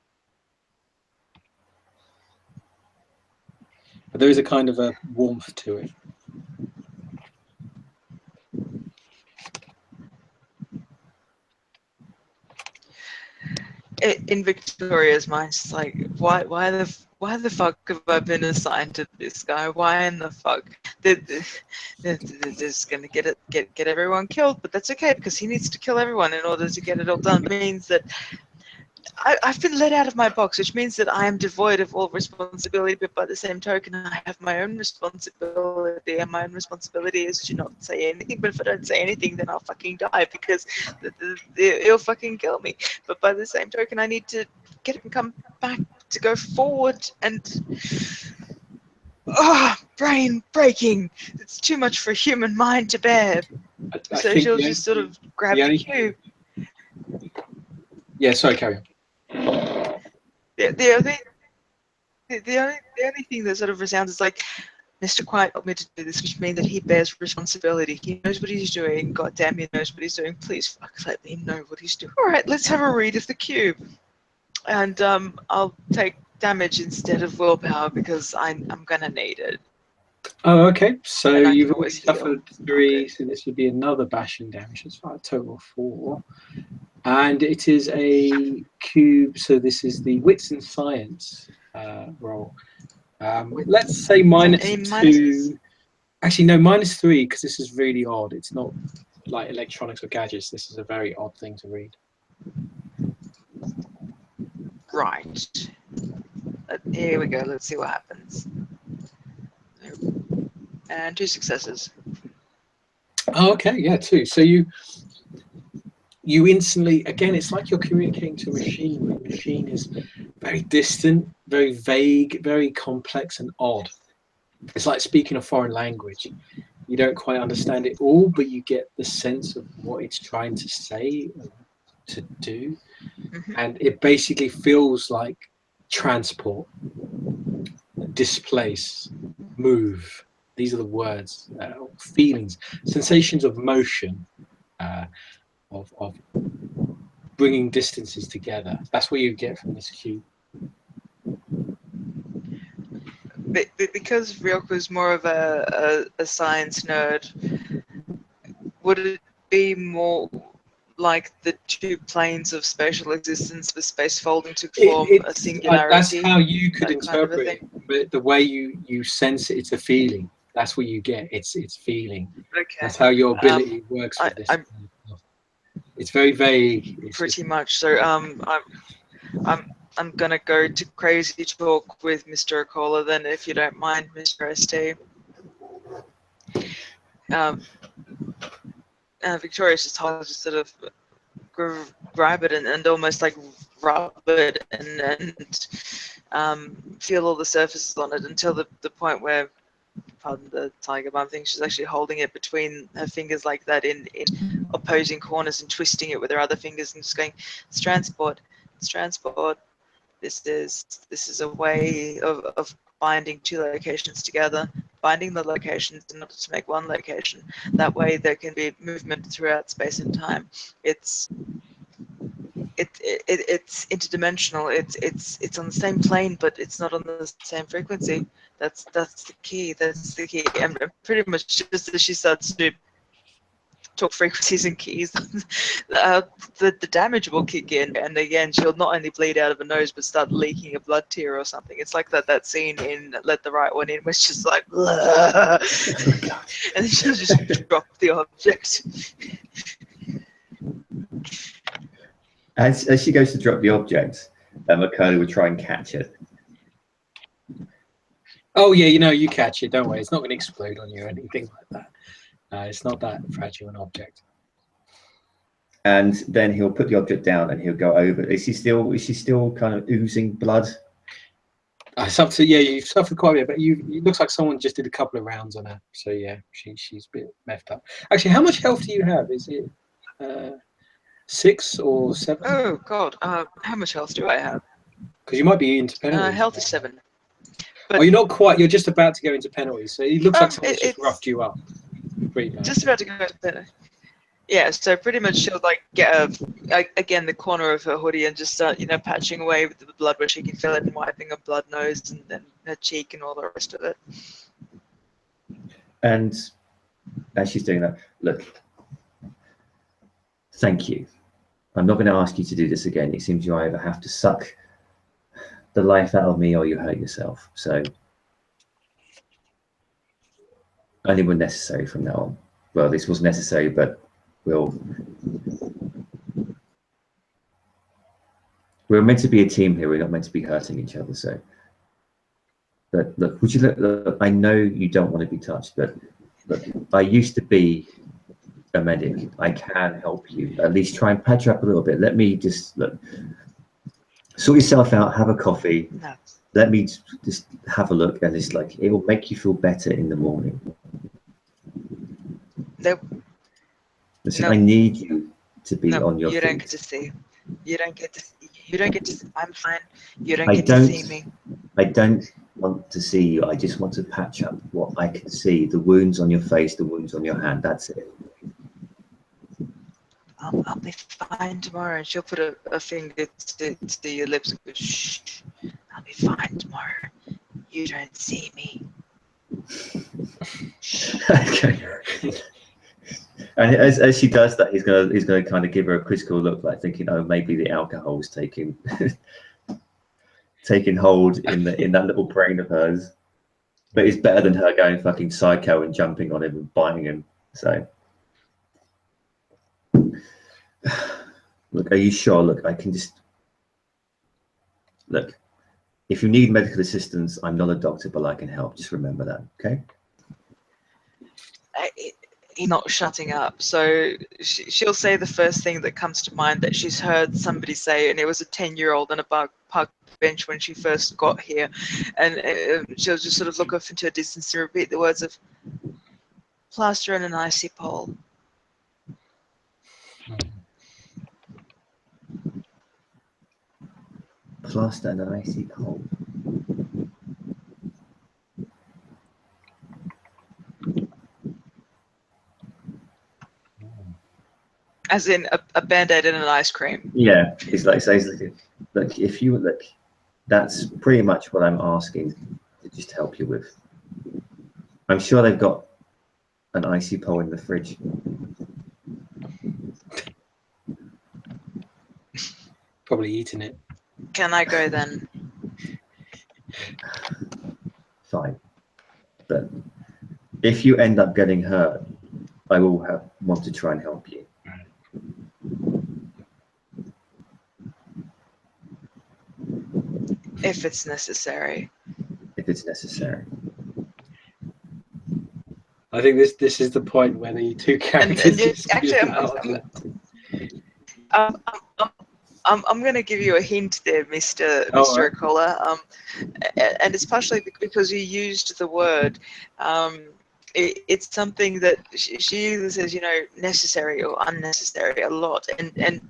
But there is a kind of a warmth to it. In Victoria's mind, it's like, why the fuck have I been assigned to this guy? Why in the fuck? They're just gonna get everyone killed, but that's okay because he needs to kill everyone in order to get it all done. It means that I've been let out of my box, which means that I am devoid of all responsibility, but by the same token, I have my own responsibility, and my own responsibility is to not say anything, but if I don't say anything, then I'll fucking die, because it'll fucking kill me. But by the same token, I need to get him come back to go forward, and brain breaking. It's too much for a human mind to bear. So she'll just sort of grab the cube. Yeah, sorry, carry on. The only thing that sort of resounds is like, Mr. Quiet told me to do this, which means that he bears responsibility. He knows what he's doing. God damn, he knows what he's doing. Please fuck, let me know what he's doing. All right, let's have a read of the cube, and I'll take damage instead of willpower because I'm gonna need it. Oh, okay. So And I you've can always always suffered heal. 3, so this would be another bashing damage. It's a total of 4. And it is a cube, so this is the Wits and Science roll. Let's say minus Any 2. minuses? Actually, no, minus 3, because this is really odd. It's not like electronics or gadgets. This is a very odd thing to read. Right. Here we go. Let's see what happens. And 2 successes. Oh, okay, yeah, 2. So you instantly, again, it's like you're communicating to a machine. The machine is very distant, very vague, very complex and odd. It's like speaking a foreign language. You don't quite understand it all, but you get the sense of what it's trying to say, to do. Mm-hmm. And it basically feels like transport, displace, move. These are the words, feelings, sensations of motion, of bringing distances together. That's what you get from this cube. Because Ryoko's more of a science nerd, would it be more like the 2 planes of spatial existence, the space folding to form a singularity? That's how you could that kind of a interpret it. But the way you sense it, it's a feeling. That's what you get. It's feeling. Okay. That's how your ability works with this. It's very vague. It's pretty much. So I'm gonna go to crazy talk with Mr. Acola then, if you don't mind, Mr. ST. Victoria's just told us to sort of grab it and almost like rub it and feel all the surfaces on it until the point where pardon the tiger mum thing, she's actually holding it between her fingers like that in opposing corners and twisting it with her other fingers and just going, it's transport, it's transport. This is a way of binding two locations together, binding the locations in order to make one location. That way there can be movement throughout space and time. It's interdimensional. It's on the same plane, but it's not on the same frequency. That's the key. That's the key. And pretty much just as she starts to talk frequencies and keys, the damage will kick in, and again she'll not only bleed out of her nose but start leaking a blood tear or something. It's like that scene in Let the Right One In where she's just like, oh, and then she'll just drop the object. As she goes to drop the object, McCurdy would try and catch it. Oh yeah, you catch it. Don't worry, it's not going to explode on you or anything like that. It's not that fragile an object. And then he'll put the object down and he'll go over. Is she still kind of oozing blood? It's up to, yeah, you've suffered quite a bit, but it looks like someone just did a couple of rounds on her. So yeah, she's a bit messed up. Actually, how much health do you have? Is it 6 or 7? Oh God, how much health do I have? Because you might be into penalties. Health is 7. But oh, you're not quite. You're just about to go into penalties. So it looks like someone's just roughed you up. Just about to go into penalties. Yeah, so pretty much she'll like get again the corner of her hoodie and just start patching away with the blood where she can feel it and wiping her blood nose and then her cheek and all the rest of it. And as she's doing that, look, thank you. I'm not going to ask you to do this again. It seems you either have to suck the life out of me or you hurt yourself. So only when necessary from now on. Well, this was necessary, but we're meant to be a team here. We're not meant to be hurting each other. So, but look, would you look? I know you don't want to be touched, but look, I used to be a medic. I can help you. At least try and patch you up a little bit. Let me just look. Sort yourself out. Have a coffee. No. Let me just have a look, and it's like it will make you feel better in the morning. Nope. Listen, Nope. I need you to be on your you feet. don't get to see. You don't get to. You don't get to. I'm fine. You don't I get don't- to see me. I don't want to see you. I just want to patch up what I can see. The wounds on your face, the wounds on your hand. That's it. I'll be fine tomorrow. And she'll put a finger to your lips and go, shh. I'll be fine tomorrow. You don't see me. Okay. And as she does that, he's gonna kind of give her a quizzical look, like thinking, oh, maybe the alcohol's taking hold in that little brain of hers. But it's better than her going fucking psycho and jumping on him and biting him. So look, are you sure? Look, I can just look. If you need medical assistance, I'm not a doctor, but I can help. Just remember that, okay? He's not shutting up. So she'll say the first thing that comes to mind that she's heard somebody say, and it was a 10-year-old on a park bench when she first got here. And she'll just sort of look off into a distance and repeat the words of plaster and an icy pole. Plaster and an icy cold. As in a Band-Aid and an ice cream. Yeah, he's like says, look, if you look, that's pretty much what I'm asking to just help you with. I'm sure they've got an icy pole in the fridge. Probably eating it. Can I go then? Fine, but if you end up getting hurt, I will want to try and help you. If it's necessary. If it's necessary. I think this is the point where the two characters actually, I'm I'm going to give you a hint there, Mr. All Mr. right. Acola, and it's partially because you used the word. It's something that she either says, necessary or unnecessary a lot, and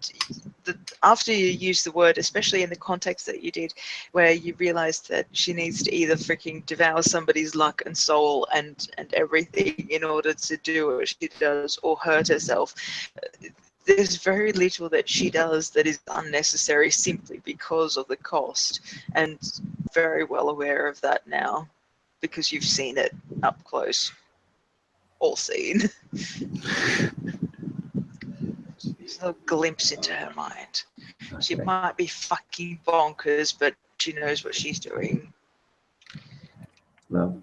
after you use the word, especially in the context that you did, where you realized that she needs to either freaking devour somebody's luck and soul and everything in order to do what she does, or hurt herself. There's very little that she does that is unnecessary simply because of the cost, and very well aware of that now because you've seen it up close. All seen. Just a glimpse into her mind. She Okay. might be fucking bonkers, but she knows what she's doing. Well,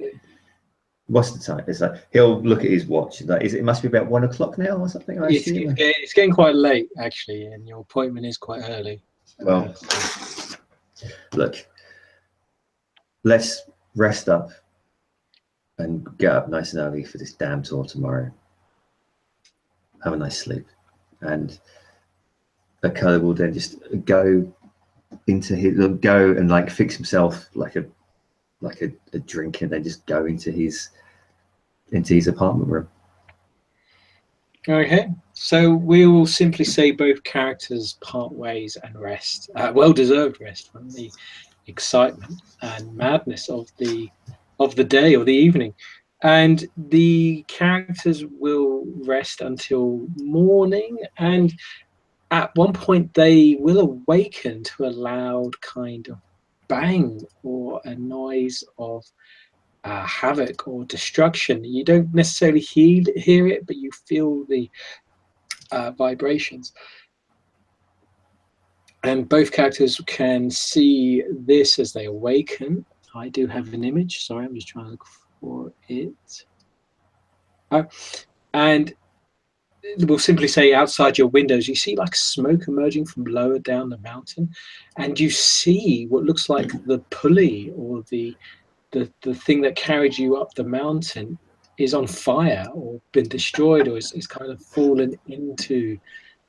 what's the time? It's like he'll look at his watch. Like, it must be about 1 o'clock now or something. I assume. It's getting quite late actually, and your appointment is quite early. Well, look, let's rest up and get up nice and early for this damn tour tomorrow. Have a nice sleep, and Acola will then just go and like fix himself like a drink, and then just go into his apartment room. Okay, so we will simply say both characters part ways and rest. Well-deserved rest from the excitement and madness of the day or the evening, and the characters will rest until morning. And at one point, they will awaken to a loud kind of bang or a noise of havoc or destruction. You don't necessarily hear it, but you feel the vibrations. And both characters can see this as they awaken. I do have an image. Sorry, I'm just trying to look for it. And we'll simply say outside your windows, you see like smoke emerging from lower down the mountain, and you see what looks like the pulley or the thing that carried you up the mountain is on fire or been destroyed, or is kind of fallen into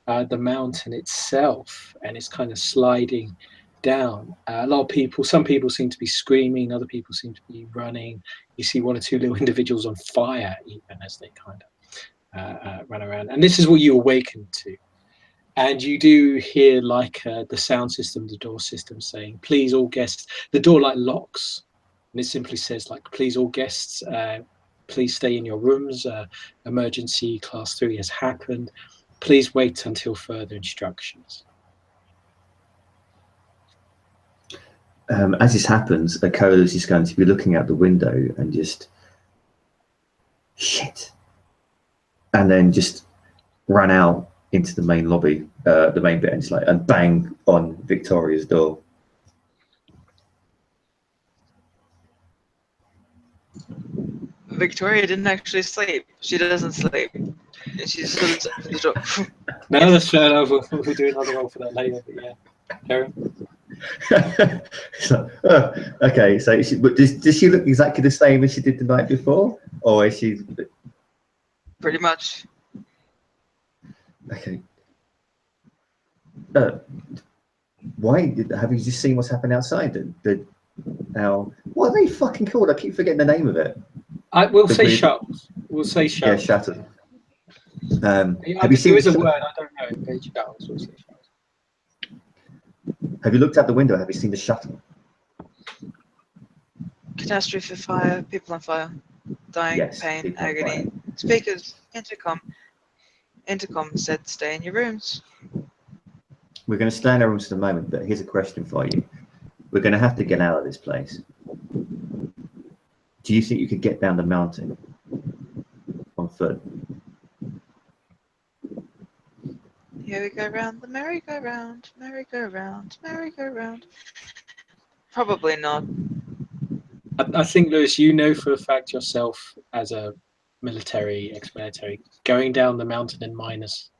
the mountain itself, and it's kind of sliding down. A lot of people, some people seem to be screaming, other people seem to be running. You see one or two little individuals on fire even as they kind of run around, and this is what you awaken to. And you do hear like the sound system, the door system saying, please all guests, the door like locks, and it simply says like, please all guests, please stay in your rooms, emergency class 3 has happened, please wait until further instructions. As this happens, Acola is just going to be looking out the window and just shit, and then just run out into the main lobby, the main bit, and just and bang on Victoria's door. Victoria didn't actually sleep. She doesn't sleep. She just looks at the door. No, that's fair enough. We'll do another role for that later. But yeah, Karen. Okay, so does she look exactly the same as she did the night before, or is she? Pretty much. Okay. Why have you just seen what's happened outside? Now, what are they fucking called? I keep forgetting the name of it. We'll say shuttles. We'll say shuttles. Yeah, shuttles. Have you seen? There is a word. I don't know. Shuttles. We'll say shuttles. Have you looked out the window? Have you seen the shuttle? Catastrophe, fire, people on fire, dying, Yes, pain, people on agony. fire. Speakers, intercom. Intercom said stay in your rooms. We're going to stay in our rooms for the moment, but here's a question for you. We're going to have to get out of this place. Do you think you could get down the mountain on foot? Here we go round the merry-go-round, merry-go-round, merry-go-round. Probably not. I think, Lewis, you know for a fact yourself as a ex-military, going down the mountain in minus,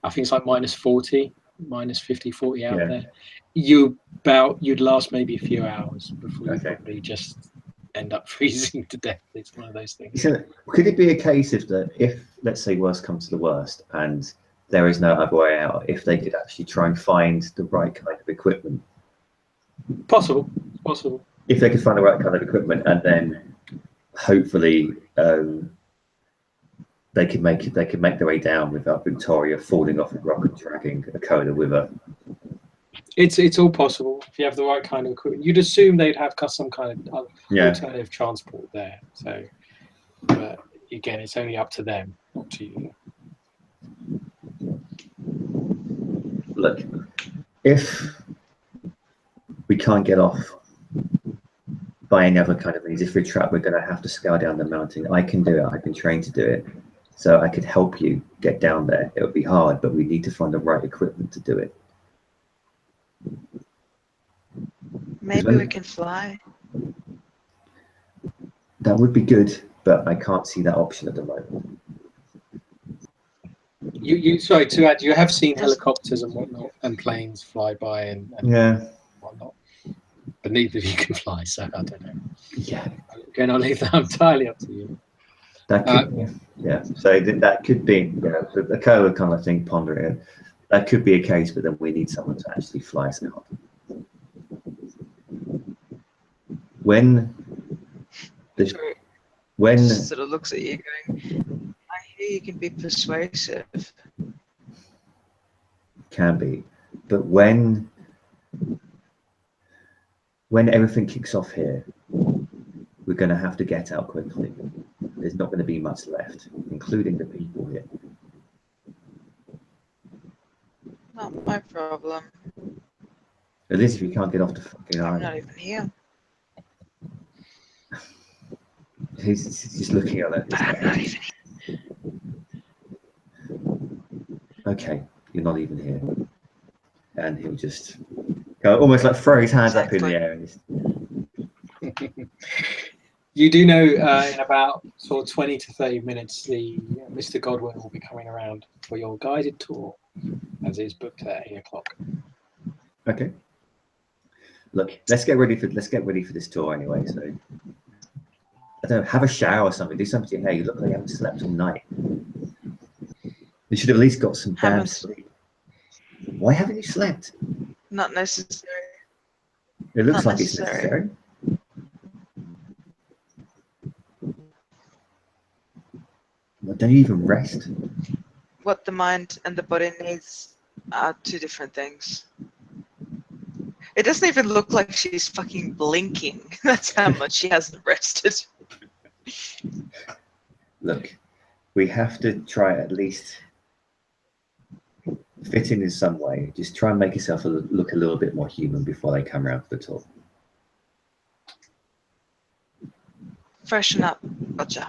I think it's like minus 40, minus 50, 40 out there. You'd last maybe a few hours before you probably just end up freezing to death. It's one of those things. So, could it be a case if let's say worst comes to the worst, and there is no other way out. If they could actually try and find the right kind of equipment, Possible. if they could find the right kind of equipment, and then hopefully they could make their way down without Victoria falling off the rock and dragging a Coda with her. It's all possible if you have the right kind of equipment. You'd assume they'd have some kind of alternative transport there. So, but again, it's only up to them, not to you. Look, if we can't get off by any other kind of means, if we're trapped, we're going to have to scale down the mountain. I can do it. I've been trained to do it. So I could help you get down there. It would be hard, but we need to find the right equipment to do it. Maybe we can fly. That would be good, but I can't see that option at the moment. You sorry to add, you have seen helicopters and whatnot, and planes fly by and whatnot, but neither of you can fly, so I don't know. Yeah. Again, I'll leave that entirely up to you. That could, so that could be, the Coda kind of thing, ponder it. That could be a case, but then we need someone to actually fly Scott. When sort of looks at you going, I hear you can be persuasive. Can be, but when everything kicks off here, we're going to have to get out quickly. There's not going to be much left, including the people here. Not my problem. At least if you can't get off the fucking I'm island. not even here. He's just looking at it. I'm not even here. Okay, you're not even here. And he'll just go, almost like throw his hands up in the air. And just... You do know in about sort of 20 to 30 minutes, the Mr. Godwin will be coming around for your guided tour, as is booked at 8 o'clock. Okay. Look, let's get ready for this tour anyway. So I don't know, have a shower or something. Do something to your hair. You look like you haven't slept all night. You should have at least got some damn sleep. Why haven't you slept? Not necessary. It looks Not like it's necessary. Well, don't you even rest? What the mind and the body needs are two different things. It doesn't even look like she's fucking blinking. That's how much she hasn't rested. Look, we have to try at least fit in some way. Just try and make yourself look a little bit more human before they come around for the tour. Freshen up, Roger.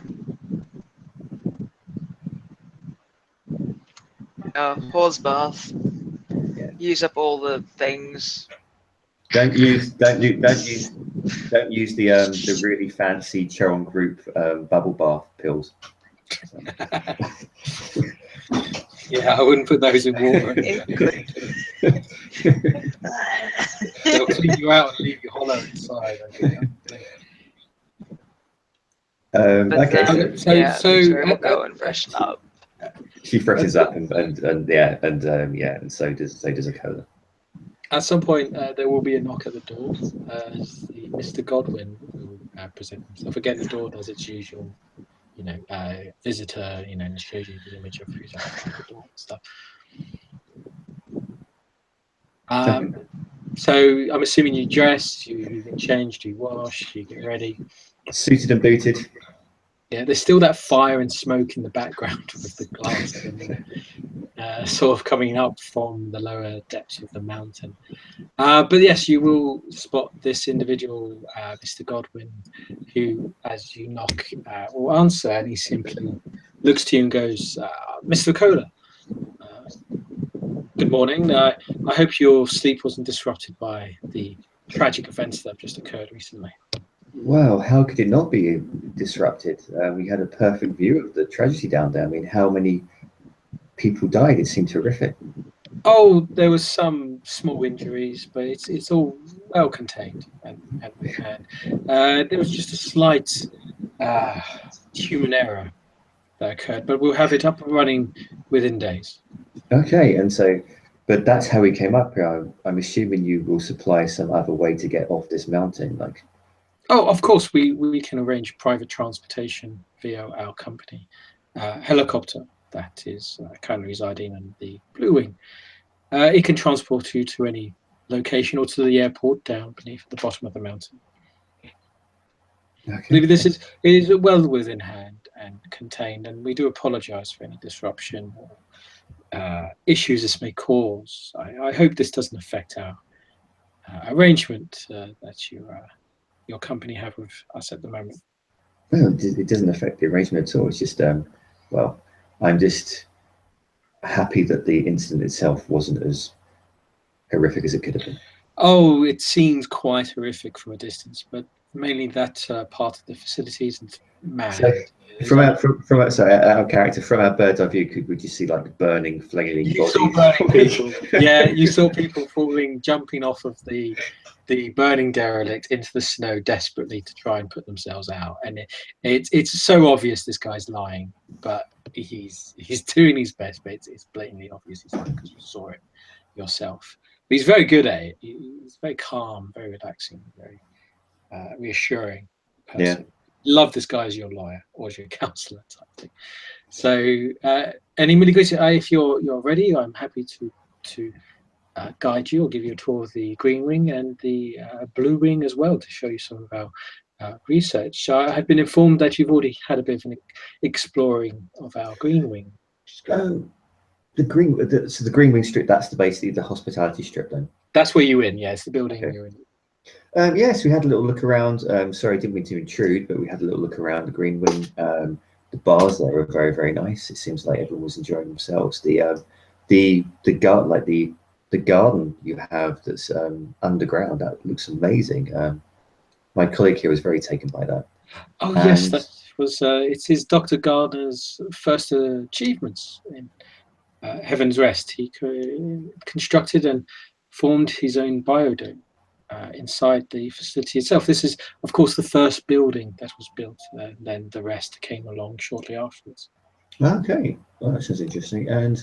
Horse bath. Yeah. Use up all the things. Don't use the really fancy Cheron Group bubble bath pills. Yeah, I wouldn't put those in water. They'll clean you out and leave you hollow inside. Okay. So go and freshen up. She freshens up and so does a Coda. At some point, there will be a knock at the door. Mr. Godwin will present himself. Again, the door does its usual, visitor, and shows you the image of who's outside the door and stuff. So I'm assuming you dress, you've been changed, you wash, you get ready. Suited and booted. Yeah, there's still that fire and smoke in the background with the glass sort of coming up from the lower depths of the mountain. But yes, you will spot this individual, Mr. Godwin, who, as you knock, will answer, and he simply looks to you and goes, Mr. Kohler, good morning. I hope your sleep wasn't disrupted by the tragic events that have just occurred recently. Well, how could it not be disrupted? We had a perfect view of the tragedy down there. I mean, how many people died? It seemed horrific. Oh, there was some small injuries, but it's all well contained. And there was just a slight human error that occurred, but we'll have it up and running within days. Okay, and so, but that's how we came up here. I'm assuming you will supply some other way to get off this mountain, like. Oh, of course, we can arrange private transportation via our company helicopter that is currently residing in the Blue Wing. It can transport you to any location or to the airport down beneath the bottom of the mountain. Okay. It is well within hand and contained, and we do apologise for any disruption or issues this may cause. I hope this doesn't affect our arrangement that your company have with us at the moment. Well, it doesn't affect the arrangement at all. It's just, well, I'm just happy that the incident itself wasn't as horrific as it could have been. Oh, it seems quite horrific from a distance, but mainly that part of the facilities and mad. So from our character, from our bird's eye view, would you see like burning, flailing You bodies? saw burning people. Yeah, you saw people falling, jumping off of the burning derelict into the snow desperately to try and put themselves out. And it's so obvious this guy's lying, but he's doing his best, but it's blatantly obvious he's lying because you saw it yourself. But he's very good at it. He's very calm, very relaxing, very reassuring person. Yeah. Love this guy as your lawyer or as your counselor type thing. So any really good, if you're ready, I'm happy to guide you or give you a tour of the Green Wing and the Blue Wing as well to show you some of our research. So I have been informed that you've already had a bit of an exploring of our Green Wing. The Green Wing strip, that's basically the hospitality strip then? That's where you're in, yeah, it's the building Okay. you're in. Yes, we had a little look around. Sorry, I didn't mean to intrude, but we had a little look around the Green Wing. The bars there are very, very nice. It seems like everyone was enjoying themselves. The garden you have that's underground, that looks amazing. My colleague here was very taken by that. Oh yes, that was it is Dr. Gardner's first achievements in Heaven's Rest. He constructed and formed his own biodome inside the facility itself. This is, of course, the first building that was built. Then the rest came along shortly afterwards. Okay, well, that sounds interesting. And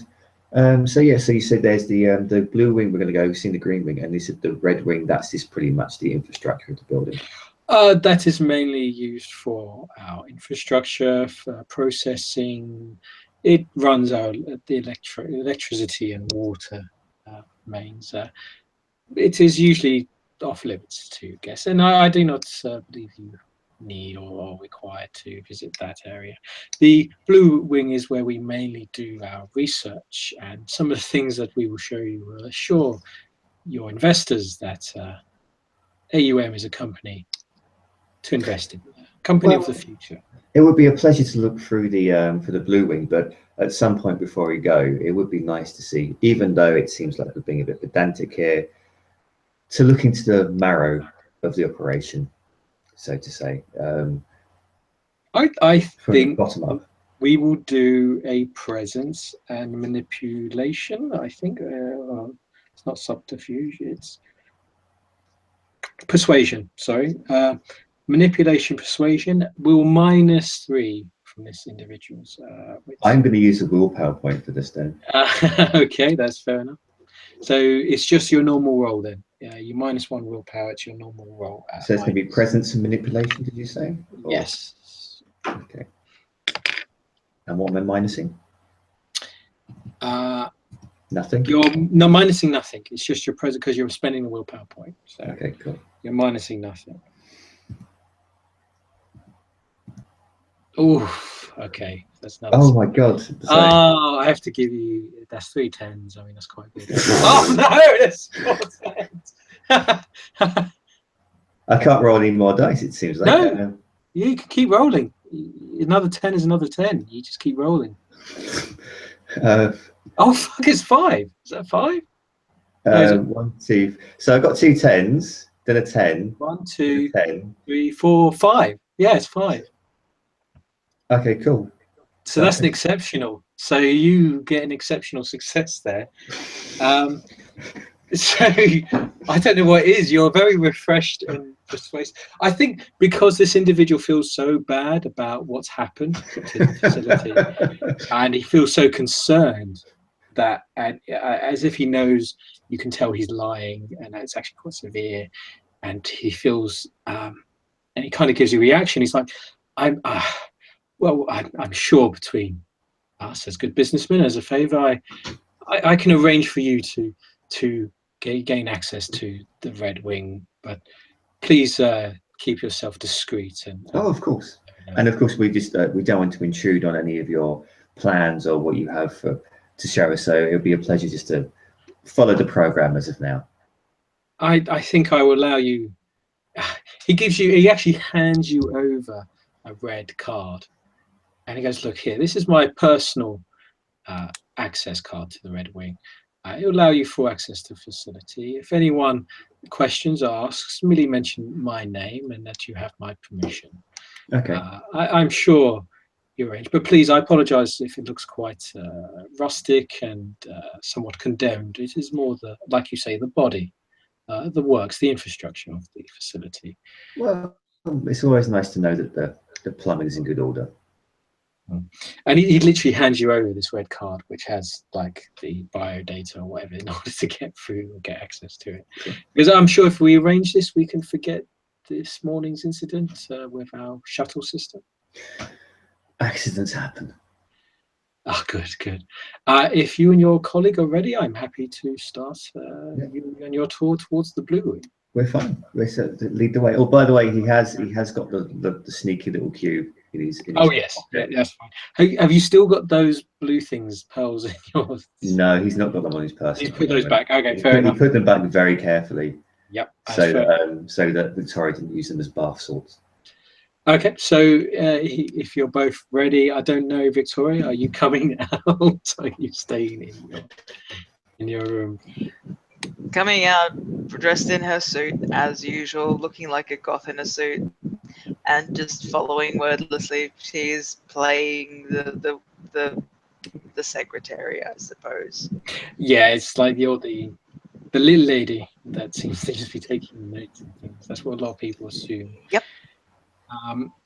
so yeah, so you said there's the Blue Wing. We're going to go. We've seen the Green Wing, and this is the Red Wing. That's just pretty much the infrastructure of the building. That is mainly used for our infrastructure, for processing. It runs our electricity and water mains. It is usually off limits to guests, and I do not believe you need or required to visit that area. The Blue Wing is where we mainly do our research, and some of the things that we will show you will assure your investors that AUM is a company to invest in, a company of the future. It would be a pleasure to look through the for the Blue Wing, but at some point before we go, it would be nice to see, even though it seems like we're being a bit pedantic here, to look into the marrow of the operation, so to say. I think bottom up. we will do a presence and manipulation. I think it's not subterfuge, it's persuasion. Sorry, manipulation, persuasion. Will -3 from this individual's. I'm going to use a willpower point for this then. Okay, that's fair enough. So it's just your normal roll then. Yeah, you -1 willpower. It's your normal roll. So it's going to be presence and manipulation. Did you say? Or? Yes. Okay. And what am I minusing? Nothing. You're no minusing nothing. It's just your present because you're spending the willpower point. So okay, cool. You're minusing nothing. Oh, okay. That's another. Oh my god. Sorry. Oh, I have to give you. That's 3 10s. I mean, that's quite good. Oh no, that's 4 10s. I can't roll any more dice. It seems like. No. You can keep rolling. Another 10 is another 10. You just keep rolling. Oh fuck! It's 5. Is that 5? 1, 2. So I've got 2 10s, then a 10. 1, 2, 10. 3, 4, 5. Yeah, it's 5. Okay, cool. So that's an exceptional. So you get an exceptional success there. So I don't know what it is. You're very refreshed and persuasive. I think because this individual feels so bad about what's happened to the facility, and he feels so concerned that, and as if he knows, you can tell he's lying, and it's actually quite severe, and he feels, and he kind of gives you a reaction. He's like, I'm, I'm sure between us as good businessmen, as a favor, I can arrange for you to gain access to the Red Wing, but please keep yourself discreet. And Oh, of course. And of course, we don't want to intrude on any of your plans or what you have to show us. So it would be a pleasure just to follow the program as of now. I think I will allow you. He actually hands you over a red card, and he goes, "Look here, this is my personal access card to the Red Wing. It will allow you full access to the facility. If anyone questions or asks, merely mention my name and that you have my permission." Okay. I'm sure you arrange, but please, I apologize if it looks quite rustic and somewhat condemned. It is more like you say, the body, the works, the infrastructure of the facility. Well, it's always nice to know that the plumbing is in good order. And he literally hands you over this red card, which has like the bio data or whatever in order to get through or get access to it. Because I'm sure if we arrange this, we can forget this morning's incident with our shuttle system. Accidents happen. Oh, good. If you and your colleague are ready, I'm happy to start you on your tour towards the Blue Wing. We're fine. Let's lead the way. Oh, by the way, he has got the sneaky little cube in his yes, yeah, that's fine. Have you still got those blue things, pearls in yours? No, he's not got them on his person. He's put those back. Okay, fair enough. He put them back very carefully. Yep. So that Victoria didn't use them as bath salts. Okay, so if you're both ready, I don't know, Victoria, are you coming out? Are you staying in your room? Coming out, dressed in her suit as usual, looking like a goth in a suit, and just following wordlessly. She's playing the secretary, I suppose. Yeah, it's like you're the little lady that seems to just be taking notes and things. That's what a lot of people assume. Yep.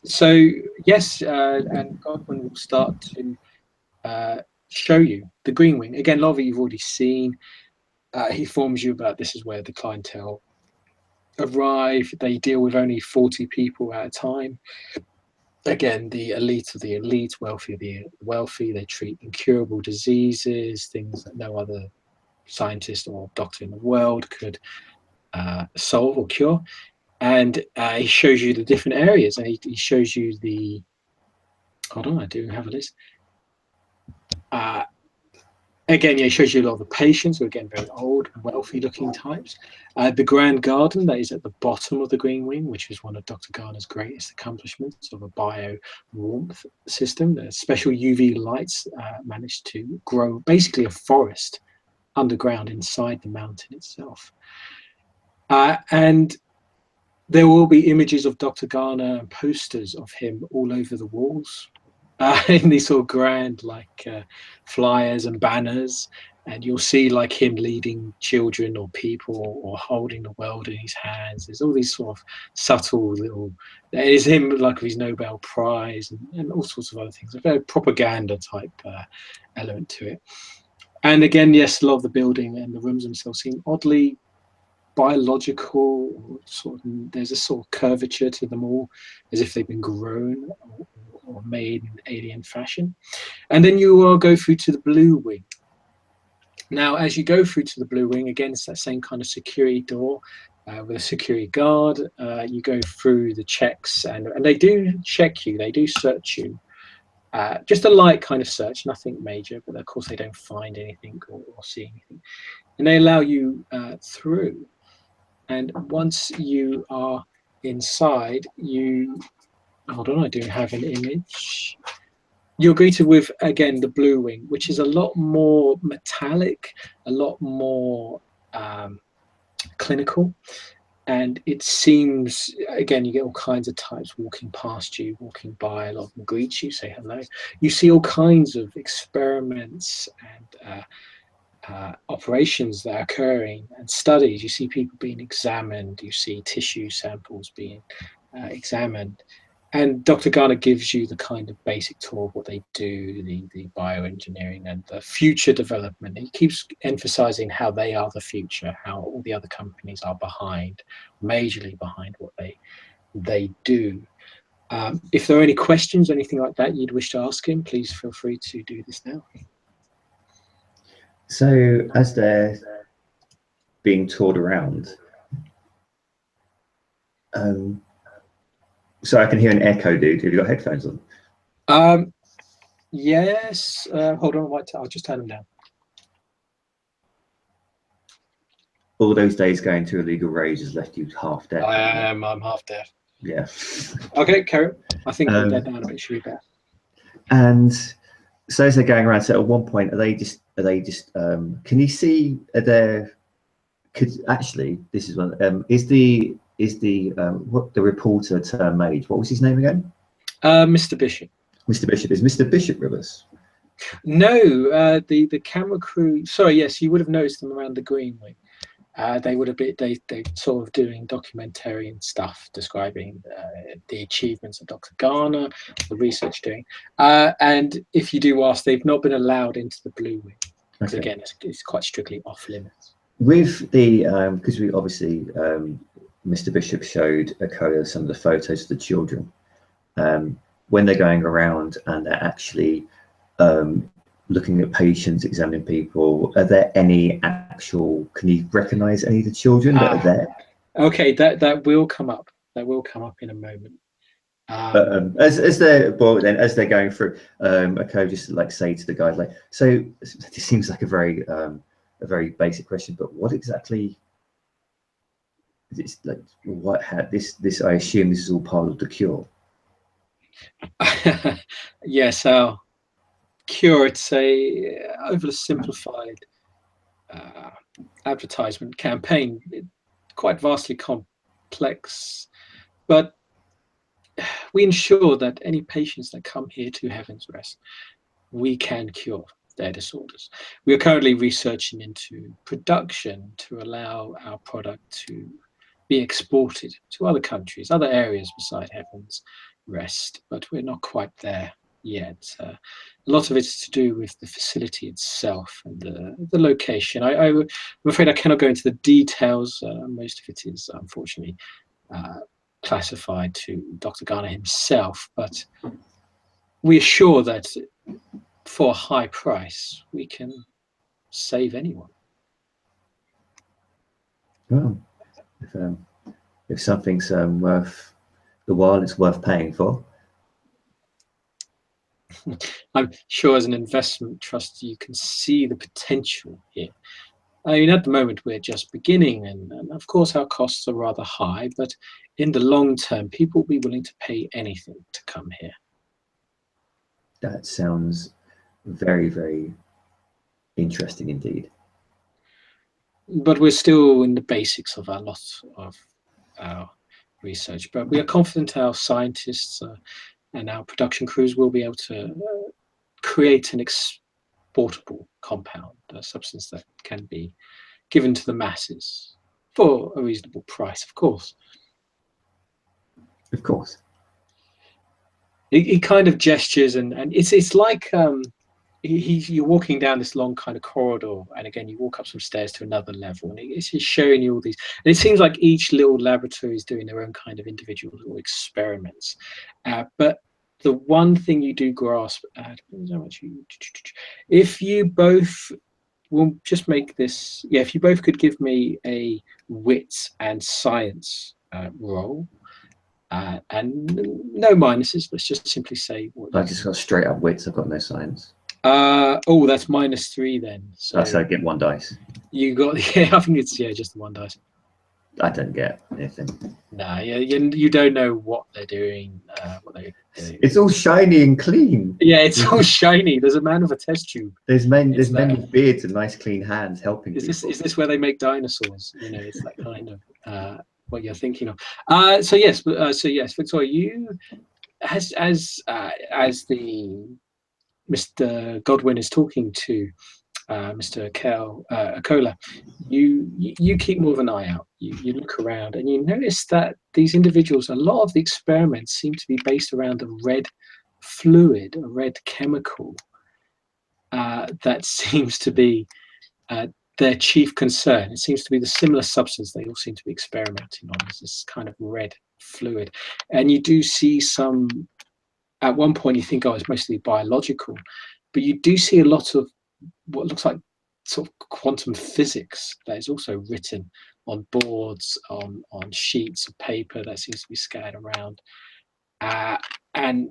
So yes, and Godwin will start to show you the Green Wing. Again, a lot of it you've already seen. He informs you about this is where the clientele arrive. They deal with only 40 people at a time. Again, the elite of the elite, wealthy of the wealthy. They treat incurable diseases, things that no other scientist or doctor in the world could solve or cure. And he shows you the different areas, and he shows you the. Hold on, I do have a list. Again, yeah, he shows you a lot of the patients who are again very old, wealthy-looking types. The Grand Garden that is at the bottom of the Green Wing, which is one of Dr. Garner's greatest accomplishments of a bio-warmth system. The special UV lights managed to grow basically a forest underground inside the mountain itself. And there will be images of Dr. Garner and posters of him all over the walls. In these sort of grand like flyers and banners, and you'll see like him leading children or people or holding the world in his hands. There's all these sort of subtle little, it is him like with his Nobel Prize and all sorts of other things, a very propaganda type element to it. And again, yes, a lot of the building and the rooms themselves seem oddly biological, sort of, there's a sort of curvature to them all, as if they've been grown or made in alien fashion. And then you will go through to the Blue Wing. Now, as you go through to the Blue Wing, again, it's that same kind of security door with a security guard. You go through the checks, and they do check you, they do search you. Just a light kind of search, nothing major, but of course they don't find anything or see anything. And they allow you through. And once you are inside, hold on, I do have an image. You're greeted with, again, the Blue Wing, which is a lot more metallic, a lot more clinical. And it seems, again, you get all kinds of types walking past you, walking by, a lot of them greet you, say hello. You see all kinds of experiments and operations that are occurring and studies. You see people being examined, you see tissue samples being examined. And Dr. Garner gives you the kind of basic tour of what they do, the bioengineering and the future development. He keeps emphasizing how they are the future, how all the other companies are behind, majorly behind what they do. If there are any questions, anything like that you'd wish to ask him, please feel free to do this now. So as they're being toured around, so I can hear an echo, dude. Have you got headphones on? Yes. Hold on, I'll just turn them down. All those days going to illegal rage has left you half deaf. I'm half deaf. Yeah. Okay, carry on. I think we'll get down a bit, should be better. And so as they're going around, so at one point, are they just can you see this is one, is the what the reporter turned mage, what was his name again? Mr. Bishop. Mr. Bishop. Is Mr. Bishop with us? No, the camera crew, sorry, yes, you would have noticed them around the green wing. They would have been they sort of doing documentary and stuff describing the achievements of Dr. Garner, the research doing, and if you do ask, they've not been allowed into the blue wing because again it's quite strictly off limits. With the because we obviously Mr. Bishop showed Akola some of the photos of the children when they're going around and they're actually looking at patients, examining people. Are there any actual? Can you recognise any of the children that are there? Okay, that will come up. That will come up in a moment. As they're going through, Akola just like say to the guys like, so this seems like a very basic question, but what exactly? It's like what had this? I assume this is all part of the cure. Yes, our cure. It's a oversimplified advertisement campaign, quite vastly complex, but we ensure that any patients that come here to Heaven's Rest, we can cure their disorders. We are currently researching into production to allow our product to be exported to other countries, other areas beside Heaven's Rest, but we're not quite there yet. A lot of it's to do with the facility itself and the location. I'm afraid I cannot go into the details. Most of it is unfortunately classified to Dr. Garner himself, but we assure that for a high price we can save anyone. Well, if something's worth the while, it's worth paying for. I'm sure as an investment trust you can see the potential here. I mean, at the moment we're just beginning, and of course our costs are rather high, but in the long term people will be willing to pay anything to come here. That sounds very, very interesting indeed. But we're still in the basics of our research, but we are confident our scientists and our production crews will be able to create an exportable compound, a substance that can be given to the masses for a reasonable price, of course. Of course. He kind of gestures, and it's like you're walking down this long kind of corridor, and again you walk up some stairs to another level, and it's just showing you all these, and it seems like each little laboratory is doing their own kind of individual little experiments, but the one thing you do grasp at, if you both will just make this, if you both could give me a wits and science roll, and no minuses, let's just simply say I just got straight up wits, I've got no science. Oh, that's -3 then. So I get 1 dice. You got, I think it's just the 1 dice. I don't get anything. No, you don't know what they're doing. What they do. It's all shiny and clean. Yeah, it's all shiny. There's a man with a test tube. There's men with beards and nice clean hands helping people. Is this where they make dinosaurs? You know, it's that kind of what you're thinking of. So yes, Victoria, you as the Mr. Godwin is talking to Mr. Akola, you keep more of an eye out. you look around and you notice that these individuals, a lot of the experiments seem to be based around a red fluid, a red chemical that seems to be their chief concern. It seems to be the similar substance they all seem to be experimenting on, is this kind of red fluid. And you do see some, at one point you think, oh, it's mostly biological, but you do see a lot of what looks like sort of quantum physics that is also written on boards, on sheets of paper that seems to be scattered around. And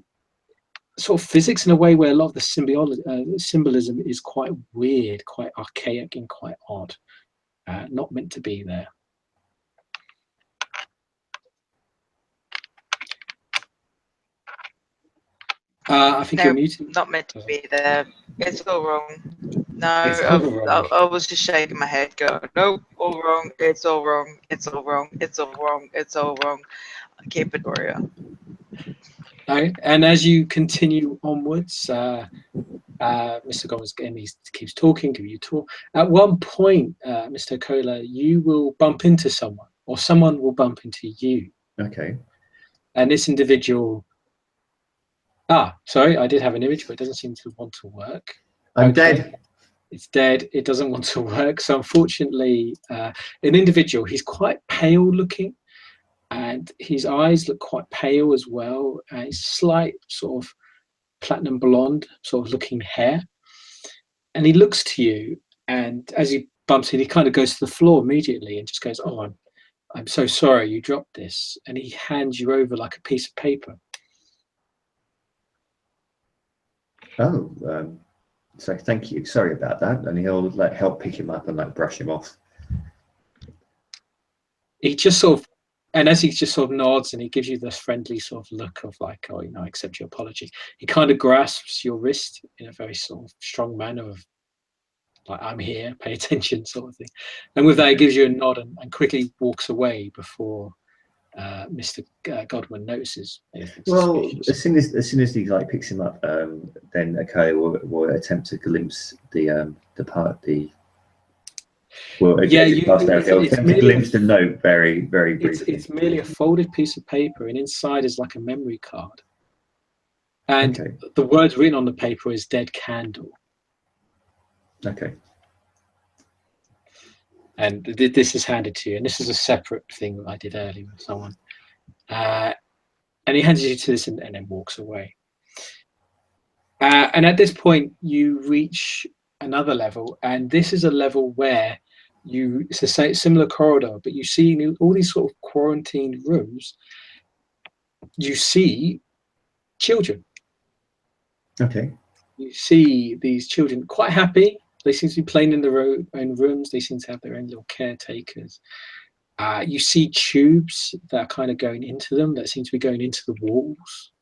sort of physics in a way where a lot of the symbolism is quite weird, quite archaic and quite odd, not meant to be there. I think you're muted. Not meant to be there. It's all wrong. No, It's all wrong. I was just shaking my head going, nope, all wrong, it's all wrong, it's all wrong, it's all wrong, it's all wrong. Keep it, Gloria. Okay. And as you continue onwards, Mr. Gomez again, he keeps talking, give you talk. At one point, Mr. Kola, you will bump into someone, or someone will bump into you. Okay. And this individual, sorry, I did have an image, but it doesn't seem to want to work. I'm dead. It's dead. It doesn't want to work. So unfortunately, an individual, he's quite pale looking, and his eyes look quite pale as well. He's slight sort of platinum blonde sort of looking hair. And he looks to you, and as he bumps in, he kind of goes to the floor immediately and just goes, oh, I'm so sorry you dropped this. And he hands you over like a piece of paper. Oh, so thank you. Sorry about that. And he'll like help pick him up and like brush him off. He just sort of, and as he just sort of nods and he gives you this friendly sort of look of like, oh, I accept your apology. He kind of grasps your wrist in a very sort of strong manner of like, I'm here, pay attention sort of thing. And with that, he gives you a nod and quickly walks away before Mr. Godwin notices anything suspicious. as soon as he like picks him up, then Akoya will attempt to glimpse the glimpse the note very briefly. It's merely a folded piece of paper, and inside is like a memory card. And Okay. the words written on the paper is "Dead Candle." Okay. And this is handed to you, and this is a separate thing that I did earlier with someone. And he hands you to this and then walks away. And at this point, you reach another level, and this is a level where it's a similar corridor, but you see all these sort of quarantined rooms. You see children. Okay. You see these children quite happy. They seem to be playing in their own rooms. They seem to have their own little caretakers. You see tubes that are kind of going into them, that seem to be going into the walls.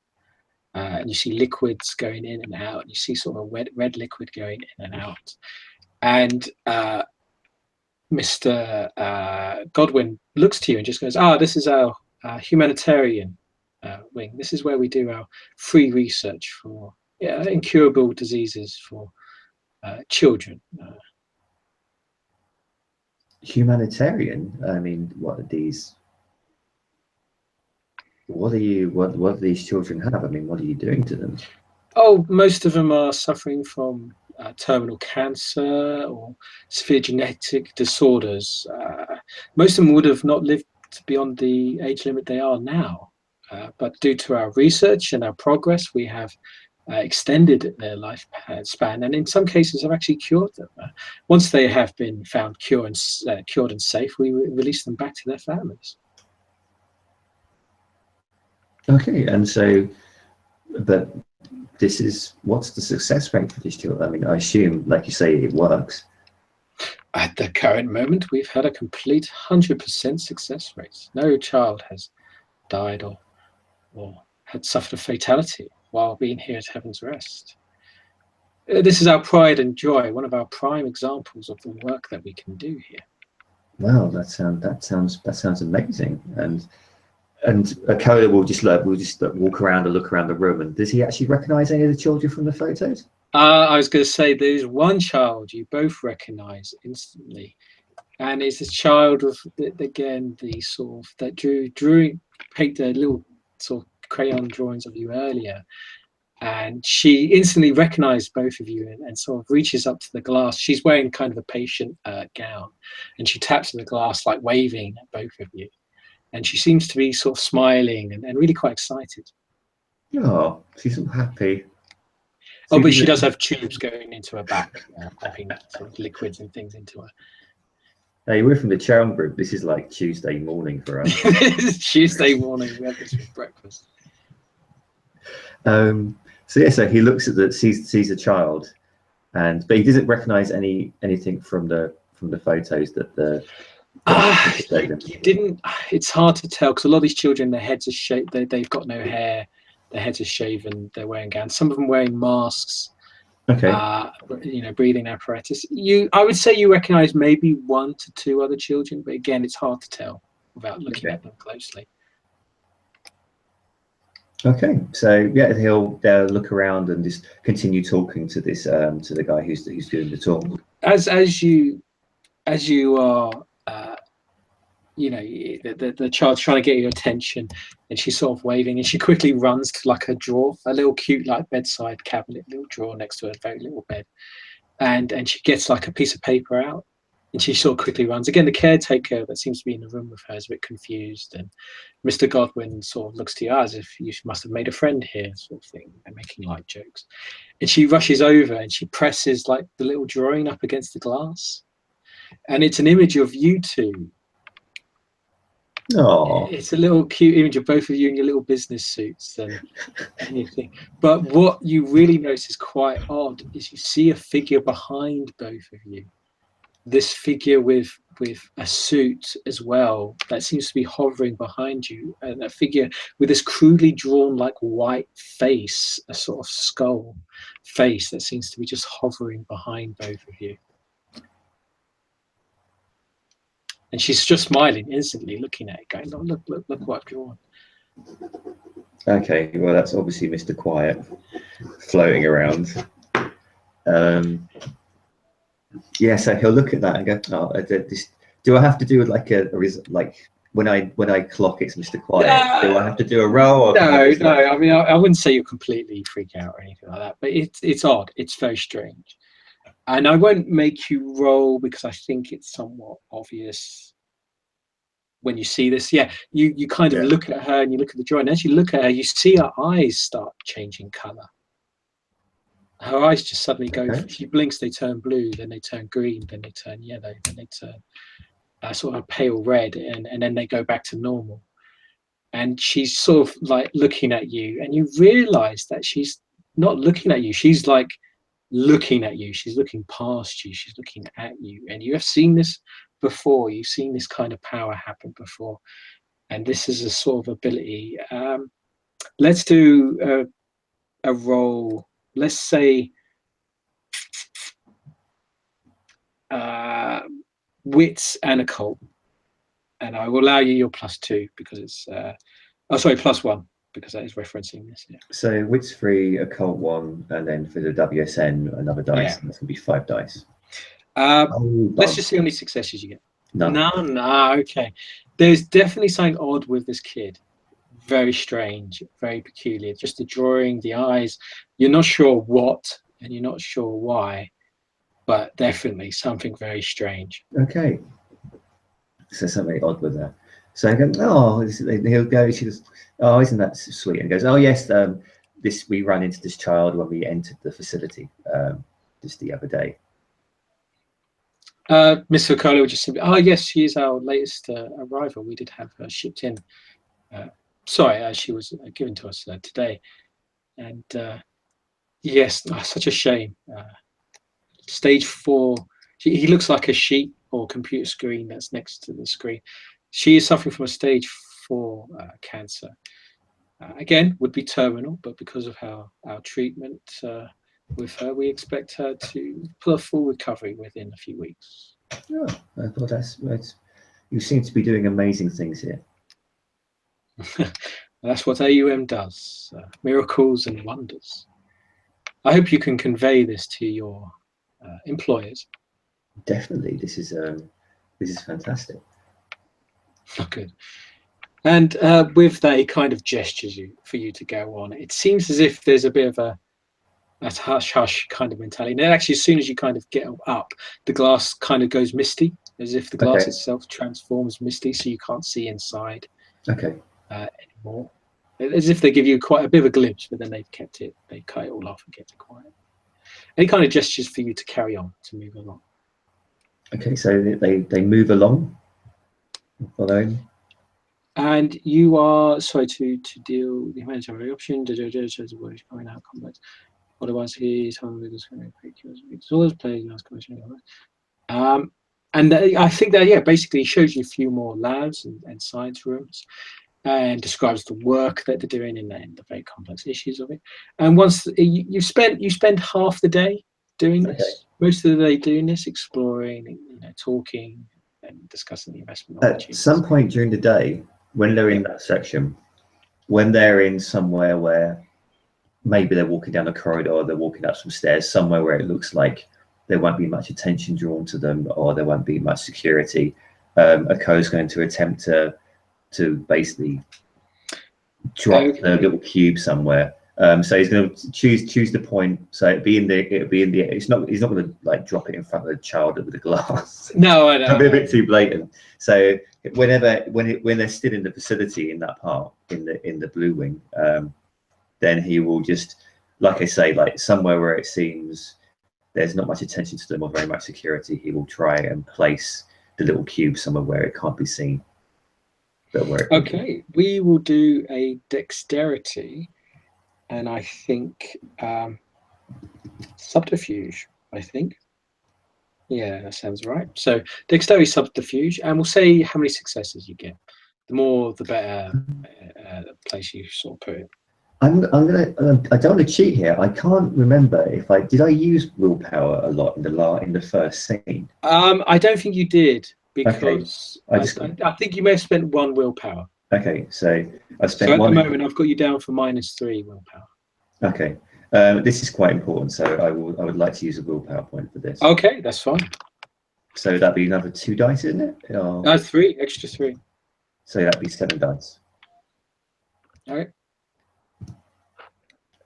And you see liquids going in and out. And you see sort of red liquid going in and out. And Mr. Godwin looks to you and just goes, this is our humanitarian wing. This is where we do our free research for incurable diseases for children. Humanitarian? I mean, what do these children have? I mean, what are you doing to them? Oh, most of them are suffering from terminal cancer or severe genetic disorders. Most of them would have not lived beyond the age limit they are now. But due to our research and our progress, we have extended their lifespan, and in some cases have actually cured them. Once they have been found cured and safe, we release them back to their families. Okay, and so, but what's the success rate for these children? I mean, I assume, like you say, it works. At the current moment, we've had a complete 100% success rate. No child has died or had suffered a fatality while being here at Heaven's Rest. This is our pride and joy, one of our prime examples of the work that we can do here. Wow, that sounds amazing. And Akoya will just walk around and look around the room. And does he actually recognise any of the children from the photos? I was going to say, there's one child you both recognise instantly. and it's a child with again the sort of that drew painted little sort of crayon drawings of you earlier, and she instantly recognized both of you and sort of reaches up to the glass. She's wearing kind of a patient gown, and she taps to the glass, like waving at both of you, and she seems to be sort of smiling and really quite excited. Oh, she's all happy. Oh, but she does have tubes going into her back, pumping sort of liquids and things into her. Hey, we're from the Chown Group. This is like Tuesday morning for us. Tuesday morning, we have this for breakfast. So he looks at sees a child, but he doesn't recognise anything from the photos that the. You didn't. It's hard to tell because a lot of these children, their heads are shaved. They've got no hair. Their heads are shaven. They're wearing gowns. Some of them wearing masks. Okay. Breathing apparatus. I would say you recognise maybe 1 to 2 other children, but again, it's hard to tell without looking at them closely. Okay, so yeah, they'll look around and just continue talking to this to the guy who's doing the talk. As you are. The child's trying to get your attention, and she's sort of waving, and she quickly runs to like a drawer, a little cute like bedside cabinet, little drawer next to a very little bed, and she gets like a piece of paper out, and she sort of quickly runs. Again, the caretaker that seems to be in the room with her is a bit confused, and Mr. Godwin sort of looks to you as if you must have made a friend here, sort of thing, and making light jokes. And she rushes over and she presses like the little drawing up against the glass, and it's an image of you two. Oh, it's a little cute image of both of you in your little business suits and anything. But what you really notice is quite odd is you see a figure behind both of you. This figure with a suit as well that seems to be hovering behind you, and a figure with this crudely drawn like white face, a sort of skull face that seems to be just hovering behind both of you. And she's just smiling instantly, looking at it, going, "Oh, look what I've drawn." Okay, well, that's obviously Mr. Quiet floating around. So he'll look at that and go, "Oh, do I have to do with like when I clock it's Mr. Quiet? Do I have to do a roll?" No. I mean, I wouldn't say you completely freak out or anything like that, but it's odd. It's very strange. And I won't make you roll because I think it's somewhat obvious when you see this. Yeah, you kind of look at her and you look at the drawing. As you look at her, you see her eyes start changing colour. Her eyes just suddenly go, if she blinks, they turn blue, then they turn green, then they turn yellow, then they turn sort of pale red, and then they go back to normal. And she's sort of like looking at you, and you realise that she's not looking at you. She's like looking at you, she's looking past you, she's looking at you, and you have seen this before. You've seen this kind of power happen before, and this is a sort of ability. Let's do a roll. Let's say wits and occult, and I will allow you your +2 because it's +1 because that is referencing this. Yeah. So wits 3, occult 1, and then for the WSN another dice. And that's gonna be 5 dice. Let's just see how many successes you get. None. No. Okay. There's definitely something odd with this kid. Very strange, very peculiar. Just the drawing, the eyes. You're not sure what, and you're not sure why, but definitely something very strange. Okay. So something odd with that. So I go, "Oh," he'll go, she goes, "Oh, isn't that sweet?" And goes, "Oh yes, we ran into this child when we entered the facility just the other day." Miss Okola would just say, "Oh yes, she is our latest arrival. We did have her shipped in. She was given to us today, and yes, such a shame. Stage 4. He looks like a sheet or computer screen that's next to the screen. She is suffering from a stage 4 cancer. Again, would be terminal, but because of our treatment with her, we expect her to put a full recovery within a few weeks." Oh, I thought that's you seem to be doing amazing things here. That's what AUM does, miracles and wonders. I hope you can convey this to your employers. Definitely, this This is fantastic. Oh, good. And with that, he kind of gestures for you to go on. It seems as if there's a bit of a hush kind of mentality. And then actually, as soon as you kind of get up, the glass kind of goes misty, as if the glass itself transforms misty, so you can't see inside anymore. As if they give you quite a bit of a glimpse, but then they cut it all off and kept it quiet. And he kind of gestures for you to carry on, to move along. Okay, so they move along, following. And you are to deal with the humanitarian option. Coming out complex. Otherwise, he's always playing last question. And I think that basically he shows you a few more labs and science rooms, and describes the work that they're doing in the very complex issues of it. And once you spend half the day doing this, most of the day doing this, exploring, talking and discussing the investment At some point during the day, when they're in that section, when they're in somewhere where maybe they're walking down a corridor, or they're walking up some stairs, somewhere where it looks like there won't be much attention drawn to them, or there won't be much security, Ako's going to attempt to basically drop the little cube somewhere. So he's going to choose the point. So it'll be in the. He's not going to like drop it in front of the child with a glass. No, I know. That'd be a bit too blatant. So when they're still in the facility in that part in the blue wing, then he will just, like I say, like somewhere where it seems there's not much attention to them or very much security, he will try and place the little cube somewhere where it can't be seen. Okay, we will do a dexterity, and I think subterfuge. I think, yeah, that sounds right. So dexterity, subterfuge, and we'll say how many successes you get. The more, the better place you sort of put it. I don't want to cheat here. I can't remember if I use willpower a lot in the first scene. I don't think you did. Because I think you may have spent 1 willpower. Okay, so I spent so at one. the moment, I've got you down for -3 willpower. Okay, this is quite important, so I would like to use a willpower point for this. Okay, that's fine. So that'd be another 2 dice, isn't it? Or... 3, extra 3. So that'd be 7 dice. All right.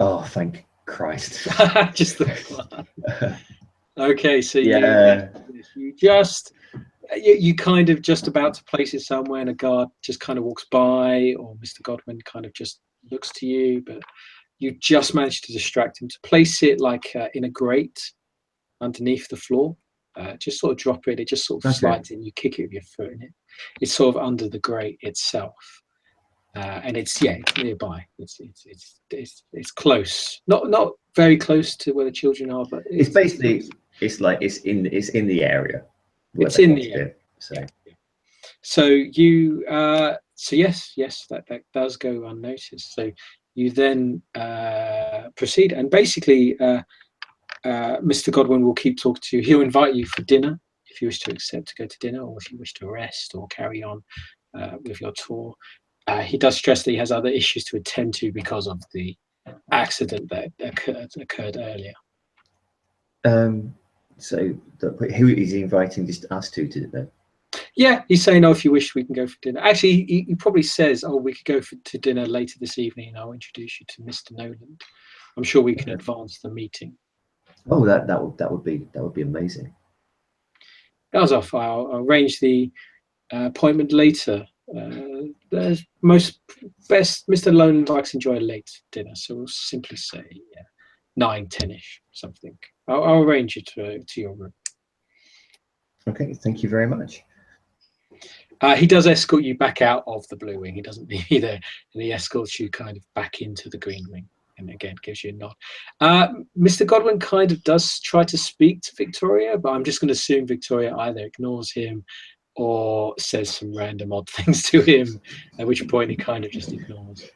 Oh, thank Christ! Just the one. Okay, so you just. You kind of just about to place it somewhere, and a guard just kind of walks by, or Mr. Godwin kind of just looks to you, but you just managed to distract him to place it like in a grate underneath the floor. Just sort of drop it. It just sort of slides in. You kick it with your foot in it. It's sort of under the grate itself, and it's nearby. It's close. Not very close to where the children are, but it's basically it's in the area. It's in the air. So you yes, that does go unnoticed. So you then proceed, and basically Mr. Godwin will keep talking to you. He'll invite you for dinner if you wish to accept to go to dinner, or if you wish to rest or carry on with your tour. He does stress that he has other issues to attend to because of the accident that occurred earlier. So who is he inviting? Just us two to dinner? Yeah, he's saying, if you wish, we can go for dinner. Actually, he probably says, we could go to dinner later this evening, and I'll introduce you to Mr. Noland. I'm sure we can advance the meeting. Oh, that would be amazing. As off, I'll arrange the appointment later. Mr. Noland likes to enjoy a late dinner, so we'll simply say 9, 10-ish, something. I'll arrange it to your room. Okay, thank you very much. He does escort you back out of the blue wing. He doesn't leave you there, and he escorts you kind of back into the green wing, and again gives you a nod. Mr. Godwin kind of does try to speak to Victoria, but I'm just going to assume Victoria either ignores him or says some random odd things to him, at which point he kind of just ignores.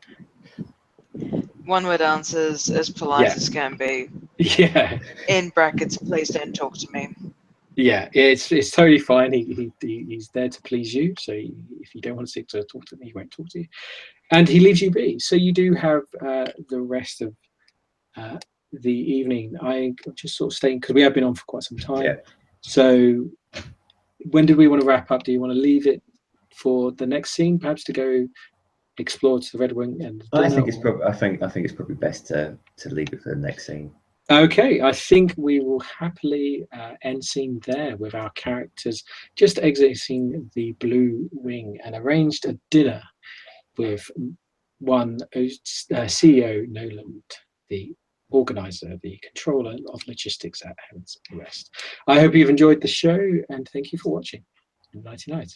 One-word answers, as polite as can be. Yeah. In brackets, please don't talk to me. Yeah, it's totally fine. He's there to please you. So if you don't want to talk to me, he won't talk to you. And he leaves you be. So you do have the rest of the evening. I'm just sort of staying, because we have been on for quite some time. Yeah. So when do we want to wrap up? Do you want to leave it for the next scene, perhaps, to go explore to the Red Wing and I dinner, think it's or- probably. I think it's probably best to leave it for the next scene. Okay, I think we will happily end scene there with our characters just exiting the Blue Wing and arranged a dinner with one CEO Noland, the organizer, the controller of logistics at Heaven's Rest. I hope you've enjoyed the show and thank you for watching. Nighty night.